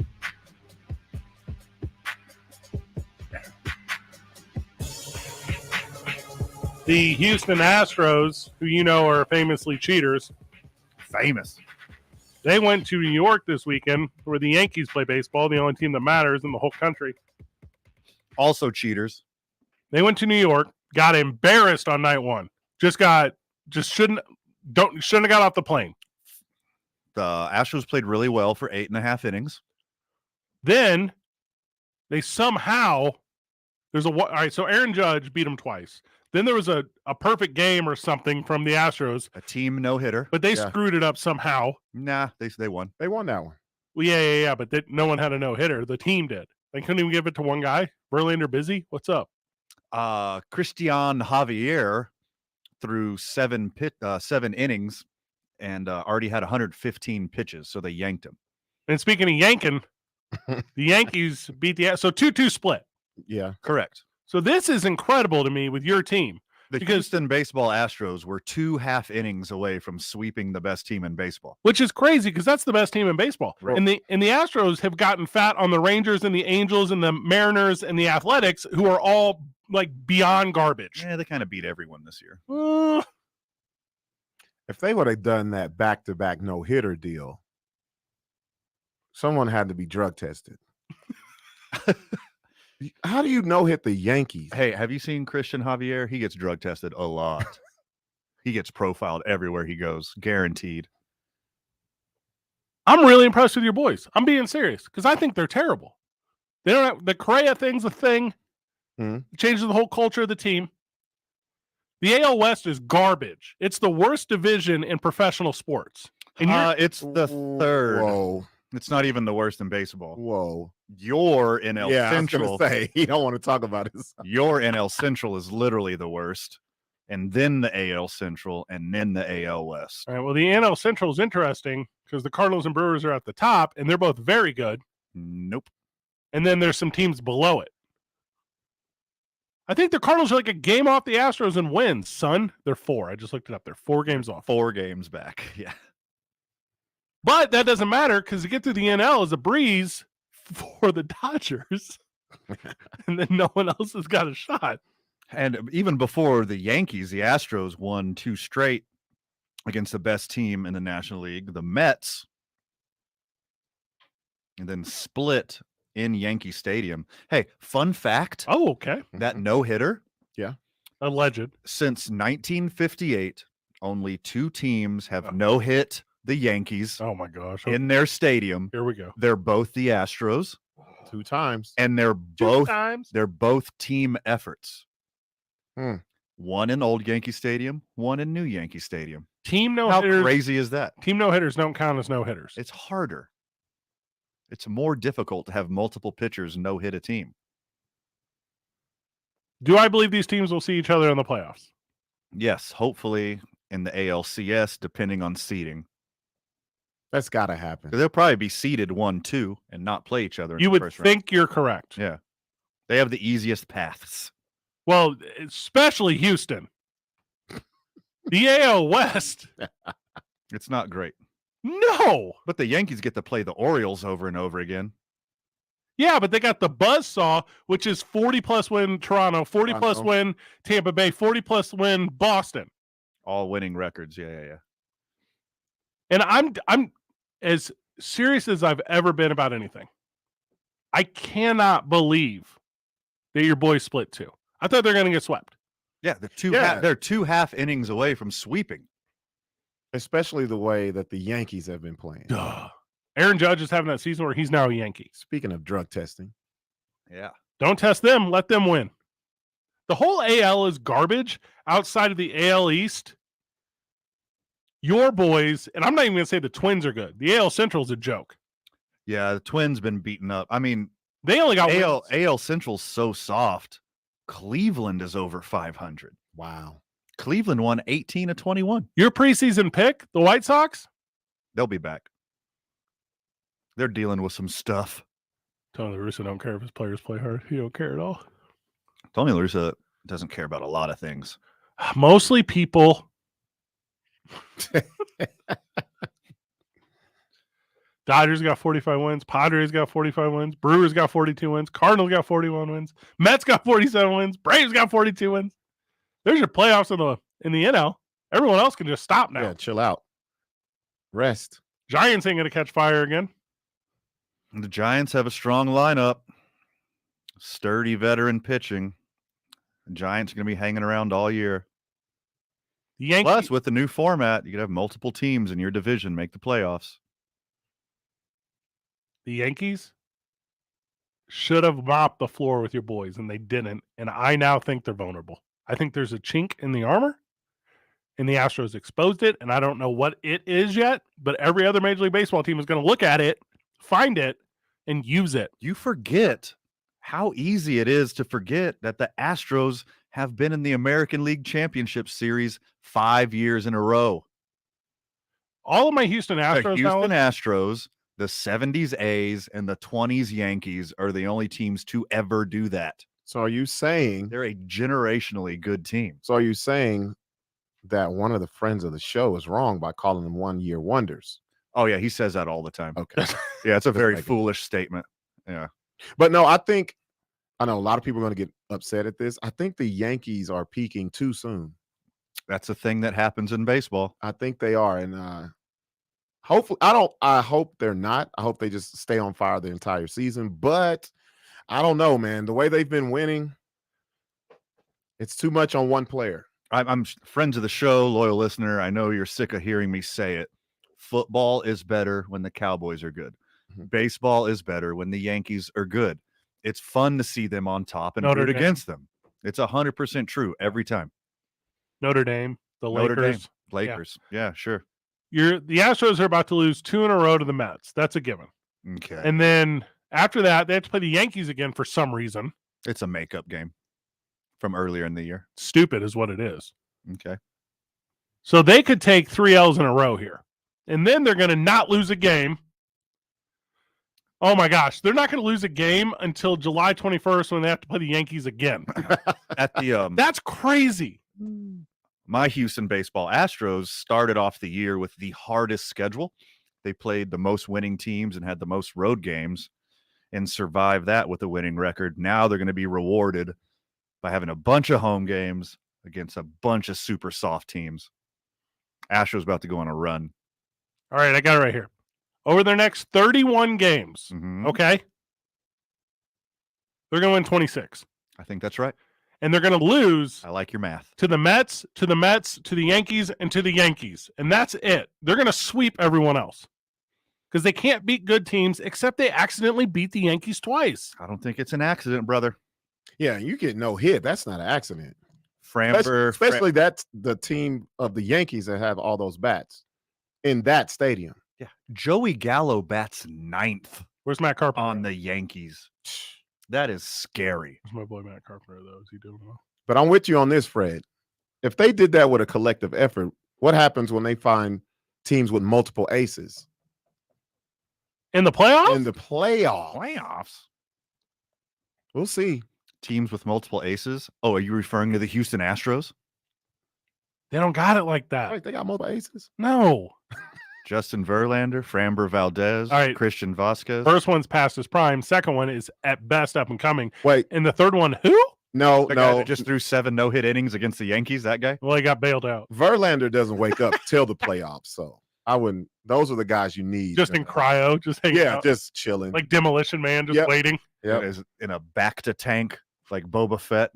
The Houston Astros, who you know are famously cheaters. Famous. They went to New York this weekend where the Yankees play baseball, the only team that matters in the whole country. Also cheaters. They went to New York, got embarrassed on night one. Shouldn't have got off the plane. The Astros played really well for 8.5 innings. Then they somehow all right, so Aaron Judge beat them twice. Then there was a perfect game or something from the Astros. A team no-hitter. But they screwed it up somehow. Nah, they won. They won that one. Well, yeah, but no one had a no-hitter. The team did. They couldn't even give it to one guy. Verlander busy? What's up? Christian Javier threw 7 innings and already had 115 pitches, so they yanked him. And speaking of yanking, the Yankees beat the – so 2-2 split. Yeah. Correct. So this is incredible to me with your team. The Houston baseball Astros were 2 half innings away from sweeping the best team in baseball. Which is crazy because that's the best team in baseball. Right. And the Astros have gotten fat on the Rangers and the Angels and the Mariners and the Athletics, who are all like beyond garbage. Yeah, they kind of beat everyone this year. If they would have done that back-to-back no-hitter deal, someone had to be drug tested. How do you no-hit the Yankees? Hey, have you seen Christian Javier? He gets drug tested a lot. He gets profiled everywhere he goes, guaranteed. I'm really impressed with your boys. I'm being serious because I think they're terrible. They don't have, the Correa thing's a thing. It changes the whole culture of the team. The AL West is garbage. It's the worst division in professional sports. And It's the third. Whoa. It's not even the worst in baseball. Whoa. Your NL Central. I was gonna say, you don't want to talk about it. Your NL Central is literally the worst. And then the AL Central, and then the AL West. All right, well, the NL Central is interesting because the Cardinals and Brewers are at the top, and they're both very good. Nope. And then there's some teams below it. I think the Cardinals are like a game off the Astros and wins, son. They're 4. I just looked it up. They're 4 games off. 4 games back, yeah. But that doesn't matter because to get through the NL is a breeze for the Dodgers. And then no one else has got a shot. And even before the Yankees, the Astros won 2 straight against the best team in the National League, the Mets, and then split in Yankee Stadium. Hey, fun fact. Oh, okay. That no-hitter. Yeah. Alleged. Since 1958, only 2 teams have no-hit the Yankees. Oh, my gosh. In their stadium. Here we go. They're both the Astros. 2 times. And they're 2 times. They're both team efforts. One in old Yankee Stadium, one in new Yankee Stadium. Team no-hitters. How crazy is that? Team no-hitters don't count as no-hitters. It's harder. It's more difficult to have multiple pitchers no-hit a team. Do I believe these teams will see each other in the playoffs? Yes, hopefully in the ALCS, depending on seeding. That's got to happen. They'll probably be seeded 1-2 and not play each other in You the would first think round. you're correct. Yeah. They have the easiest paths. Well, especially Houston. The AL West. It's not great. No. But the Yankees get to play the Orioles over and over again. Yeah, but they got the buzzsaw, which is 40-plus win Toronto, 40-plus win Tampa Bay, 40-plus win Boston. All winning records. Yeah. And I'm as serious as I've ever been about anything. I cannot believe that your boys split 2. I thought they're going to get swept. Yeah, they're 2 half innings away from sweeping. Especially the way that the Yankees have been playing. Aaron Judge is having that season where he's now a Yankee. Speaking of drug testing. Yeah. Don't test them. Let them win. The whole AL is garbage outside of the AL East. Your boys, and I'm not even going to say the Twins are good. The AL Central is a joke. Yeah, the Twins been beaten up. I mean, they only got AL Central's so soft. Cleveland is over 500. Wow. Cleveland won 18 of 21. Your preseason pick, the White Sox? They'll be back. They're dealing with some stuff. Tony La Russa don't care if his players play hard. He don't care at all. Tony La Russa doesn't care about a lot of things. Mostly people. Dodgers got 45 wins. Padres got 45 wins. Brewers got 42 wins. Cardinals got 41 wins. Mets got 47 wins. Braves got 42 wins. There's your playoffs in the NL. Everyone else can just stop now. Yeah, chill out. Rest. Giants ain't going to catch fire again. The Giants have a strong lineup. Sturdy veteran pitching. The Giants are going to be hanging around all year. The Yankees, plus, with the new format, you could have multiple teams in your division make the playoffs. The Yankees should have mopped the floor with your boys, and they didn't. And I now think they're vulnerable. I think there's a chink in the armor, and the Astros exposed it, and I don't know what it is yet, but every other Major League Baseball team is going to look at it, find it, and use it. You forget how easy it is to forget that the Astros have been in the American League Championship Series 5 years in a row. All of my Houston Astros, the Houston Astros, the 70s A's, and the 20s Yankees are the only teams to ever do that. So are you saying they're a generationally good team? So are you saying that one of the friends of the show is wrong by calling them one-year wonders? Oh, yeah, he says that all the time. Okay. Yeah, it's a very foolish statement. Yeah. But no, I know a lot of people are going to get upset at this. I think the Yankees are peaking too soon. That's a thing that happens in baseball. I think they are. And hopefully, I hope they're not. I hope they just stay on fire the entire season. But I don't know, man. The way they've been winning, it's too much on one player. I'm friends of the show, loyal listener. I know you're sick of hearing me say it. Football is better when the Cowboys are good. Baseball is better when the Yankees are good. It's fun to see them on top and root against them. It's 100% true every time. Notre Dame, the Notre Lakers. Dame, Lakers. Yeah, sure. The Astros are about to lose 2 in a row to the Mets. That's a given. Okay. And then after that, they have to play the Yankees again for some reason. It's a makeup game from earlier in the year. Stupid is what it is. Okay. So they could take 3 L's in a row here. And then they're going to not lose a game. Oh my gosh, they're not going to lose a game until July 21st when they have to play the Yankees again. At the That's crazy. My Houston baseball Astros started off the year with the hardest schedule. They played the most winning teams and had the most road games and survived that with a winning record. Now they're going to be rewarded by having a bunch of home games against a bunch of super soft teams. Astros about to go on a run. All right, I got it right here. Over their next 31 games, okay, they're going to win 26. I think that's right. And they're going to lose. I like your math. To the Mets, to the Mets, to the Yankees, and to the Yankees. And that's it. They're going to sweep everyone else because they can't beat good teams except they accidentally beat the Yankees twice. I don't think it's an accident, brother. Yeah, you get no hit. That's not an accident. Framber, Especially that's the team of the Yankees that have all those bats in that stadium. Yeah, Joey Gallo bats 9th. Where's Matt Carpenter on the Yankees? That is scary. Where's my boy Matt Carpenter, though? Is he doing well? But I'm with you on this, Fred. If they did that with a collective effort, what happens when they find teams with multiple aces? In the playoffs? In the playoffs. Playoffs? We'll see. Teams with multiple aces? Oh, are you referring to the Houston Astros? They don't got it like that. Right, they got multiple aces? No. Justin Verlander, Framber Valdez, All right. Christian Vasquez. First one's past his prime. Second one is at best up and coming. Wait. And the third one, who? No, The guy that just threw 7 no-hit innings against the Yankees, that guy? Well, he got bailed out. Verlander doesn't wake up till the playoffs, so I wouldn't. Those are the guys you need. Just in cryo, just hanging out. Just chilling. Like Demolition Man, just waiting. Yep. Is in a back-to-tank like Boba Fett.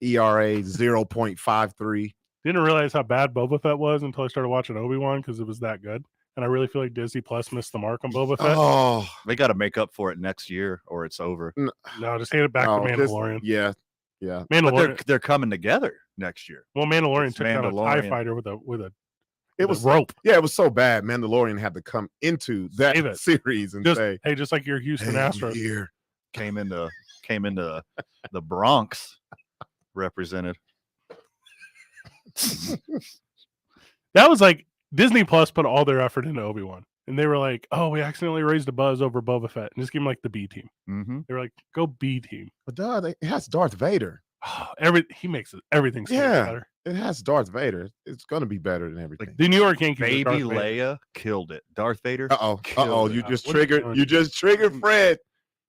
ERA 0.53. Didn't realize how bad Boba Fett was until I started watching Obi-Wan because it was that good. And I really feel like Disney Plus missed the mark on Boba Fett. Oh, they got to make up for it next year or it's over. No, just hand it back to Mandalorian. Yeah. Mandalorian. But they're coming together next year. Well, Mandalorian took down a TIE fighter with a It was rope. Yeah, it was so bad. Mandalorian had to come into that series and say, "Hey, just like your Houston Astros here came into the Bronx represented." That was like Disney Plus put all their effort into Obi-Wan, and they were like, "Oh, we accidentally raised a buzz over Boba Fett, and just give him like the B team." Mm-hmm. They were like, "Go B team." But it has Darth Vader. He makes everything better. It has Darth Vader. It's gonna be better than everything. Like the New York Yankees. Baby Leia killed it. Darth Vader. You just triggered. You just triggered Fred.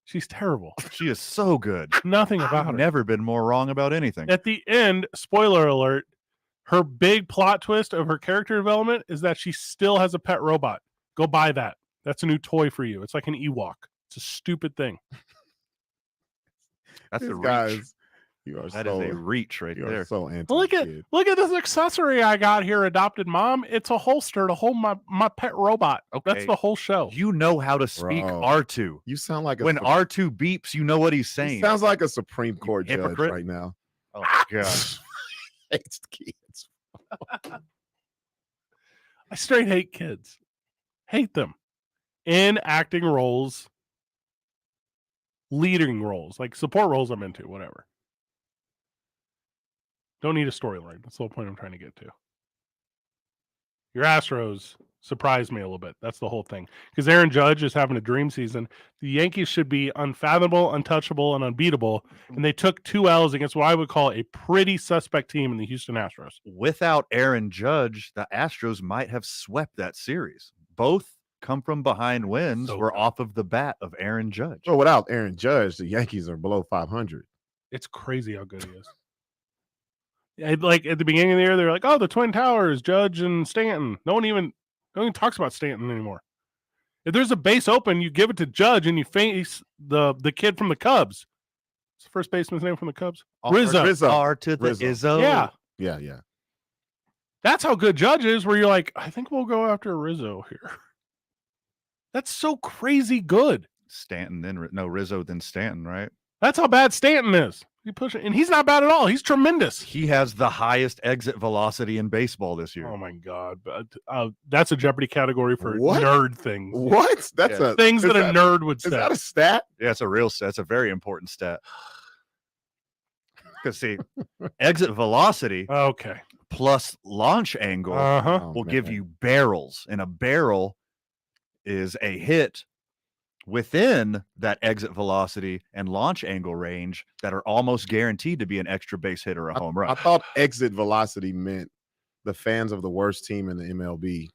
She's terrible. She is so good. Nothing about her. Never been more wrong about anything. At the end, spoiler alert, her big plot twist of her character development is that she still has a pet robot. Go buy that. That's a new toy for you. It's like an Ewok. It's a stupid thing. That's a reach. Guys, you are that is a reach right you there. Are so anti. Look at this accessory I got here, adopted mom. It's a holster to hold my pet robot. Okay. That's the whole show. You know how to speak R2. You sound like when R2 beeps, you know what he's saying. He sounds like a Supreme Court judge hypocrite. right now. Oh my god. Hates kids. I straight hate kids. Hate them. In acting roles, leading roles, like support roles I'm into, whatever. Don't need a storyline. That's the whole point I'm trying to get to. Your Astros surprised me a little bit. That's the whole thing. Because Aaron Judge is having a dream season. The Yankees should be unfathomable, untouchable, and unbeatable. And they took 2 L's against what I would call a pretty suspect team in the Houston Astros. Without Aaron Judge, the Astros might have swept that series. Both come from behind wins were off of the bat of Aaron Judge. Well, without Aaron Judge, the Yankees are below 500. It's crazy how good he is. Like at the beginning of the year, they're like, "Oh, the Twin Towers, Judge and Stanton." No one even talks about Stanton anymore. If there's a base open, you give it to Judge and you face the kid from the Cubs. What's the first baseman's name from the Cubs? Rizzo. R to the Izzo. Yeah. Yeah. That's how good Judge is, where you're like, I think we'll go after Rizzo here. That's so crazy good. Stanton, then Rizzo, then Stanton, right? That's how bad Stanton is. He pushes, and he's not bad at all. He's tremendous. He has the highest exit velocity in baseball this year. Oh my God! But that's a Jeopardy category for What? nerd things. What? That's Yeah. a Things is that a nerd would say. Is that a stat? Yeah, it's a real stat. It's a very important stat. Because see, exit velocity Okay. plus launch angle Uh-huh. will give you barrels, and a barrel is a hit within that exit velocity and launch angle range that are almost guaranteed to be an extra base hit or a home run. I thought exit velocity meant the fans of the worst team in the MLB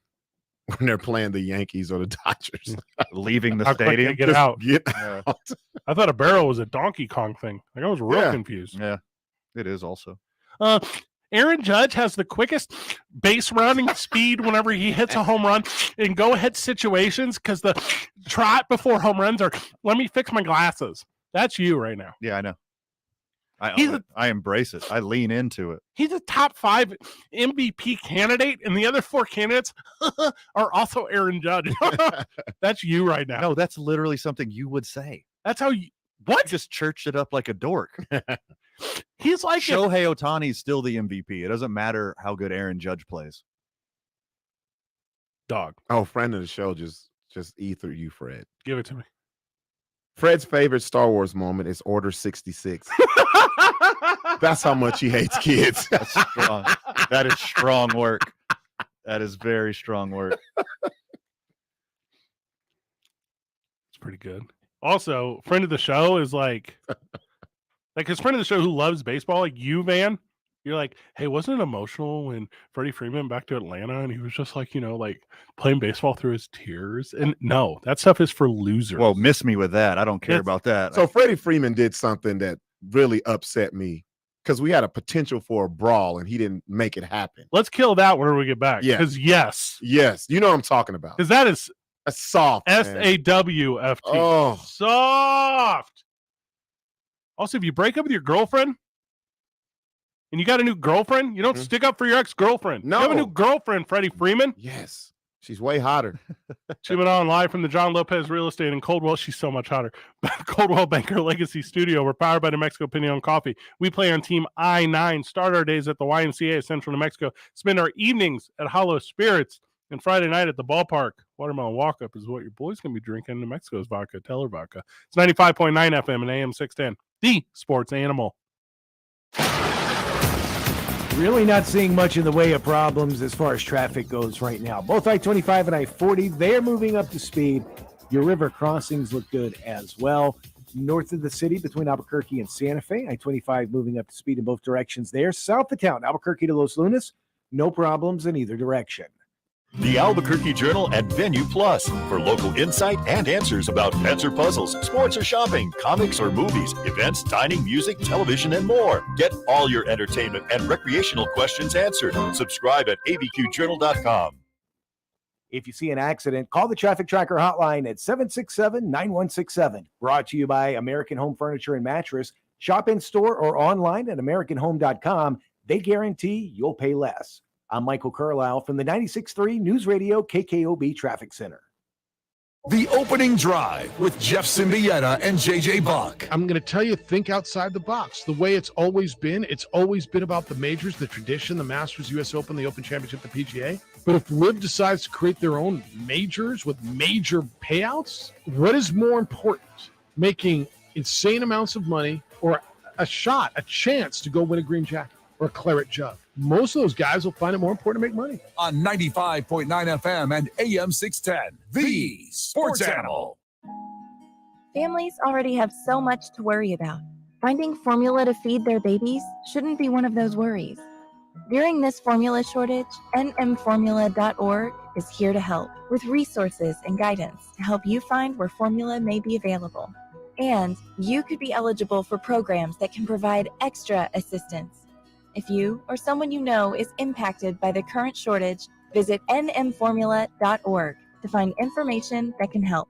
when they're playing the Yankees or the Dodgers. Leaving the How quick stadium. they get Just out. get Yeah. out. I thought a barrel was a Donkey Kong thing. Like I was real Yeah. confused. Yeah, it is also. Aaron Judge has the quickest base rounding speed whenever he hits a home run in go-ahead situations because the trot before home runs are, let me fix my glasses. That's you right now. Yeah, I know. He's I embrace it. I lean into it. He's a top 5 MVP candidate, and the other 4 candidates are also Aaron Judge. That's you right now. No, that's literally something you would say. That's how you, what? You just churched it up like a dork. He's like Shohei Ohtani is still the MVP. It doesn't matter how good Aaron Judge plays. Dog. Oh, friend of the show just ether you, Fred. Give it to me. Fred's favorite Star Wars moment is Order 66. That's how much he hates kids. That's strong. That is strong work. That is very strong work. It's pretty good. Also, friend of the show is like his friend of the show who loves baseball, like you, Van. You're like, hey, wasn't it emotional when Freddie Freeman back to Atlanta and he was just like, like playing baseball through his tears? And no, that stuff is for losers. Well, miss me with that. I don't care about that. So Freddie Freeman did something that really upset me because we had a potential for a brawl and he didn't make it happen. Let's kill that whenever we get back. Yeah. Because yes, you know what I'm talking about. because that is That's soft. man. SAWFT. Oh. Soft. Also, if you break up with your girlfriend and you got a new girlfriend, you don't stick up for your ex-girlfriend. No. You have a new girlfriend, Freddie Freeman. Yes. She's way hotter. She went on live from the John Lopez Real Estate in Coldwell. She's so much hotter. Coldwell Banker Legacy Studio. We're powered by New Mexico Pinion Coffee. We play on Team I-9. Start our days at the YMCA of Central New Mexico. Spend our evenings at Hollow Spirits. And Friday night at the ballpark. Watermelon Walk-Up is what your boy's going to be drinking. New Mexico's vodka, Teller vodka. It's 95.9 FM and AM 610. The Sports Animal. Really not seeing much in the way of problems as far as traffic goes right now. Both I-25 and I-40, they're moving up to speed. Your river crossings look good as well. North of the city between Albuquerque and Santa Fe, I-25 moving up to speed in both directions there. South of town, Albuquerque to Los Lunas, no problems in either direction. The Albuquerque Journal and Venue Plus for local insight and answers about pets or puzzles, sports or shopping, comics or movies, events, dining, music, television, and more. Get all your entertainment and recreational questions answered. Subscribe at abqjournal.com. If you see an accident, call the Traffic Tracker hotline at 767-9167. Brought to you by American Home Furniture and Mattress. Shop in store or online at AmericanHome.com. They guarantee you'll pay less. I'm Michael Carlisle from the 96.3 News Radio KKOB Traffic Center. The Opening Drive with Jeff Symbieta and JJ Buck. I'm going to tell you, think outside the box. The way it's always been about the majors, the tradition, the Masters, U.S. Open, the Open Championship, the PGA. But if LIV decides to create their own majors with major payouts, what is more important? Making insane amounts of money or a chance to go win a green jacket or a claret jug? Most of those guys will find it more important to make money. On 95.9 FM and AM 610, the Sports Animal. Families already have so much to worry about. Finding formula to feed their babies shouldn't be one of those worries. During this formula shortage, nmformula.org is here to help with resources and guidance to help you find where formula may be available. And you could be eligible for programs that can provide extra assistance. If you or someone you know is impacted by the current shortage, visit nmformula.org to find information that can help.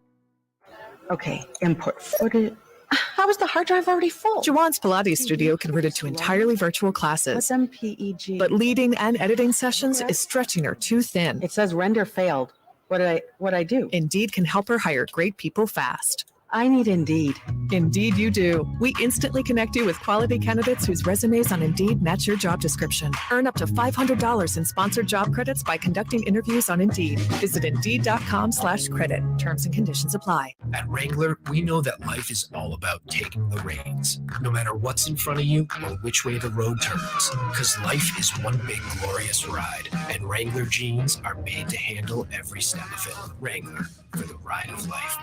Okay, import footage. How is the hard drive already full? Jawan's Pilates studio converted to entirely virtual classes. What's MPEG? But leading and editing sessions is stretching her too thin. It says render failed. What I do? Indeed can help her hire great people fast. I need Indeed. Indeed you do. We instantly connect you with quality candidates whose resumes on Indeed match your job description. Earn up to $500 in sponsored job credits by conducting interviews on Indeed. Visit Indeed.com/credit. Terms and conditions apply. At Wrangler, we know that life is all about taking the reins, no matter what's in front of you or which way the road turns. Because life is one big glorious ride, and Wrangler jeans are made to handle every step of it. Wrangler, for the ride of life.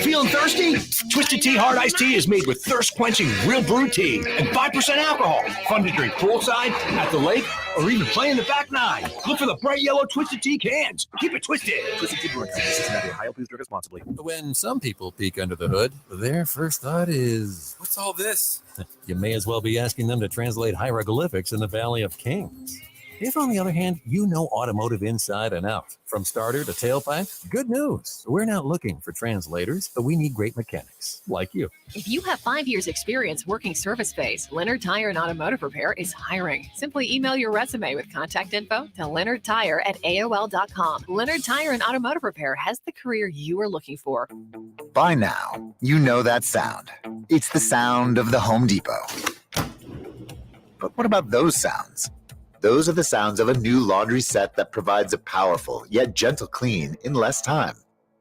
Feeling thirsty? Twisted Tea Hard Iced Tea is made with thirst-quenching real brew tea and 5% alcohol. Fun to drink poolside, at the lake, or even play in the back nine. Look for the bright yellow Twisted Tea cans. Keep it twisted. Twisted Tea Brewing Company, Cincinnati, Ohio. Please drink responsibly. When some people peek under the hood, their first thought is, what's all this? You may as well be asking them to translate hieroglyphics in the Valley of Kings. If, on the other hand, you know automotive inside and out, from starter to tailpipe, good news. We're not looking for translators, but we need great mechanics like you. If you have 5 years experience working service space, Leonard Tire and Automotive Repair is hiring. Simply email your resume with contact info to leonardtire@aol.com. Leonard Tire and Automotive Repair has the career you are looking for. By now, you know that sound. It's the sound of the Home Depot. But what about those sounds? Those are the sounds of a new laundry set that provides a powerful yet gentle clean in less time,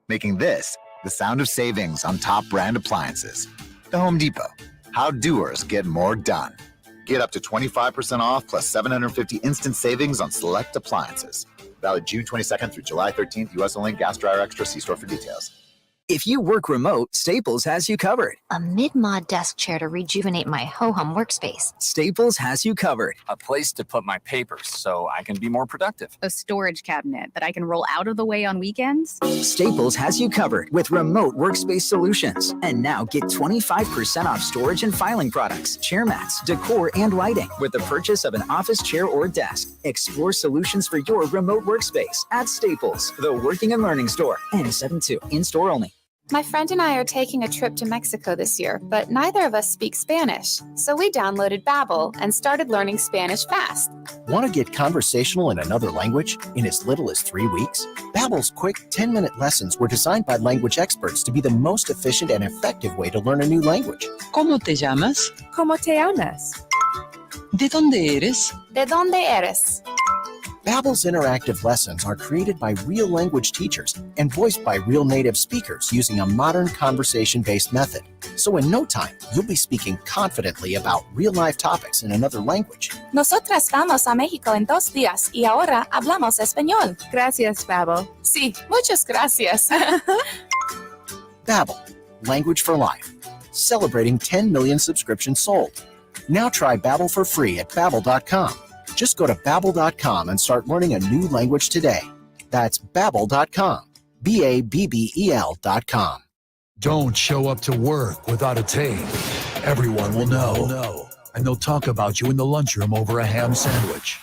making this the sound of savings on top brand appliances. The Home Depot. How doers get more done. Get up to 25% off plus $750 instant savings on select appliances. Valid June 22nd through July 13th. U.S. only. Gas dryer extra. See store for details. If you work remote, Staples has you covered. A mid-mod desk chair to rejuvenate my ho-hum workspace. Staples has you covered. A place to put my papers so I can be more productive. A storage cabinet that I can roll out of the way on weekends. Staples has you covered with remote workspace solutions. And now get 25% off storage and filing products, chair mats, decor, and lighting with the purchase of an office chair or desk. Explore solutions for your remote workspace at Staples, the working and learning store. N72, in-store only. My friend and I are taking a trip to Mexico this year, but neither of us speak Spanish. So we downloaded Babbel and started learning Spanish fast. Want to get conversational in another language in as little as 3 weeks? Babbel's quick 10-minute lessons were designed by language experts to be the most efficient and effective way to learn a new language. ¿Cómo te llamas? ¿Cómo te llamas? ¿De dónde eres? ¿De dónde eres? Babbel's interactive lessons are created by real language teachers and voiced by real native speakers using a modern conversation-based method. So in no time, you'll be speaking confidently about real-life topics in another language. Nosotras vamos a México en 2 días y ahora hablamos español. Gracias, Babbel. Sí, muchas gracias. Babbel, language for life. Celebrating 10 million subscriptions sold. Now try Babbel for free at Babbel.com. Just go to Babbel.com and start learning a new language today. That's Babbel.com. Babbel.com. Don't show up to work without a tape. Everyone will know. And they'll talk about you in the lunchroom over a ham sandwich.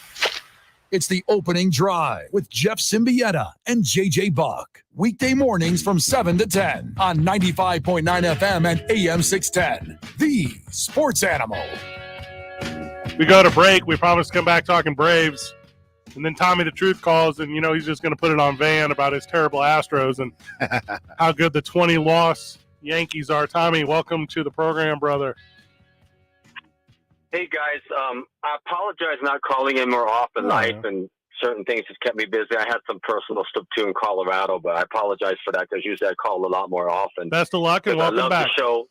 It's the opening drive with Jeff Symbieta and JJ Buck. Weekday mornings from 7 to 10 on 95.9 FM and AM 610. The Sports Animal. We go to break. We promise to come back talking Braves. And then Tommy the Truth calls, and, he's just going to put it on Van about his terrible Astros and how good the 20-loss Yankees are. Tommy, welcome to the program, brother. Hey, guys. I apologize not calling in more often. Life and certain things just kept me busy. I had some personal stuff, too, in Colorado, but I apologize for that because usually I call a lot more often. Best of luck and welcome back. I love the show.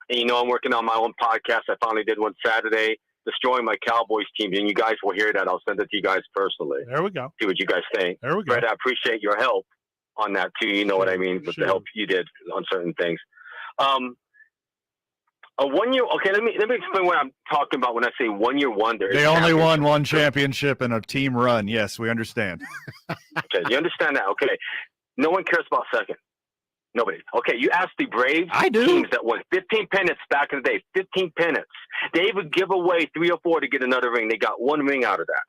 And, I'm working on my own podcast. I finally did one Saturday. Destroying my Cowboys team, and you guys will hear that. I'll send it to you guys personally. There we go. See what you guys think. There we go. Fred, I appreciate your help on that too. You know what I mean with the help you did on certain things. A 1 year. Okay, let me explain what I'm talking about when I say 1 year wonder. They only won one championship in a team run. Yes, we understand. Okay, you understand that? Okay, no one cares about second. Nobody. Okay, you asked the Braves teams that won 15 pennants back in the day, 15 pennants. They would give away 3 or 4 to get another ring. They got 1 ring out of that.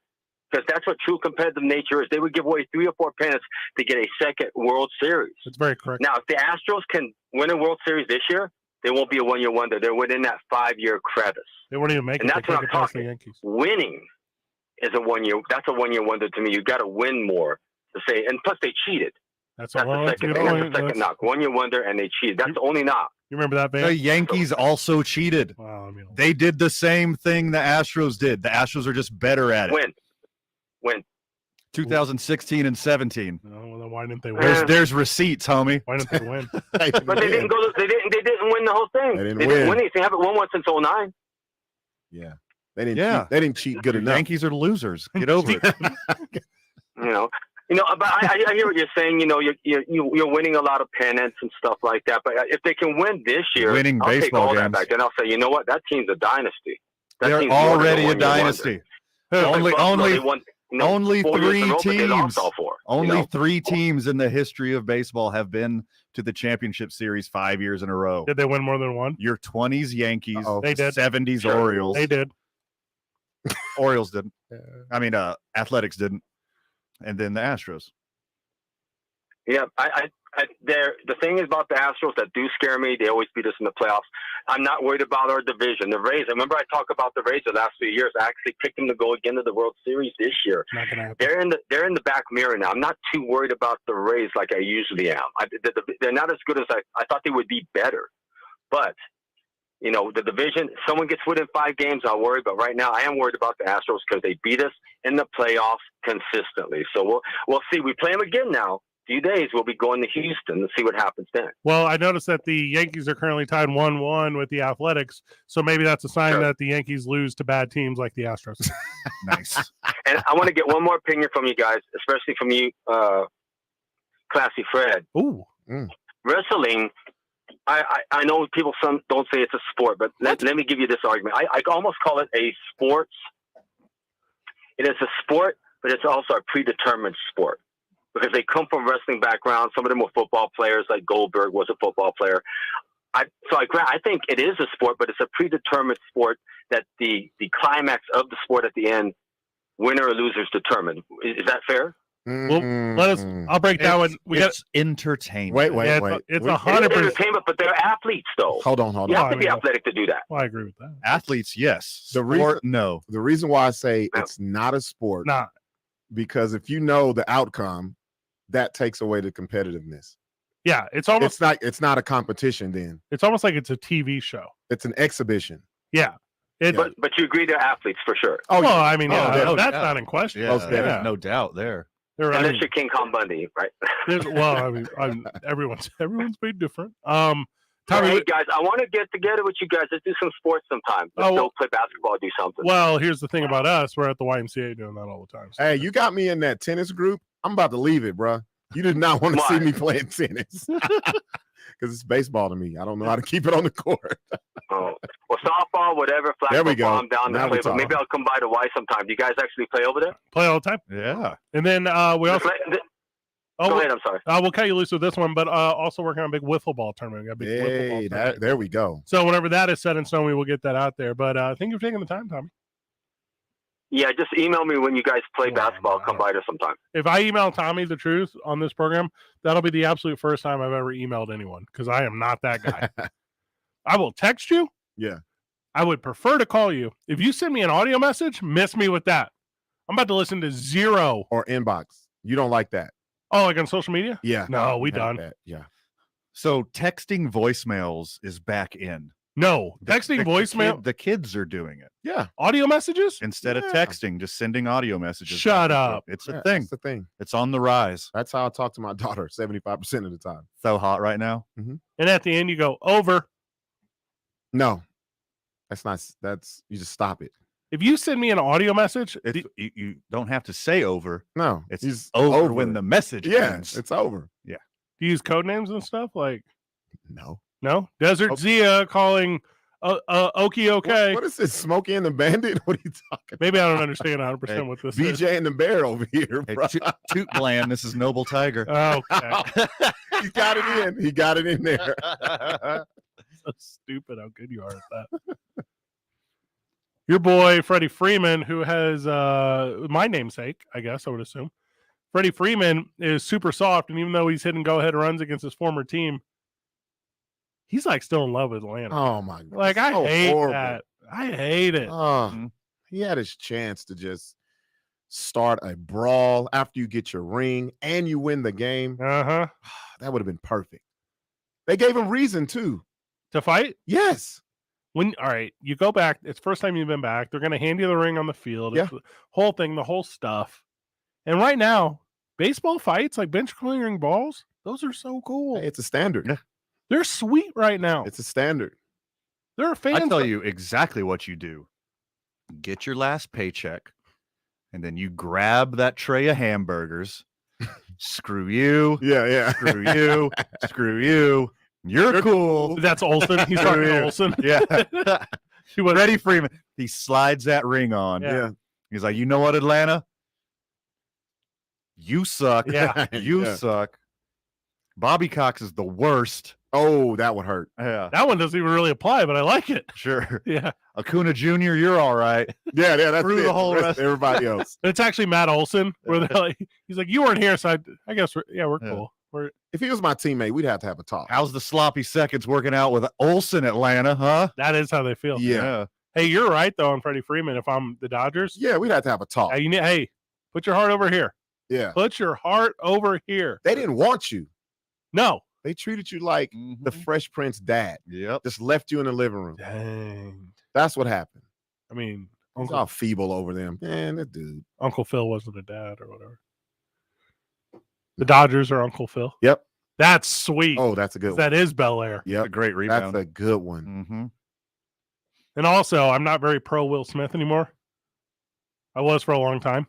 because that's what true competitive nature is. They would give away 3 or 4 pennants to get a second World Series. That's very correct. Now, if the Astros can win a World Series this year, they won't be a one-year wonder. They're within that 5-year crevice. They won't even make and it. That's what I'm talking. Yankees. Winning is a one-year. That's a one-year wonder to me. You got to win more to say. And plus, they cheated. That's the second. That's the second knock. One-year wonder, and they cheated. That's the only knock. You remember that, Van? The Yankees also cheated. Wow, I mean, they did the same thing the Astros did. The Astros are just better at it. Win. 2016 and 17. No, well, then why didn't they win? There's receipts, homie. Why didn't they win? But they didn't go. They didn't win the whole thing. They didn't win win. anything. They haven't won one since 2009. Yeah, they didn't. Cheat. They didn't cheat good enough. Yankees are losers. Get over it. But I hear what you're saying. You're winning a lot of pennants and stuff like that. But if they can win this year, Winning I'll take baseball all that games. back. Then I'll say, you know what? That team's a dynasty. That They're team's more than already a one-year dynasty. wonder. Only They won, only 4 years in 3 a row, but they lost teams. all 4. Only 3 teams in the history of baseball have been to the championship series 5 years in a row. Did they win more than one? Your 20s Yankees, They did. 70s Sure. Orioles. They did. Orioles didn't. I mean, Athletics didn't. And then the Astros. Yeah, the thing is about the Astros that do scare me. They always beat us in the playoffs. I'm not worried about our division. The Rays. Remember, I talked about the Rays the last few years. I actually picked them to go again to the World Series this year. Not gonna happen. They're in the back mirror now. I'm not too worried about the Rays like I usually am. They're not as good as I thought they would be. Better, but the division. If someone gets within 5 games, I'll worry. But right now, I am worried about the Astros because they beat us in the playoffs consistently. So we'll see. We play them again now. Few days we'll be going to Houston and see what happens then. Well, I noticed that the Yankees are currently tied 1-1 with the Athletics, so maybe that's a sign that the Yankees lose to bad teams like the Astros. Nice. And I want to get one more opinion from you guys, especially from you, Classy Fred. Ooh. Wrestling, I know people don't say it's a sport, but let me give you this argument. I almost call it a sports. It is a sport, but it's also a predetermined sport. Because they come from wrestling backgrounds. Some of them were football players, like Goldberg was a football player. I think it is a sport, but it's a predetermined sport that the climax of the sport at the end, winner or loser is determined. Is that fair? Well, I'll break down what we got. It's entertainment. Wait. It's 100%. Entertainment, but they're athletes, though. Hold on. You have to be athletic to do that. Well, I agree with that. Athletes, yes. The reason why I say No. it's not a sport, Nah. because if you know the outcome, that takes away the competitiveness. Yeah, it's almost it's not a competition then. It's almost like it's a TV show. It's an exhibition. Yeah. But you agree they're athletes for sure. Oh, well, I mean, no that's doubt. not in question. Yeah, no doubt there. Unless you're King Kong Bundy, right? Well, I mean, everyone's made different. Tommy, hey guys, I want to get together with you guys. Let's do some sports sometime. Let's go play basketball, do something. Well, here's the thing about us: we're at the YMCA doing that all the time. So. Hey, you got me in that tennis group. I'm about to leave it, bro. You did not want to see me playing tennis because it's baseball to me. I don't know how to keep it on the court. Well, softball, whatever. Flag There we football, go. I'm down Now to we're play, but maybe I'll come by to Y sometime. Do you guys actually play over there? Play all the time. Yeah. And then we also. Go ahead. I'm sorry. We'll cut you loose with this one, but also working on a big wiffle ball tournament. We got a big wiffle ball tournament. There we go. So whenever that is set in stone, we will get that out there. But thank you for taking the time, Tommy. Yeah, just email me when you guys play basketball. I'll come by there sometime. If I email Tommy the truth on this program, that'll be the absolute first time I've ever emailed anyone because I am not that guy. I will text you. Yeah. I would prefer to call you. If you send me an audio message, miss me with that. I'm about to listen to 0. Or inbox. You don't like that. Oh, like on social media? Yeah. No, we Have done. that. Yeah. So texting voicemails is back in. No, texting voicemail. The kids are doing it. Yeah. Audio messages? Instead of texting, just sending audio messages. Shut up. It's a thing. That's the thing. It's on the rise. That's how I talk to my daughter 75% of the time. So hot right now. Mm-hmm. And at the end, you go, over. No. You just stop it. If you send me an audio message, you don't have to say over. No. It's over when the message ends. It's over. Yeah. Do you use code names and stuff? Like, No. Desert Zia calling Okie okay. What is this? Smokey and the Bandit? What are you talking Maybe I don't understand 100% what this is. BJ and the Bear over here, Hey, bro. Toot Bland, this is Noble Tiger. Okay. He got it in. He got it in there. So stupid how good you are at that. Your boy, Freddie Freeman, who has my namesake, I guess I would assume. Freddie Freeman is super soft, and even though he's hitting go-ahead runs against his former team, he's like still in love with Atlanta. Oh my god! Like I So hate horrible. that. I hate it. He had his chance to just start a brawl after you get your ring and you win the game. That would have been perfect. They gave him reason too to fight. Yes. All right, you go back. It's first time you've been back. They're going to hand you the ring on the field. Yeah. It's the whole thing, the whole stuff. And right now, baseball fights, like bench clearing balls, those are so cool. Hey, it's a standard. Yeah. They're sweet right now. It's a standard. There are fans. I tell you exactly what you do. Get your last paycheck, and then you grab that tray of hamburgers. Screw you. Yeah. Screw you. Screw you. You're cool. That's Olsen. He's talking to Olsen. Yeah. Freddie Freeman. He slides that ring on. Yeah. He's like, you know what, Atlanta? You suck. Yeah. You suck. Bobby Cox is the worst. Oh, that would hurt. Yeah. That one doesn't even really apply, but I like it. Sure. Yeah. Acuna Jr., you're all right. Yeah, that's Through it. the whole rest. Everybody else. It's actually Matt Olson. Where they're like, he's like, you weren't here, so I guess we're cool. If he was my teammate, we'd have to have a talk. How's the sloppy seconds working out with Olsen, Atlanta, huh? That is how they feel. Yeah. Hey, you're right though on Freddie Freeman. If I'm the Dodgers, Yeah, we'd have to have a talk. hey, put your heart over here. Yeah. Put your heart over here. They didn't want you. No. They treated you like the Fresh Prince dad. Yep. Just left you in the living room. Dang. That's what happened. I mean, He's all feeble over them. Man, that dude. Uncle Phil wasn't a dad or whatever. The Dodgers are Uncle Phil. Yep. That's sweet. Oh, that's a good one. That is Bel Air. Yep. A great rebound. That's a good one. Mm-hmm. And also, I'm not very pro Will Smith anymore. I was for a long time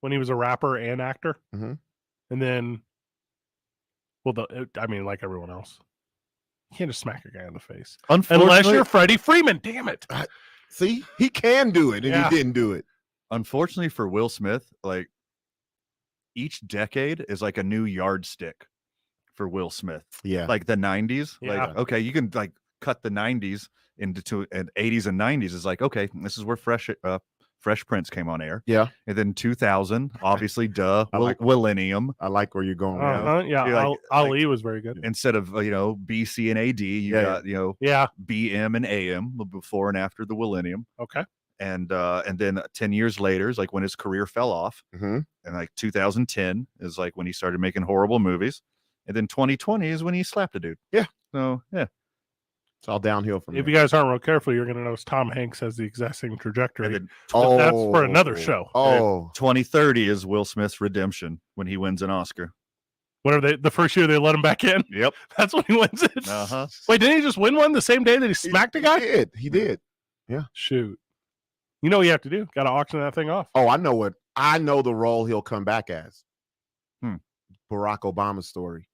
when he was a rapper and actor. And then, like everyone else, you can't just smack a guy in the face. Unless you're Freddie Freeman. Damn it. See, he can do it, and Yeah. he didn't do it. Unfortunately for Will Smith, like each decade is like a new yardstick for Will Smith. Yeah. Like the 90s. Yeah. Like, okay, you can like cut the 90s into and 80s and 90s is like, okay, this is where Fresh Prince came on air. Yeah. And then 2000, obviously, like- Millennium. I like where you're going. Yeah, You're like- Ali was very good. Instead of, B, C, and AD, you got, Yeah. BM and AM before and after the Millennium. Okay. And then 10 years later is like when his career fell off. And like 2010 is like when he started making horrible movies. And then 2020 is when he slapped a dude. Yeah. So, yeah. It's all downhill from If there. you guys aren't real careful, you're going to notice Tom Hanks has the exact same trajectory. And then But that's for another show. Oh. 2030 is Will Smith's redemption when he wins an Oscar. Whatever the first year they let him back in. Yep. That's when he wins it. Uh-huh. Wait, didn't he just win one the same day that he smacked a guy? He did. Yeah. Shoot. You know what you have to do? Got to auction that thing off. Oh, I know the role he'll come back as. Barack Obama's story.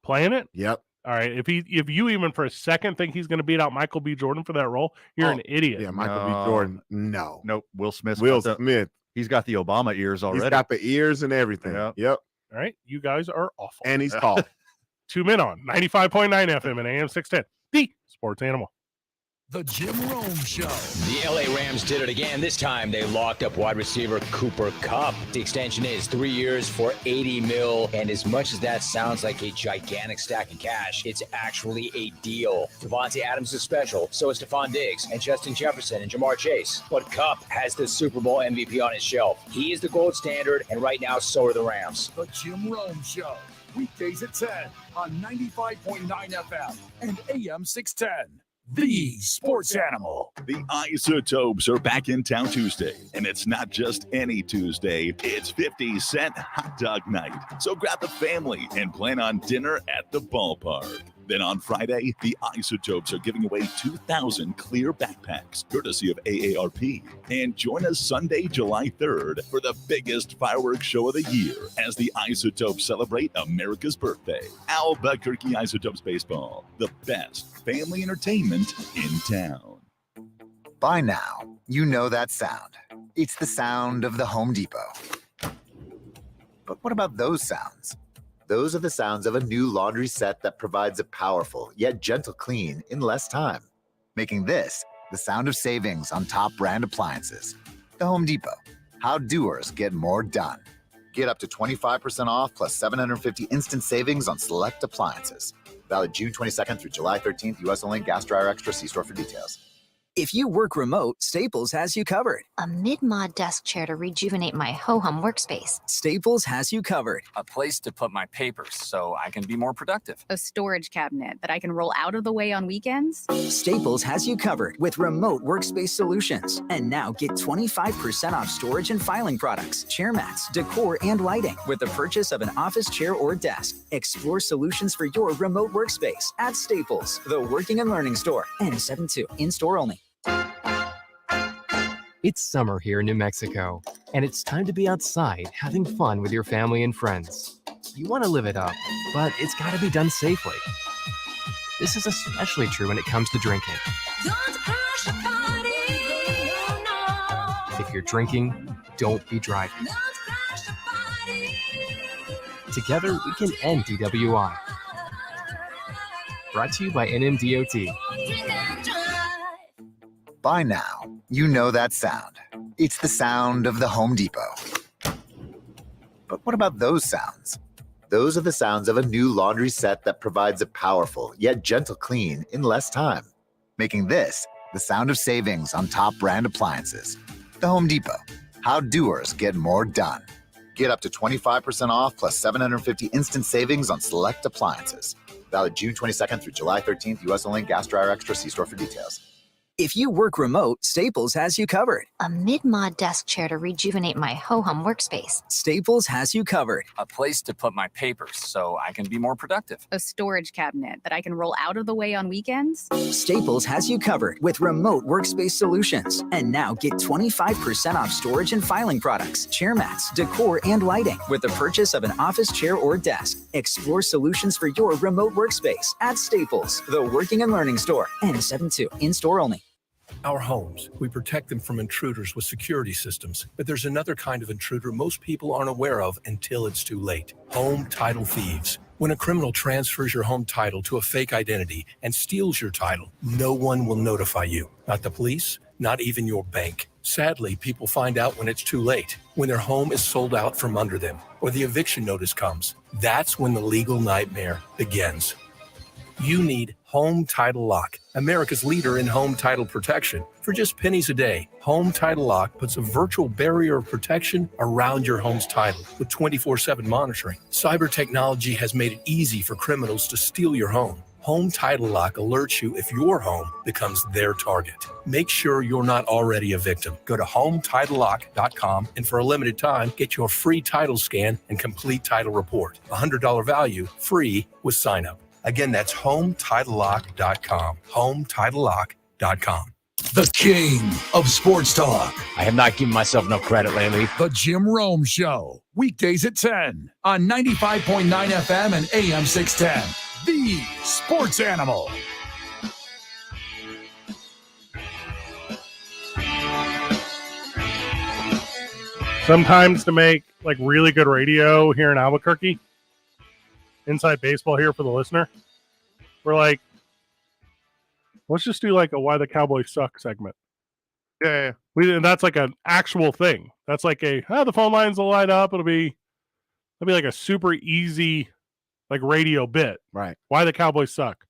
Playing it? Yep. All right. If you even for a second think he's going to beat out Michael B. Jordan for that role, you're an idiot. Yeah, Michael B. Jordan. No. Nope. Will Smith. Smith. He's got the Obama ears already. He's got the ears and everything. Yep. All right. You guys are awful. And he's tall. 2 Men on 95.9 FM and AM 610. The Sports Animal. The Jim Rome Show. The LA Rams did it again. This time they locked up wide receiver Cooper Kupp. The extension is 3 years for $80 million. And as much as that sounds like a gigantic stack of cash, it's actually a deal. Devontae Adams is special. So is Stephon Diggs and Justin Jefferson and Jamar Chase. But Kupp has the Super Bowl MVP on his shelf. He is the gold standard, and right now so are the Rams. The Jim Rome Show. Weekdays at 10 on 95.9 FM and AM 610. The Sports Animal. The Isotopes are back in town Tuesday, and it's not just any Tuesday. It's 50-cent hot dog night. So grab the family and plan on dinner at the ballpark. Then on Friday, the Isotopes are giving away 2,000 clear backpacks, courtesy of AARP. And join us Sunday, July 3rd for the biggest fireworks show of the year as the Isotopes celebrate America's birthday. Albuquerque Isotopes Baseball, the best family entertainment in town. By now, you know that sound. It's the sound of the Home Depot. But what about those sounds? Those are the sounds of a new laundry set that provides a powerful yet gentle clean in less time, making this the sound of savings on top brand appliances. The Home Depot. How doers get more done. Get up to 25% off plus 750 instant savings on select appliances. Valid June 22nd through July 13th. U.S. only. Gas dryer extra. See store for details. If you work remote, Staples has you covered. A mid-mod desk chair to rejuvenate my ho-hum workspace. Staples has you covered. A place to put my papers so I can be more productive. A storage cabinet that I can roll out of the way on weekends. Staples has you covered with remote workspace solutions. And now get 25% off storage and filing products, chair mats, decor, and lighting with the purchase of an office chair or desk. Explore solutions for your remote workspace at Staples, the working and learning store. N72, in-store only. It's summer here in New Mexico, and it's time to be outside having fun with your family and friends. You want to live it up, but it's got to be done safely. This is especially true when it comes to drinking. If you're drinking, don't be driving. Together, we can end DWI. Brought to you by NMDOT. By now, you know that sound. It's the sound of the Home Depot. But what about those sounds? Those are the sounds of a new laundry set that provides a powerful yet gentle clean in less time, making this the sound of savings on top brand appliances. The Home Depot. How doers get more done. Get up to 25% off plus 750 instant savings on select appliances. Valid June 22nd through July 13th. U.S. only. Gas dryer extra. See store for details. If you work remote, Staples has you covered. A mid-mod desk chair to rejuvenate my ho-hum workspace. Staples has you covered. A place to put my papers so I can be more productive. A storage cabinet that I can roll out of the way on weekends. Staples has you covered with remote workspace solutions. And now get 25% off storage and filing products, chair mats, decor, and lighting with the purchase of an office chair or desk. Explore solutions for your remote workspace at Staples, the working and learning store. N72, in-store only. Our homes, we protect them from intruders with security systems. But there's another kind of intruder most people aren't aware of until it's too late. Home title thieves. When a criminal transfers your home title to a fake identity and steals your title, no one will notify you. Not the police, not even your bank. Sadly, people find out when it's too late, when their home is sold out from under them, or the eviction notice comes. That's when the legal nightmare begins. You need Home Title Lock, America's leader in home title protection. For just pennies a day, Home Title Lock puts a virtual barrier of protection around your home's title with 24/7 monitoring. Cyber technology has made it easy for criminals to steal your home. Home Title Lock alerts you if your home becomes their target. Make sure you're not already a victim. Go to HomeTitleLock.com and for a limited time, get your free title scan and complete title report. $100 value, free with sign up. Again, that's HomeTitleLock.com. HomeTitleLock.com. The king of sports talk. I have not given myself enough credit lately. The Jim Rome Show. Weekdays at 10 on 95.9 FM and AM 610. The Sports Animal. Sometimes to make like really good radio here in Albuquerque, inside baseball here for the listener, we're like, let's just do like a Why the Cowboys Suck segment. Yeah. And that's like an actual thing. That's like the phone lines will light up. It'll be like a super easy like radio bit. Right. Why the Cowboys Suck.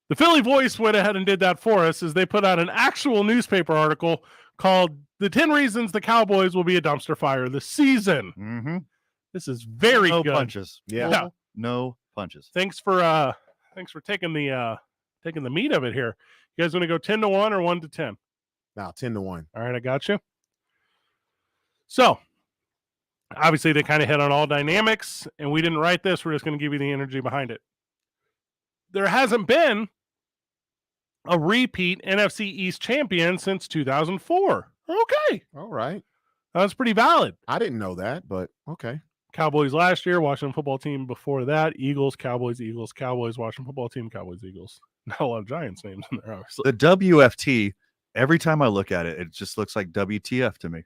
The Philly Voice went ahead and did that for us as they put out an actual newspaper article called The 10 Reasons the Cowboys Will Be a Dumpster Fire This Season. Mm-hmm. This is very no good. Punches. Yeah. No punches. Thanks for taking the meat of it here. You guys want to go 10-1 or 1-10? No, 10-1. All right, I got you. So, obviously they kind of hit on all dynamics, and we didn't write this. We're just going to give you the energy behind it. There hasn't been a repeat NFC East champion since 2004. Okay. All right. That's pretty valid. I didn't know that, but okay. Cowboys last year, Washington football team before that, Eagles, Cowboys, Washington football team, Cowboys, Eagles. Not a lot of Giants names in there, obviously. The WFT, every time I look at it, it just looks like WTF to me.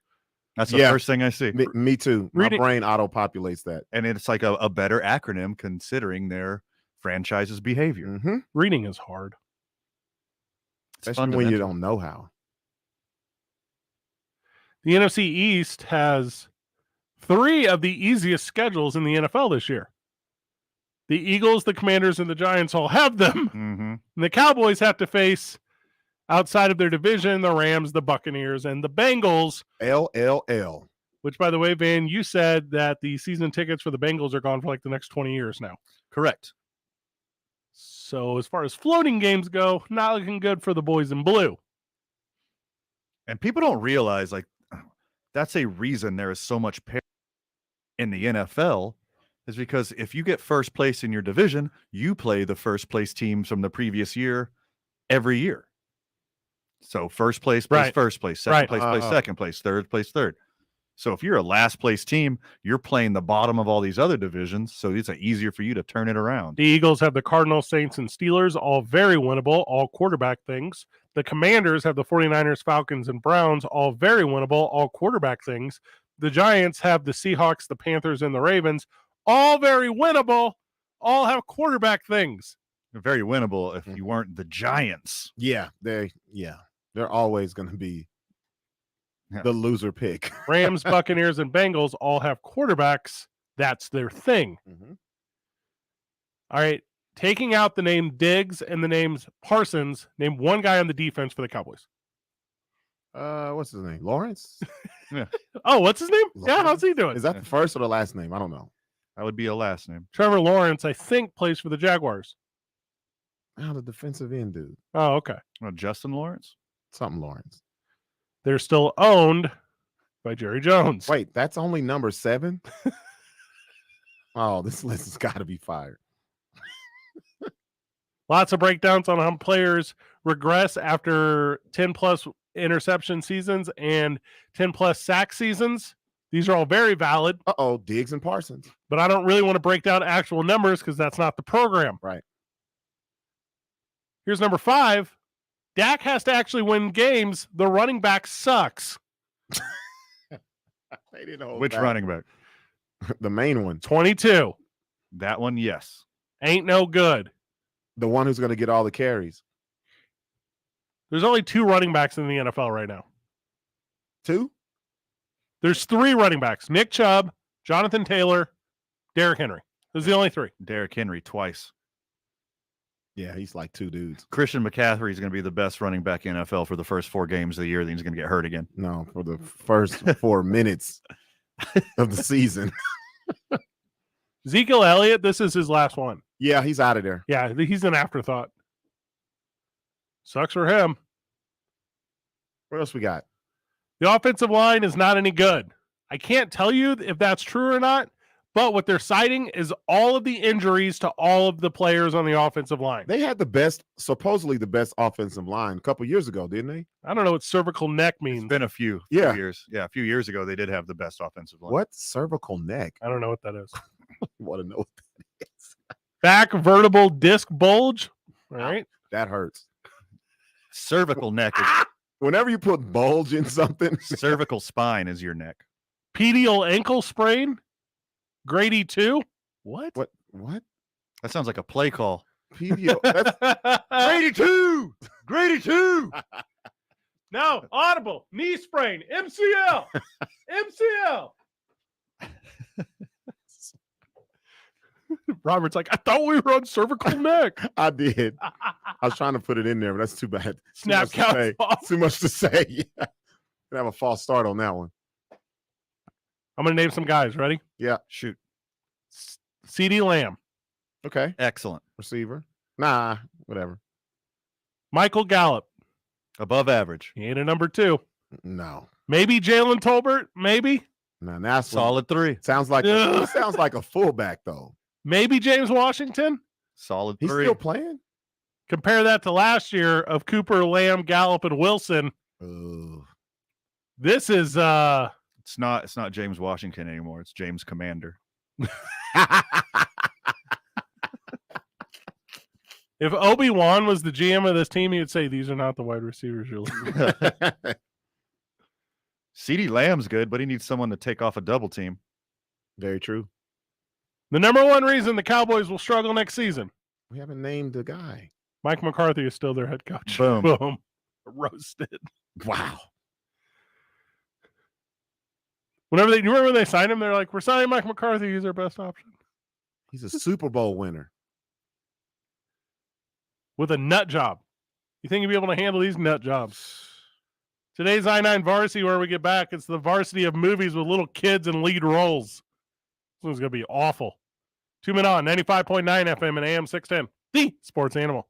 That's the first thing I see. Me too. My brain auto-populates that. And it's like a better acronym considering their franchise's behavior. Mm-hmm. Reading is hard. Especially when you don't know how. The NFC East has 3 of the easiest schedules in the NFL this year. The Eagles, the Commanders, and the Giants all have them. Mm-hmm. And the Cowboys have to face, outside of their division, the Rams, the Buccaneers, and the Bengals. LLL. Which, by the way, Van, you said that the season tickets for the Bengals are gone for like the next 20 years now. Correct. So as far as floating games go, not looking good for the boys in blue. And people don't realize, like, that's a reason there is so much parity in the NFL, is because if you get first place in your division, you play the first place teams from the previous year every year. So first place plays first place, second place plays second place, third place third. So if you're a last place team, you're playing the bottom of all these other divisions, so it's easier for you to turn it around. The Eagles have the Cardinals, Saints, and Steelers, all very winnable, all quarterback things. The Commanders have the 49ers, Falcons, and Browns, all very winnable, all quarterback things. The Giants have the Seahawks, the Panthers, and the Ravens, all very winnable, all have quarterback things. Very winnable if you weren't the Giants. Yeah, they're always going to be the loser pick. Rams, Buccaneers, and Bengals all have quarterbacks. That's their thing. Mm-hmm. All right. Taking out the name Diggs and the names Parsons, name one guy on the defense for the Cowboys. What's his name? Lawrence? Yeah. Oh, what's his name? Lawrence? Yeah, how's he doing? Is that the first or the last name? I don't know. That would be a last name. Trevor Lawrence, I think, plays for the Jaguars. Oh, the defensive end dude. Oh, okay. Justin Lawrence? Something Lawrence. They're still owned by Jerry Jones. Wait, that's only number 7? Oh, this list has got to be fired. Lots of breakdowns on how players regress after 10-plus interception seasons and 10-plus sack seasons. These are all very valid. Uh-oh, Diggs and Parsons. But I don't really want to break down actual numbers because that's not the program. Right. Here's number 5. Dak has to actually win games. The running back sucks. They didn't hold Which back. running back? The main one. 22. That one, yes. Ain't no good. The one who's going to get all the carries. There's only 2 running backs in the NFL right now. 2? There's 3 running backs. Nick Chubb, Jonathan Taylor, Derrick Henry. Those are the only 3. Derrick Henry twice. Yeah, he's like 2 dudes. Christian McCaffrey is going to be the best running back in NFL for the first 4 games of the year. Then he's going to get hurt again. No, for the first 4 minutes of the season. Ezekiel Elliott, this is his last one. Yeah, he's out of there. Yeah, he's an afterthought. Sucks for him. What else we got? The offensive line is not any good. I can't tell you if that's true or not, but what they're citing is all of the injuries to all of the players on the offensive line. They had supposedly the best offensive line a couple years ago, didn't they? I don't know what cervical neck means. It's been a few years. Yeah, a few years ago, they did have the best offensive line. What? Cervical neck? I don't know what that is. I want to know what that is. Back vertebral disc bulge. All right. That hurts. Cervical neck is whenever you put bulge in something. Cervical spine is your neck. Pedial ankle sprain. Grady 2. What? What? That sounds like a play call. Pedial. Grady 2. Grady 2. No, audible. Knee sprain. MCL. MCL. Robert's like, I thought we were on cervical neck. I did. I was trying to put it in there, but that's too bad. Snap count. Too much to say. Yeah. Gonna have a false start on that one. I'm going to name some guys. Ready? Yeah. Shoot. CeeDee Lamb. Okay. Excellent. Receiver. Nah, whatever. Michael Gallup. Above average. He ain't a number 2. No. Maybe Jalen Tolbert. Maybe. No, that's solid 3. Sounds like sounds like a fullback though. Maybe James Washington. Solid 3. He's still playing. Compare that to last year of Cooper, Lamb, Gallup, and Wilson. This is It's not James Washington anymore. It's James Commander. If Obi-Wan was the GM of this team, he would say these are not the wide receivers you're looking at. CeeDee Lamb's good, but he needs someone to take off a double team. Very true. The number 1 reason the Cowboys will struggle next season. We haven't named the guy. Mike McCarthy is still their head coach. Boom. Boom. roasted. Wow. You remember when they signed him? They're like, we're signing Mike McCarthy. He's our best option. He's a Super Bowl winner. With a nut job. You think you'd be able to handle these nut jobs? Today's I-9 Varsity, where we get back, it's the varsity of movies with little kids in lead roles. This one's going to be awful. 2 Men On, 95.9 FM and AM 610. The Sports Animal.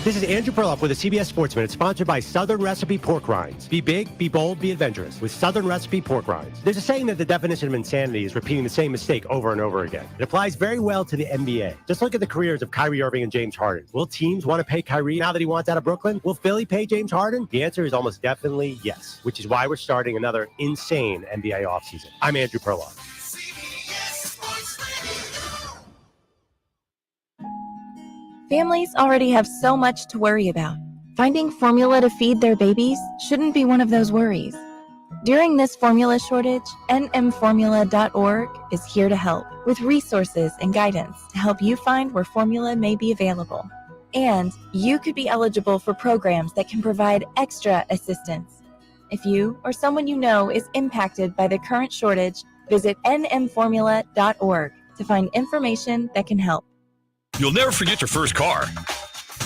This is Andrew Perloff with a CBS Sports Minute, sponsored by Southern Recipe Pork Rinds. Be big, be bold, be adventurous with Southern Recipe Pork Rinds. There's a saying that the definition of insanity is repeating the same mistake over and over again. It applies very well to the NBA. Just look at the careers of Kyrie Irving and James Harden. Will teams want to pay Kyrie now that he wants out of Brooklyn? Will Philly pay James Harden? The answer is almost definitely yes, which is why we're starting another insane NBA offseason. I'm Andrew Perloff. Families already have so much to worry about. Finding formula to feed their babies shouldn't be one of those worries. During this formula shortage, nmformula.org is here to help with resources and guidance to help you find where formula may be available. And you could be eligible for programs that can provide extra assistance. If you or someone you know is impacted by the current shortage, visit nmformula.org to find information that can help. You'll never forget your first car.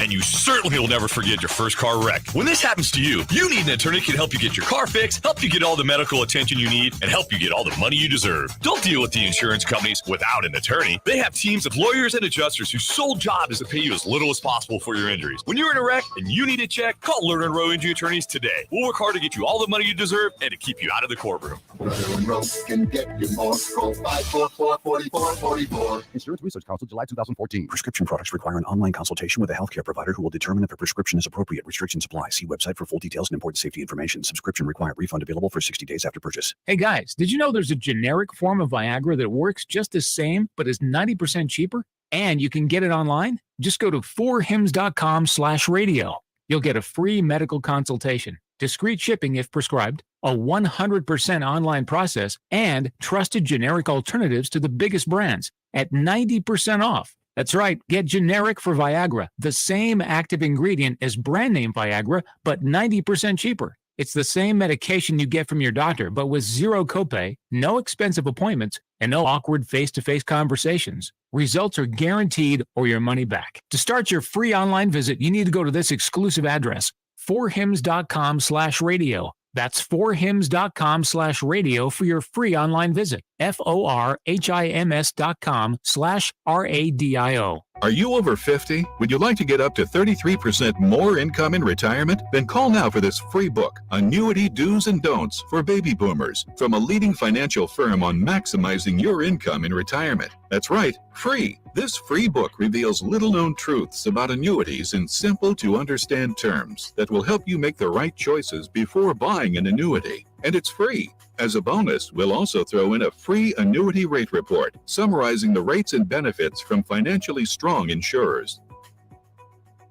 And you certainly will never forget your first car wreck. When this happens to you, you need an attorney who can help you get your car fixed, help you get all the medical attention you need, and help you get all the money you deserve. Don't deal with the insurance companies without an attorney. They have teams of lawyers and adjusters whose sole job is to pay you as little as possible for your injuries. When you're in a wreck and you need a check, call Lerner and Rowe Injury Attorneys today. We'll work hard to get you all the money you deserve and to keep you out of the courtroom. Lerner and Rowe can get you more. Call 544-4444. Insurance Research Council, July 2014. Prescription products require an online consultation with a healthcare provider who will determine if a prescription is appropriate. Restrictions apply. See website for full details and important safety information. Subscription required. Refund available for 60 days after purchase. Hey guys, did you know there's a generic form of Viagra that works just the same, but is 90% cheaper? And you can get it online? Just go to 4hims.com/radio. You'll get a free medical consultation, discreet shipping if prescribed, a 100% online process, and trusted generic alternatives to the biggest brands at 90% off. That's right, get generic for Viagra, the same active ingredient as brand name Viagra, but 90% cheaper. It's the same medication you get from your doctor, but with zero copay, no expensive appointments, and no awkward face-to-face conversations. Results are guaranteed or your money back. To start your free online visit, you need to go to this exclusive address, 4hims.com/radio. That's 4hims.com/radio for your free online visit. FORHIMS.com/RADIO. Are you over 50? Would you like to get up to 33% more income in retirement? Then call now for this free book, Annuity Do's and Don'ts for Baby Boomers, from a leading financial firm on maximizing your income in retirement. That's right, free. This free book reveals little-known truths about annuities in simple-to-understand terms that will help you make the right choices before buying an annuity. And it's free. As a bonus, we'll also throw in a free annuity rate report summarizing the rates and benefits from financially strong insurers.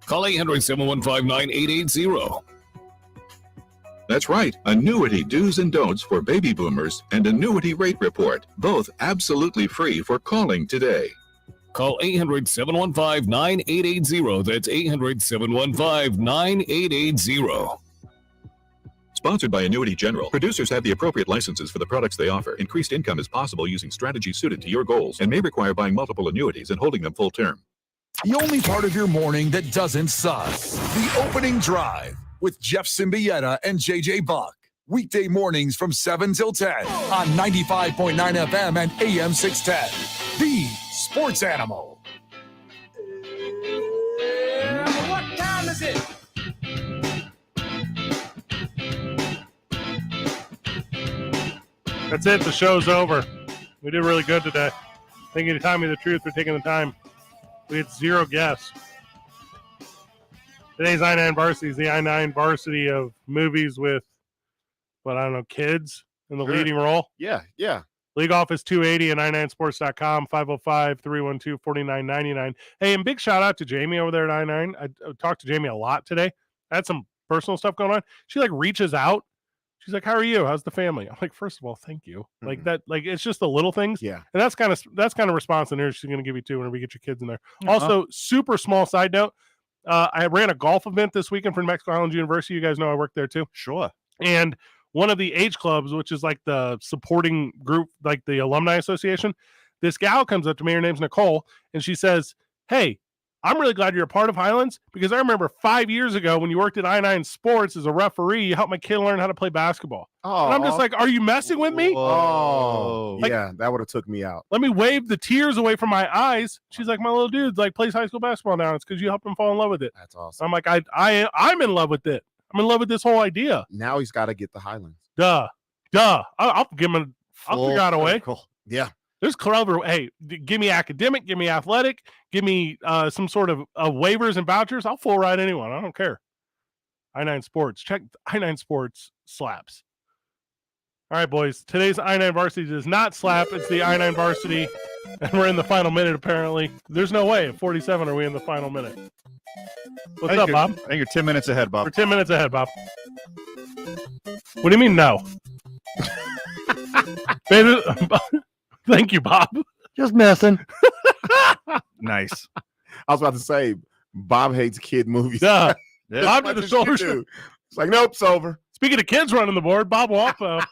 Call 800-715-9880. That's right, Annuity Do's and Don'ts for Baby Boomers and Annuity Rate Report, both absolutely free for calling today. Call 800-715-9880. That's 800-715-9880. Sponsored by Annuity General. Producers have the appropriate licenses for the products they offer. Increased income is possible using strategies suited to your goals and may require buying multiple annuities and holding them full term. The only part of your morning that doesn't suck. The Opening Drive with Jeff Symbieta and JJ Buck. Weekday mornings from 7 till 10 on 95.9 FM and AM 610. The Sports Animal. What time is it? That's it. The show's over. We did really good today. Thank you to Tommy the Truth for taking the time. We had 0 guests. Today's I-9 Varsity is the I-9 Varsity of movies with, kids in the leading role. Yeah. League office 280 and i9sports.com, 505-312-4999. Hey, and big shout out to Jamie over there at I9. I talked to Jamie a lot today. I had some personal stuff going on. She reaches out She's like, how are you? How's the family? I'm like, first of all, thank you. Like that, like it's just the little things. Yeah. And that's kind of response in here she's gonna give you too whenever you get your kids in there. Also, super small side note. I ran a golf event this weekend for New Mexico Island University. You guys know I work there too. Sure. And one of the age clubs, which is like the supporting group, like the alumni association, this gal comes up to me, her name's Nicole, and she says, hey, I'm really glad you're a part of Highlands because I remember 5 years ago when you worked at I-9 Sports as a referee, you helped my kid learn how to play basketball. Oh, and I'm just like, are you messing with me? Oh, Like, yeah, that would have took me out. let me wave the tears away from my eyes. She's like, my little dude's like plays high school basketball now. It's because you helped him fall in love with it. That's awesome. I'm like, I'm in love with it. I'm in love with this whole idea. Now he's got to get the Highlands. Duh. I'll give him I'll figure out a way. Yeah. There's clever. Hey, give me academic, give me athletic, give me some sort of waivers and vouchers. I'll full ride anyone. I don't care. I-9 Sports. Check I-9 Sports slaps. All right, boys. Today's I-9 Varsity does not slap. It's the I-9 Varsity, and we're in the final minute, apparently. There's no way. At 47 are we in the final minute. What's up, Bob? I think you're 10 minutes ahead, Bob. We're 10 minutes ahead, Bob. What do you mean, no? Thank you, Bob. Just messing. Nice. I was about to say, Bob hates kid movies. Yeah. As Bob much did the as you shoulder do. shrug. It's like, nope, it's over. Speaking of kids running the board, Bob Walpo.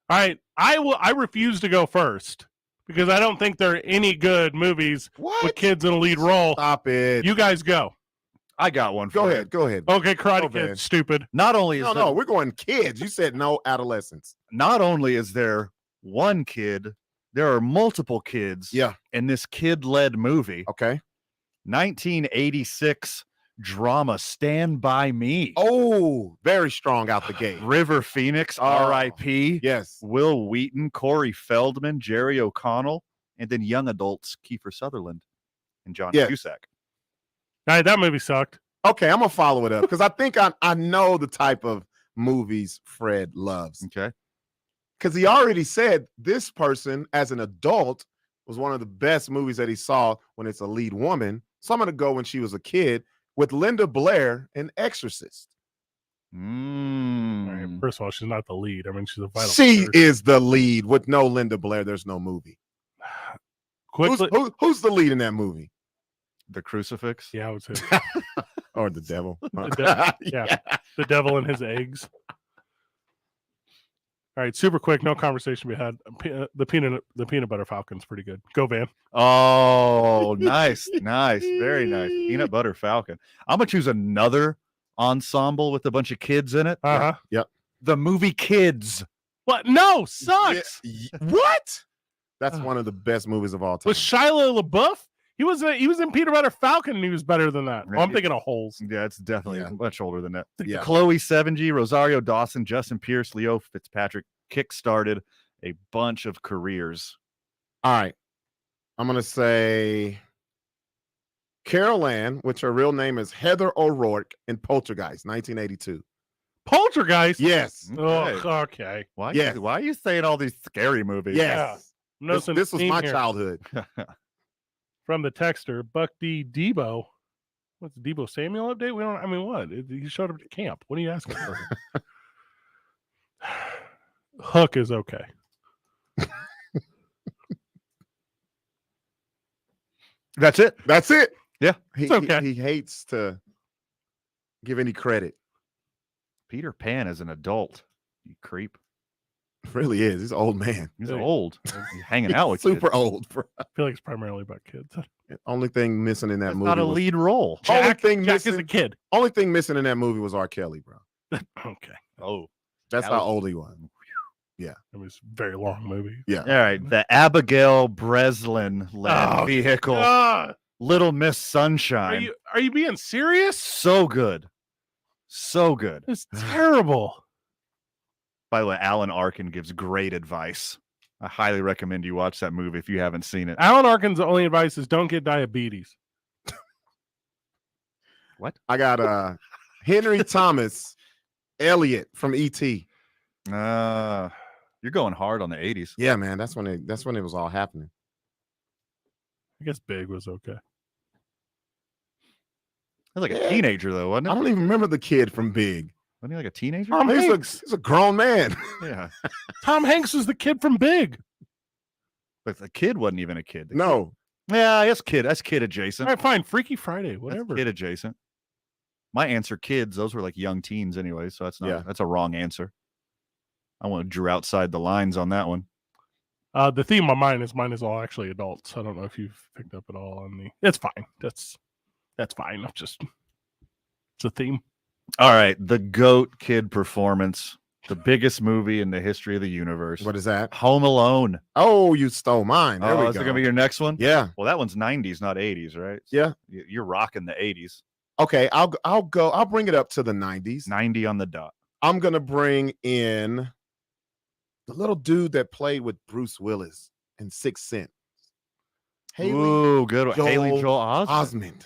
All right, I refuse to go first because I don't think there are any good movies with kids in a lead role. Stop it. You guys go. I got one. Go ahead. Go ahead. Okay, Karate Go, Kid. man. Stupid. Not only is No, we're going kids. You said no adolescents. Not only is there one kid, there are multiple kids. Yeah. In this kid-led movie. Okay. 1986 drama Stand By Me. Oh, very strong out the gate. River Phoenix, R.I.P. Yes. Will Wheaton, Corey Feldman, Jerry O'Connell, and then young adults Kiefer Sutherland and John Cusack. All right, that movie sucked. Okay, I'm gonna follow it up because I think I know the type of movies Fred loves. Okay. Because he already said this person as an adult was one of the best movies that he saw when it's a lead woman. So I'm gonna go when she was a kid with Linda Blair in Exorcist. All right, first of all, she's not the lead. I mean, she's a vital. She person. is the lead. With no Linda Blair, there's no movie. Quickly, Who's the lead in that movie? The crucifix? Yeah, I would say. Or the devil. Yeah, the devil and his eggs. All right, super quick, no conversation we had. The peanut butter falcon's pretty good. Go, Van. Oh, nice, nice, very nice. Peanut butter falcon. I'm gonna choose another ensemble with a bunch of kids in it. Uh-huh. Yep. The movie Kids. What? No, sucks. What? That's one of the best movies of all time. With Shia LaBeouf? He was in Peanut Butter Falcon and he was better than that. Oh, I'm thinking of Holes. Yeah, it's definitely much older than that. Yeah. Chloe Sevigny, Rosario Dawson, Justin Pierce, Leo Fitzpatrick kickstarted a bunch of careers. All right. I'm going to say Carol Ann, which her real name is Heather O'Rourke, in Poltergeist, 1982. Poltergeist? Yes. Oh, okay. Why Yes. are you saying all these scary movies? Yes. No, This was my childhood. From the texter, Buck D. Debo. What's the Debo Samuel update? We don't. I mean, what? He showed up to camp. What are you asking for? Hook is okay. That's it. That's it. Yeah, It's okay. He hates to give any credit. Peter Pan as an adult. You creep. Really is. He's an old man. He's old. He's hanging out with super kids. old. I feel like it's primarily about kids. Only thing missing in that That's movie not a was, lead role. Jack is missing a kid. Only thing missing in that movie was R. Kelly, bro. Okay. Oh, That's how old he was. Yeah. It was a very long movie. Yeah. All right. The Abigail Breslin led vehicle. God. Little Miss Sunshine. Are you being serious? So good. So good. It's terrible. By the way, Alan Arkin gives great advice. I highly recommend you watch that movie if you haven't seen it. Alan Arkin's only advice is don't get diabetes. What? I got Henry Thomas Elliott from E.T. You're going hard on the 80s. Yeah, man. That's when it was all happening. I guess Big was okay. That's like a teenager, though, wasn't it? I don't even remember the kid from Big. Wasn't he like a teenager? Tom Hanks. He's a grown man. Yeah. Tom Hanks is the kid from Big. But the kid wasn't even a kid. The No. kid- Yeah, that's kid. That's kid adjacent. All right, fine. Freaky Friday, That's whatever. kid adjacent. My answer, kids. Those were like young teens anyway, so that's not. Yeah. That's a wrong answer. I want to drew outside the lines on that one. The theme of mine is all actually adults. I don't know if you've picked up at all on the. It's fine. That's fine. It's a theme. All right, the GOAT kid performance, the biggest movie in the history of the universe. What is that? Home Alone. Oh, you stole mine. There we is go. it gonna be your next one? Yeah. Well, that one's 90s, not 80s, right? Yeah. You're rocking the 80s. Okay, I'll bring it up to the 90s. 90 on the dot. I'm gonna bring in the little dude that played with Bruce Willis in Sixth Sense. Ooh, good one. Haley Joel Osment.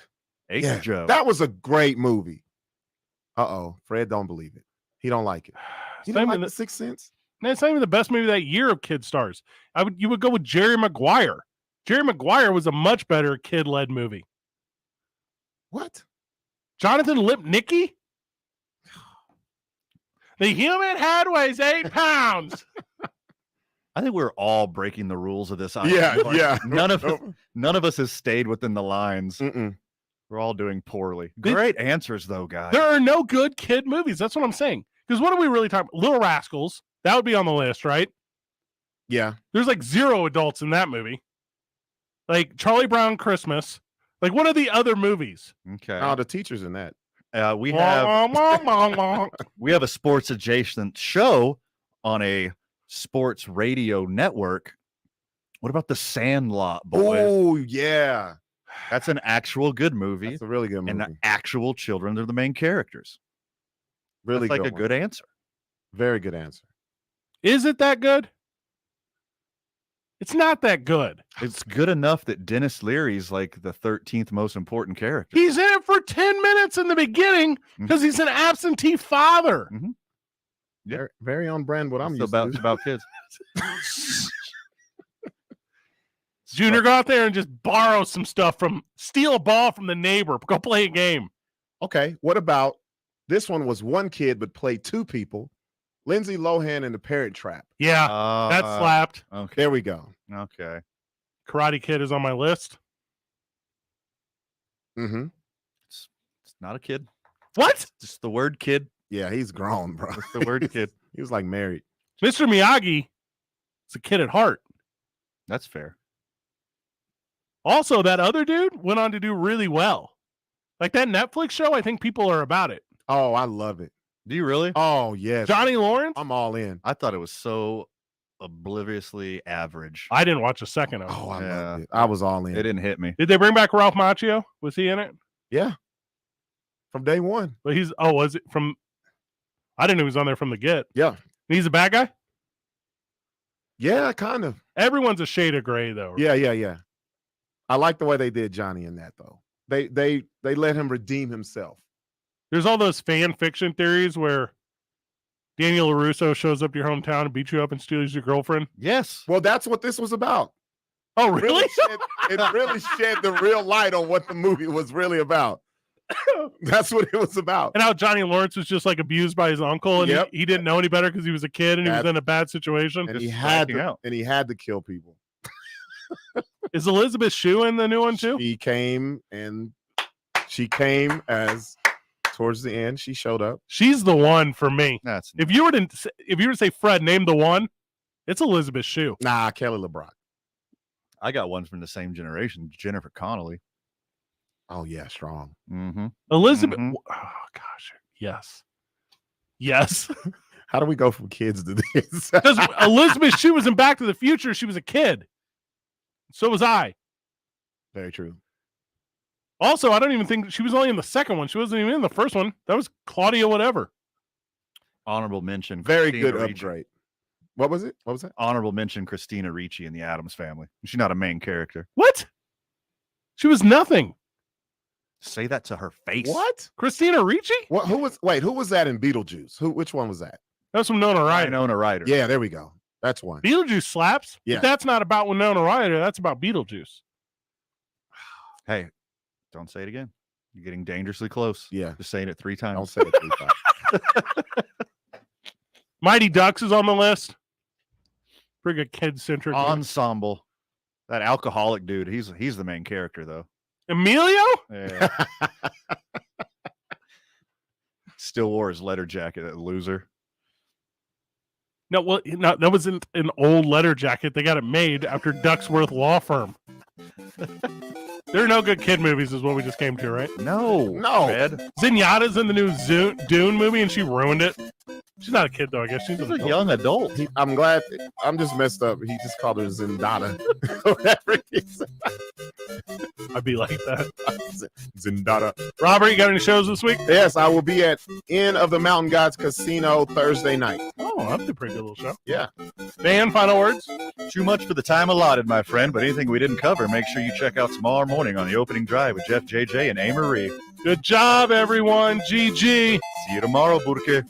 H. Yeah, Joe. that was a great movie. Fred don't believe it. He don't like it. You don't like the Sixth Sense? No, it's not even the best movie that year of kid stars. You would go with Jerry Maguire. Jerry Maguire was a much better kid-led movie. What? Jonathan Lipnicki? The human head weighs 8 pounds. I think we're all breaking the rules of this. Yeah. None of us has stayed within the lines. We're all doing poorly. Great answers, though, guys. There are no good kid movies. That's what I'm saying. Because what are we really talking about? Little Rascals. That would be on the list, right? Yeah. There's like 0 adults in that movie. Like Charlie Brown Christmas. Like, what are the other movies? Okay. Oh, the teacher's in that. We have a sports adjacent show on a sports radio network. What about The Sandlot, boys? Oh, yeah. That's an actual good movie. It's a really good movie. And the actual children are the main characters. Really That's like good a good answer. Very good answer. Is it that good? It's not that good. It's good enough that Dennis Leary's like the 13th most important character. He's in it for 10 minutes in the beginning because he's an absentee father. Yeah. Very on brand what I'm used about, to. It's about kids. Junior, go out there and just borrow some stuff steal a ball from the neighbor. Go play a game. Okay. What about this one was one kid but played 2 people? Lindsay Lohan and the Parent Trap. Yeah, that slapped. Okay. There we go. Okay. Karate Kid is on my list. Mm-hmm. It's not a kid. What? Just the word kid. Yeah, he's grown, bro. It's the word kid. He was like married. Mr. Miyagi is a kid at heart. That's fair. Also, that other dude went on to do really well. Like that Netflix show, I think people are about it. Oh, I love it. Do you really? Oh, yes. Johnny Lawrence? I'm all in. I thought it was so obliviously average. I didn't watch a second of it. Oh, I loved it. I was all in. It didn't hit me. Did they bring back Ralph Macchio? Was he in it? Yeah. From day one. But was it from? I didn't know he was on there from the get. Yeah. He's a bad guy? Yeah, kind of. Everyone's a shade of gray, though. Yeah. I like the way they did Johnny in that, though. They let him redeem himself. There's all those fan fiction theories where Daniel LaRusso shows up to your hometown and beats you up and steals your girlfriend. Yes. Well, that's what this was about. Oh, really? It really shed the real light on what the movie was really about. That's what it was about. And how Johnny Lawrence was just like abused by his uncle, and he didn't know any better because he was a kid and he was in a bad situation. And he had to kill people. Is Elizabeth Shue in the new one too? She came as towards the end. She showed up. She's the one for me. That's if you were to say Fred, name the one, it's Elizabeth Shue. Nah, Kelly LeBrock. I got one from the same generation, Jennifer Connelly. Oh yeah, strong. Mm-hmm. Elizabeth. Oh gosh, yes. How do we go from kids to this? Because Elizabeth Shue was in Back to the Future. She was a kid. So was I. Very true. Also, I don't even think she was only in the second one. She wasn't even in the first one. That was Claudia whatever. Honorable mention. Very Christina good Ricci. upgrade. What was it? What was that? Honorable mention Christina Ricci in the Addams Family. She's not a main character. What? She was nothing. Say that to her face. What? Christina Ricci? What? Who was that in Beetlejuice? Which one was that? That's from Winona Ryder. Winona Ryder. Yeah, there we go. That's one. Beetlejuice slaps. Yeah. But that's not about Winona Ryder. That's about Beetlejuice. Hey, don't say it again. You're getting dangerously close. Yeah. Just saying it 3 times. Don't say it 3 times. Mighty Ducks is on the list. Pretty good kid-centric. Ensemble. That alcoholic dude, he's the main character, though. Emilio? Yeah. Still wore his letter jacket, that loser. No, well, no, that was an old letter jacket. They got it made after Ducksworth Law Firm. There are no good kid movies, is what we just came to, right? No. Fred. Zenyatta's in the new Dune movie, and she ruined it. She's not a kid, though, I guess. She's a young adult. I'm glad. I'm just messed up. He just called her Zendata. Whatever he said. I'd be like that. Zendata. Robert, you got any shows this week? Yes, I will be at Inn of the Mountain Gods Casino Thursday night. Oh, that's a pretty good little show. Yeah. Van, final words? Too much for the time allotted, my friend, but anything we didn't cover, make sure you check out tomorrow morning on the opening drive with Jeff, JJ, and A. Marie. Good job, everyone. GG. See you tomorrow, Burke.